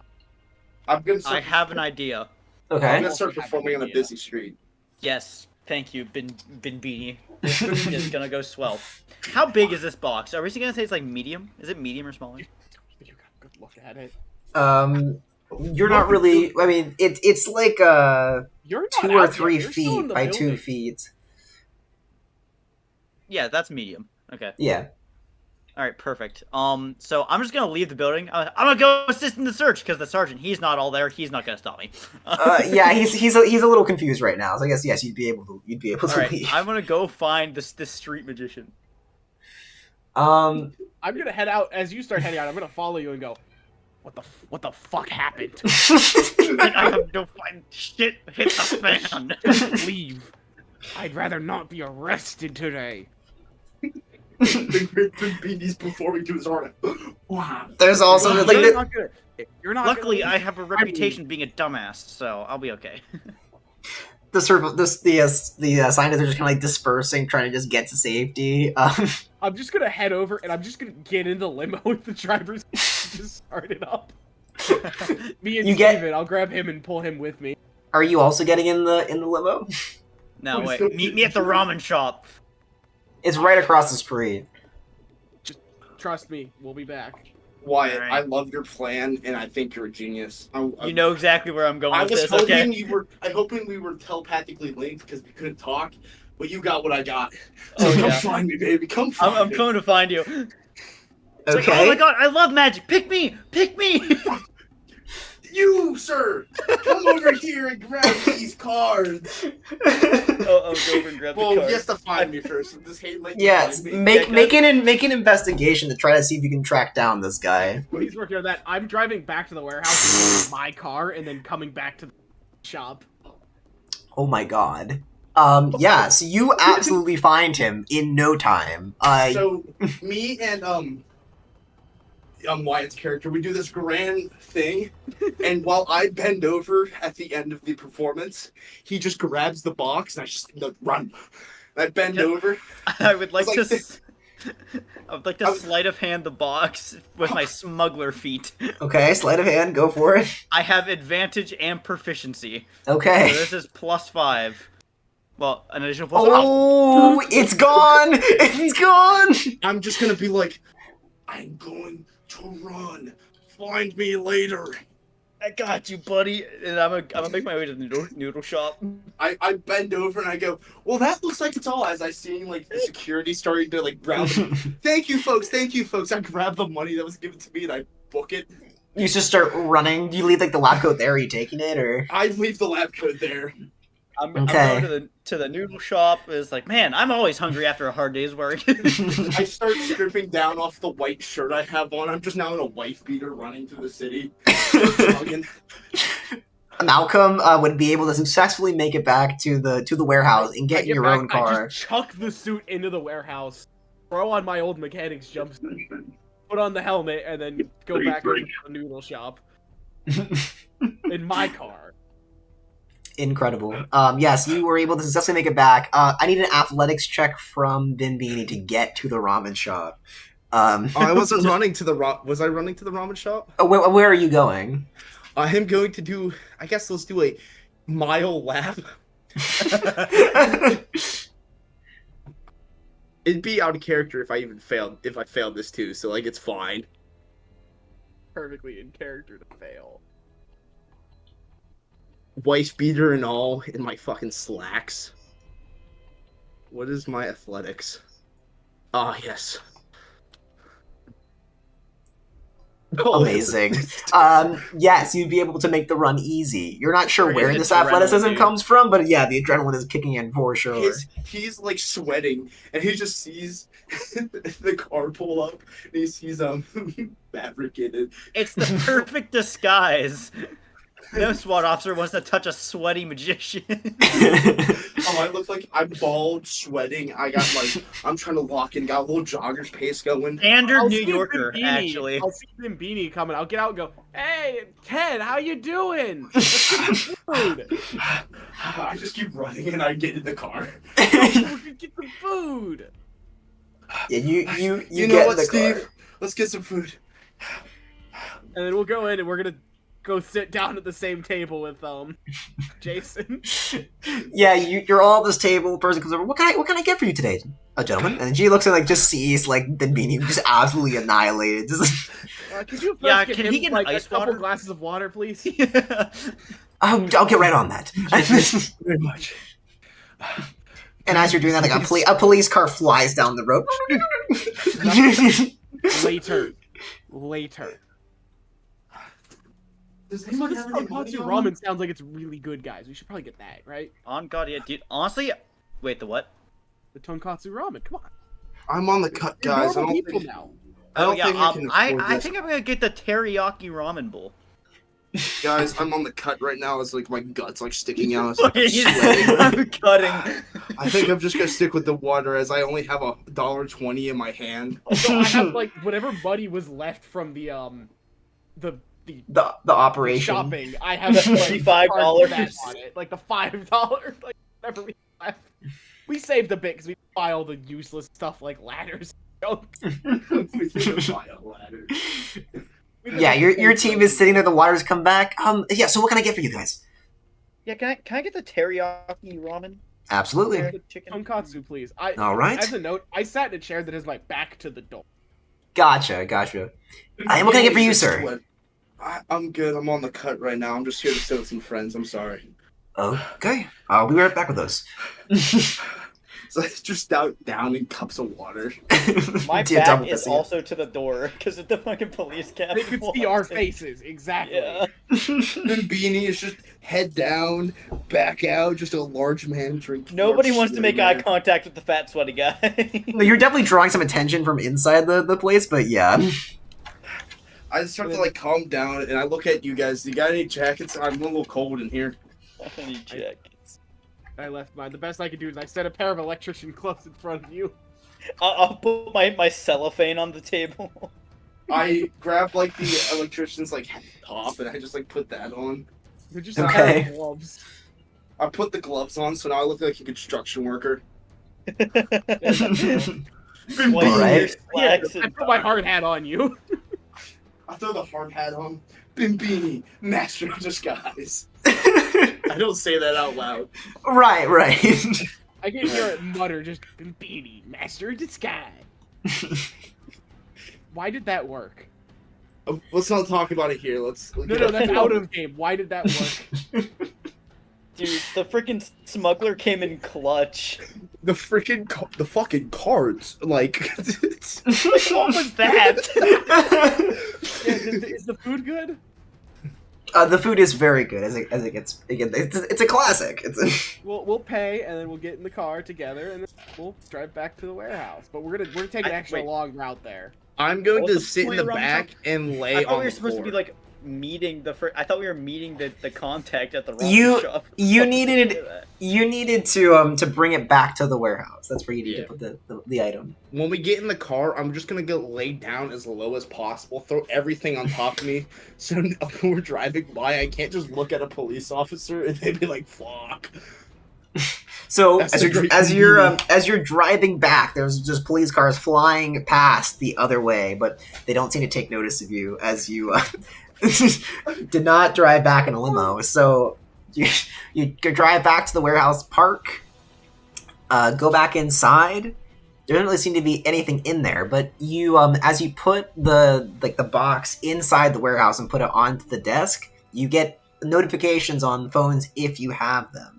I'm gonna I start, have an idea. I'm Okay. gonna start performing on a busy street. Yes, thank you, Bin Beanie. This is gonna go swell. How big is this box? Are we gonna say it's like medium? Is it medium or smaller? You got a good look at it. You're not really. I mean, it's like You're not 2 or out yet. 3 You're still in feet the by 2 building. feet. Yeah, that's medium. Okay. Yeah. All right, perfect. So I'm just gonna leave the building. I'm gonna go assist in the search because the sergeant, he's not all there. He's not gonna stop me. Yeah. He's a little confused right now. So I guess yes, you'd be able to All right, leave. I'm gonna go find this street magician. I'm gonna head out as you start heading out. I'm gonna follow you and go. What the fuck happened? I have no fine shit hit the fan. Just leave. I'd rather not be arrested today. Big Beanie's performing to his art. Wow. There's also You're like not gonna. You're not. Luckily, gonna I have a reputation being a dumbass, so I'll be okay. the scientists are just kind of like dispersing, trying to just get to safety. I'm just gonna head over and I'm just gonna get in the limo with the drivers. Just start it up. Me and You get- Steven, I'll grab him and pull him with me. Are you also getting in the limo? No, wait. Meet me at the ramen shop. It's right across the street. Trust me, we'll be back. Wyatt, Alright. I love your plan, and I think you're a genius. You know exactly where I'm going I with was this, hoping okay? I hoping we were telepathically linked because we couldn't talk, but you got what I got. So Oh, come yeah. find me, baby. Come find I'm me. coming to find you. It's Okay. like, oh my god, I love magic. Pick me. Pick me. You, sir, come over here and grab these cards. I'll go over and grab Well, the he card. has to find me first. This hate like Yes, find me. make an investigation to try to see if you can track down this guy. Well, he's working on that. I'm driving back to the warehouse in my car and then coming back to the shop. Oh my god. Yes, you absolutely find him in no time. So me and Wyatt's character, we do this grand thing, and while I bend over at the end of the performance, he just grabs the box and I just run. And I bend over. I would like It's to. like I would like to sleight of hand the box with my smuggler feet. Okay, sleight of hand, go for it. I have advantage and proficiency. So Okay. this is +5. Well, an additional +5. Oh, it's gone! It's gone! I'm just gonna be like, I'm going to run. Find me later. I got you, buddy. And I'm gonna make my way to the noodle shop. I bend over and I go, well, that looks like it's all. As I see like the security starting to like grab. Thank you, folks. Thank you, folks. I grab the money that was given to me and I book it. You just start running. Do you leave like the lab coat there? Are you taking it or? I leave the lab coat there. I'm Okay. going to the noodle shop. It's like, man, I'm always hungry after a hard day's work. I start stripping down off the white shirt I have on. I'm just now in a wife beater running through the city. Jogging. Malcolm would be able to successfully make it back to the warehouse and I get in get your back, own I car. just chuck the suit into the warehouse, throw on my old mechanic's jumpsuit, put on the helmet, and then go back to the noodle shop in my car. Incredible. Yes, you were able to successfully make it back. I need an athletics check from Bimbini to get to the ramen shop. I wasn't running to the Was I running to the ramen shop? Where are you going? I am going to do. I guess let's do a mile lap. It'd be out of character if I even failed. If I failed this too, so like it's fine. Perfectly in character to fail. Wife beater and all in my fucking slacks. What is my athletics? Ah, yes. Oh, Amazing. Yes, you'd be able to make the run easy. You're not sure Friggin' where this adrenaline, athleticism dude. comes from, but yeah, the adrenaline is kicking in for sure. He's like sweating, and he just sees the car pull up, and he sees Maverick in it. It's the perfect disguise. No SWAT officer wants to touch a sweaty magician. Oh, I look like I'm bald, sweating. I got like I'm trying to lock in, got a little jogger's pace going. Standard I'll New see Yorker, Bimbini. actually. I'll see Bimbini coming. I'll get out and go, hey, Ted, how you doing? Let's get some food. I just keep running, and I get in the car. We can get some food. Yeah, you You get know in what, the Steve? car. Let's get some food. And then we'll go in and we're gonna go sit down at the same table with Jason. Yeah, you're all at this table. Person comes over. What can I get for you today, gentleman? And then she looks and like just sees like Bimbini just absolutely annihilated. Just, Could you Yeah, get can him he get like ice a couple water? glasses of water, please? I'll get right on that. Very much. And as you're doing that, like a police car flies down the road. Later. Does This anyone have any money tonkatsu on them? ramen sounds like it's really good, guys. We should probably get that, right? On God, yeah, dude. Honestly, wait, the what? The tonkatsu ramen. Come on. I'm on the cut, We're guys. I normal don't people think, now. I don't Oh yeah, think we can afford I this. think I'm gonna get the teriyaki ramen bowl. Guys, I'm on the cut right now. It's like my guts like sticking out. It's like I'm He's- sweating. I'm cutting. I think I'm just gonna stick with the water as I only have $1.20 in my hand. So I have like whatever money was left from the the operation. shopping. I have like, $55 cards of that on it, like the $5, like whatever we left. We saved a bit because we buy all the useless stuff like ladders. We need to buy a ladder. Yeah, your team is sitting there. The water's come back. Yeah. So what can I get for you guys? Yeah, can I get the teriyaki ramen? Absolutely. The chicken. Tonkatsu, please. All right. As a note, I sat in a chair that has my back to the door. Gotcha. And what can I get for you, sir? I'm good. I'm on the cut right now. I'm just here to sit with some friends. I'm sorry. Okay. I'll be right back with those. So it's just down in cups of water. My Yeah, double back is fisting it. also to the door because the fucking police cap. They could see our faces, exactly. Yeah. Then Beanie is just head down, back out, just a large man drinking. Nobody wants to make eye contact with the fat sweaty guy. No, you're definitely drawing some attention from inside the place, but yeah. I start to like calm down and I look at you guys. You got any jackets? I'm a little cold in here. I need jackets. I left mine. The best I could do is I set a pair of electrician gloves in front of you. I'll put my cellophane on the table. I grab like the electrician's like top and I just like put that on. They're just Okay. a pair of gloves. I put the gloves on so now I look like a construction worker. White Alright. slacks I and- put my hard hat on you. I throw the hard hat on. Bimbini, master of disguise. I don't say that out loud. Right. I can hear it mutter, just Beanie, master of disguise. Why did that work? Let's not talk about it here. No, that's out of game. Why did that work? Dude, the freaking smuggler came in clutch. The fucking cards. Like, What was that? Is the food good? The food is very good as it gets. Again, it's a classic. We'll pay and then we'll get in the car together and then we'll drive back to the warehouse. But we're gonna take an extra long route there. I'm going What's to the sit in point the around back and lay I on thought we were the supposed to be floor. like meeting I thought we were meeting the contact at the ramen You- shop. you needed to bring it back to the warehouse. That's where you need to put the item. When we get in the car, I'm just gonna get laid down as low as possible, throw everything on top of me, so when we're driving by, I can't just look at a police officer and they'd be like, "Fuck." So That's as a you're great as you're driving back, there's just police cars flying past the other way, but they don't seem to take notice of you as you did not drive back in a limo. So you drive back to the warehouse, park, go back inside. There doesn't really seem to be anything in there, but you as you put the box inside the warehouse and put it onto the desk, you get notifications on phones if you have them.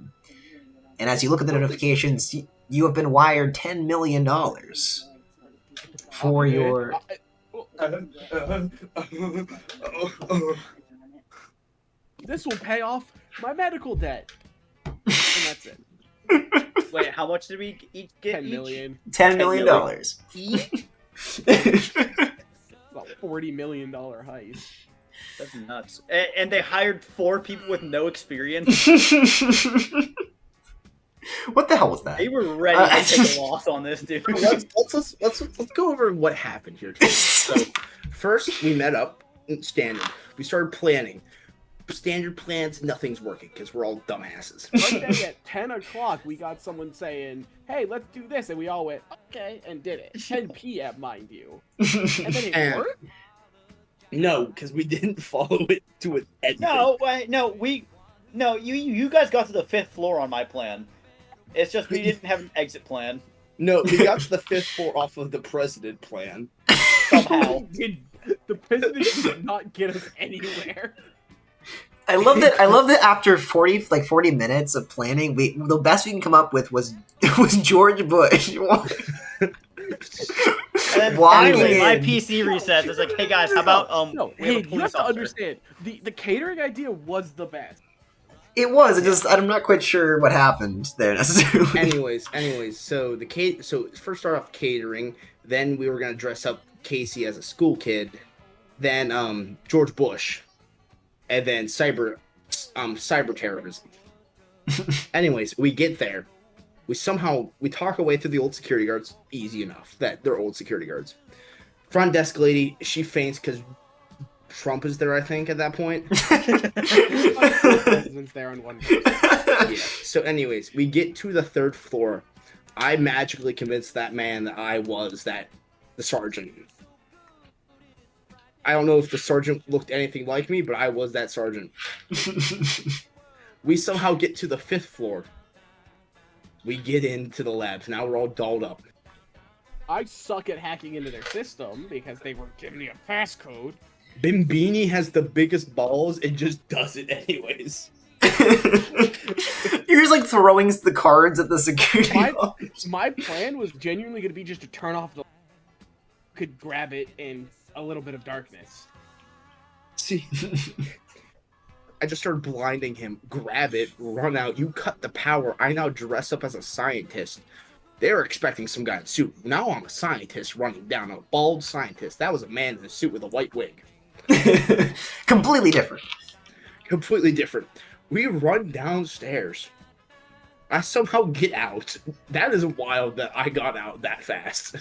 And as you look at the notifications, you have been wired $10 million for your. This will pay off my medical debt. And that's it. Wait, how much did we each get? 10 million. $10 million. About $40 million heist. That's nuts. And they hired 4 people with no experience. What the hell was that? They were ready to take a loss on this, dude. Let's go over what happened here. So, first we met up, standard. We started planning. Standard plans, nothing's working because we're all dumbasses. Monday at 10 o'clock, we got someone saying, "Hey, let's do this," and we all went, "Okay," and did it. 10 p.m., mind you. And then it And- worked. No, because we didn't follow it to an end. No, wait, you guys got to the 5th floor on my plan. It's just we didn't have an exit plan No, we got to the 5th floor off of the president plan. somehow. The president did not get us anywhere. I love that after 40 minutes of planning, the best we can come up with was George Bush. And then Walking finally, my in. PC resets. It's like, hey guys, how about No, we have hey, a you police have to officer. understand, the catering idea was the best. It was. I'm not quite sure what happened there necessarily. anyways, so first start off catering, then we were gonna dress up Casey as a school kid, then George Bush, and then cyber terrorism. Anyways, we get there. We talk our way through the old security guards, easy enough. That they're old security guards. Front desk lady, she faints because Trump is there, I think, at that point. President's there on one day. Yeah. So anyways, we get to the 3rd floor. I magically convinced that man that I was the sergeant. I don't know if the sergeant looked anything like me, but I was that sergeant. We somehow get to the 5th floor. We get into the labs. Now we're all dolled up. I suck at hacking into their system because they were giving me a passcode. Bimbini has the biggest balls and just does it anyways. You're just like throwing the cards at the security officer. My plan was genuinely going to be just to turn off the... could grab it in a little bit of darkness. See, I just started blinding him. Grab it, run out. You cut the power. I now dress up as a scientist. They were expecting some guy in a suit. Now I'm a scientist running down, a bald scientist. That was a man in a suit with a white wig. Completely different. Completely different. We run downstairs. I somehow get out. That is wild that I got out that fast.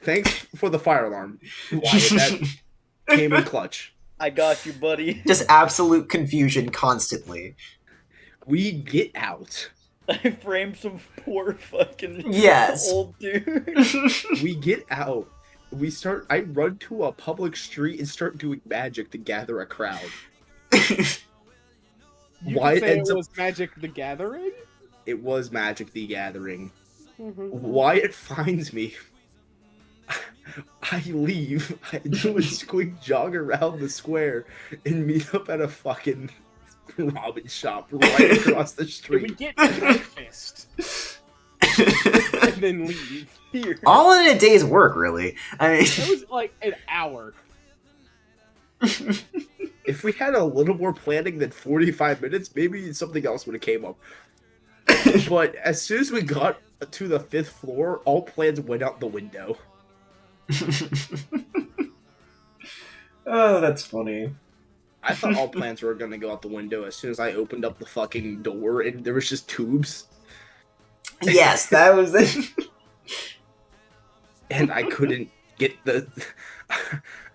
Thanks for the fire alarm, Wyatt. That came in clutch. I got you, buddy. Just absolute confusion constantly. We get out. I framed some poor fucking Yes. old dude. We get out. I run to a public street and start doing magic to gather a crowd. You Wyatt could say ends it up- was Magic the Gathering? It was Magic the Gathering. Mm-hmm. Wyatt finds me. I leave. I do a quick jog around the square and meet up at a fucking ramen shop right across the We street. get breakfast and then leave. Here. All in a day's work, really. I mean, It was like an hour. If we had a little more planning than 45 minutes, maybe something else would have came up. But as soon as we got to the 5th floor, all plans went out the window. oh, that's funny. I thought all plans were going to go out the window as soon as I opened up the fucking door and there was just tubes. Yes, that was it. And I couldn't get the...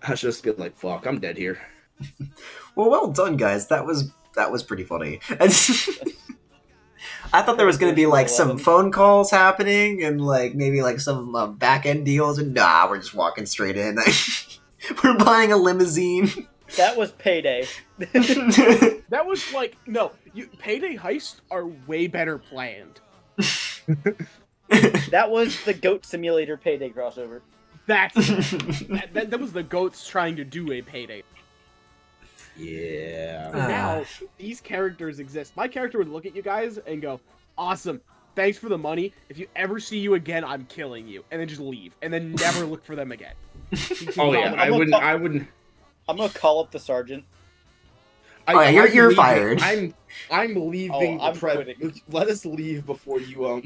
I was just being like, fuck, I'm dead here. Well done, guys. That was pretty funny. I thought there was going to be like some phone calls happening and like maybe like some back end deals, and nah, we're just walking straight in. We're buying a limousine. That was payday. That was like, no, payday heists are way better planned. That was the Goat Simulator payday crossover. That was the goats trying to do a payday. Yeah. Now, these characters exist. My character would look at you guys and go, awesome, thanks for the money. If you ever see you again, I'm killing you. And then just leave. And then never look for them again. Oh yeah, I wouldn't. I'm gonna call up the sergeant. Yeah, you're leaving. fired. I'm leaving. I'm the quitting. Let us leave before you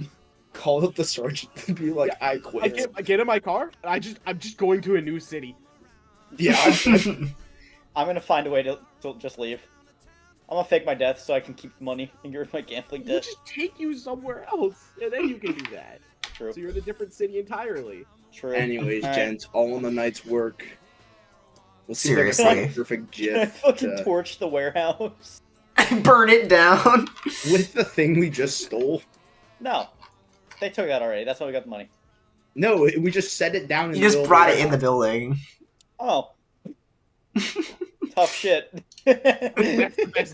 call up the sergeant and be like, I quit. I get in my car, and I'm just going to a new city. Yeah. I'm gonna find a way to just leave. I'm gonna fake my death so I can keep the money and get rid of my gambling We'll debt. just take you somewhere else, and then you can do that. True. So you're in a different city entirely. True. Anyways, All right. gents, all in the night's work. We'll see Seriously. if I can find a perfect Can I gif fucking torch the warehouse? Burn it down. with the thing we just stole. No. They took that already. That's how we got the money. No, we just set it down. You just brought it in the building. Oh. Tough shit. That's the best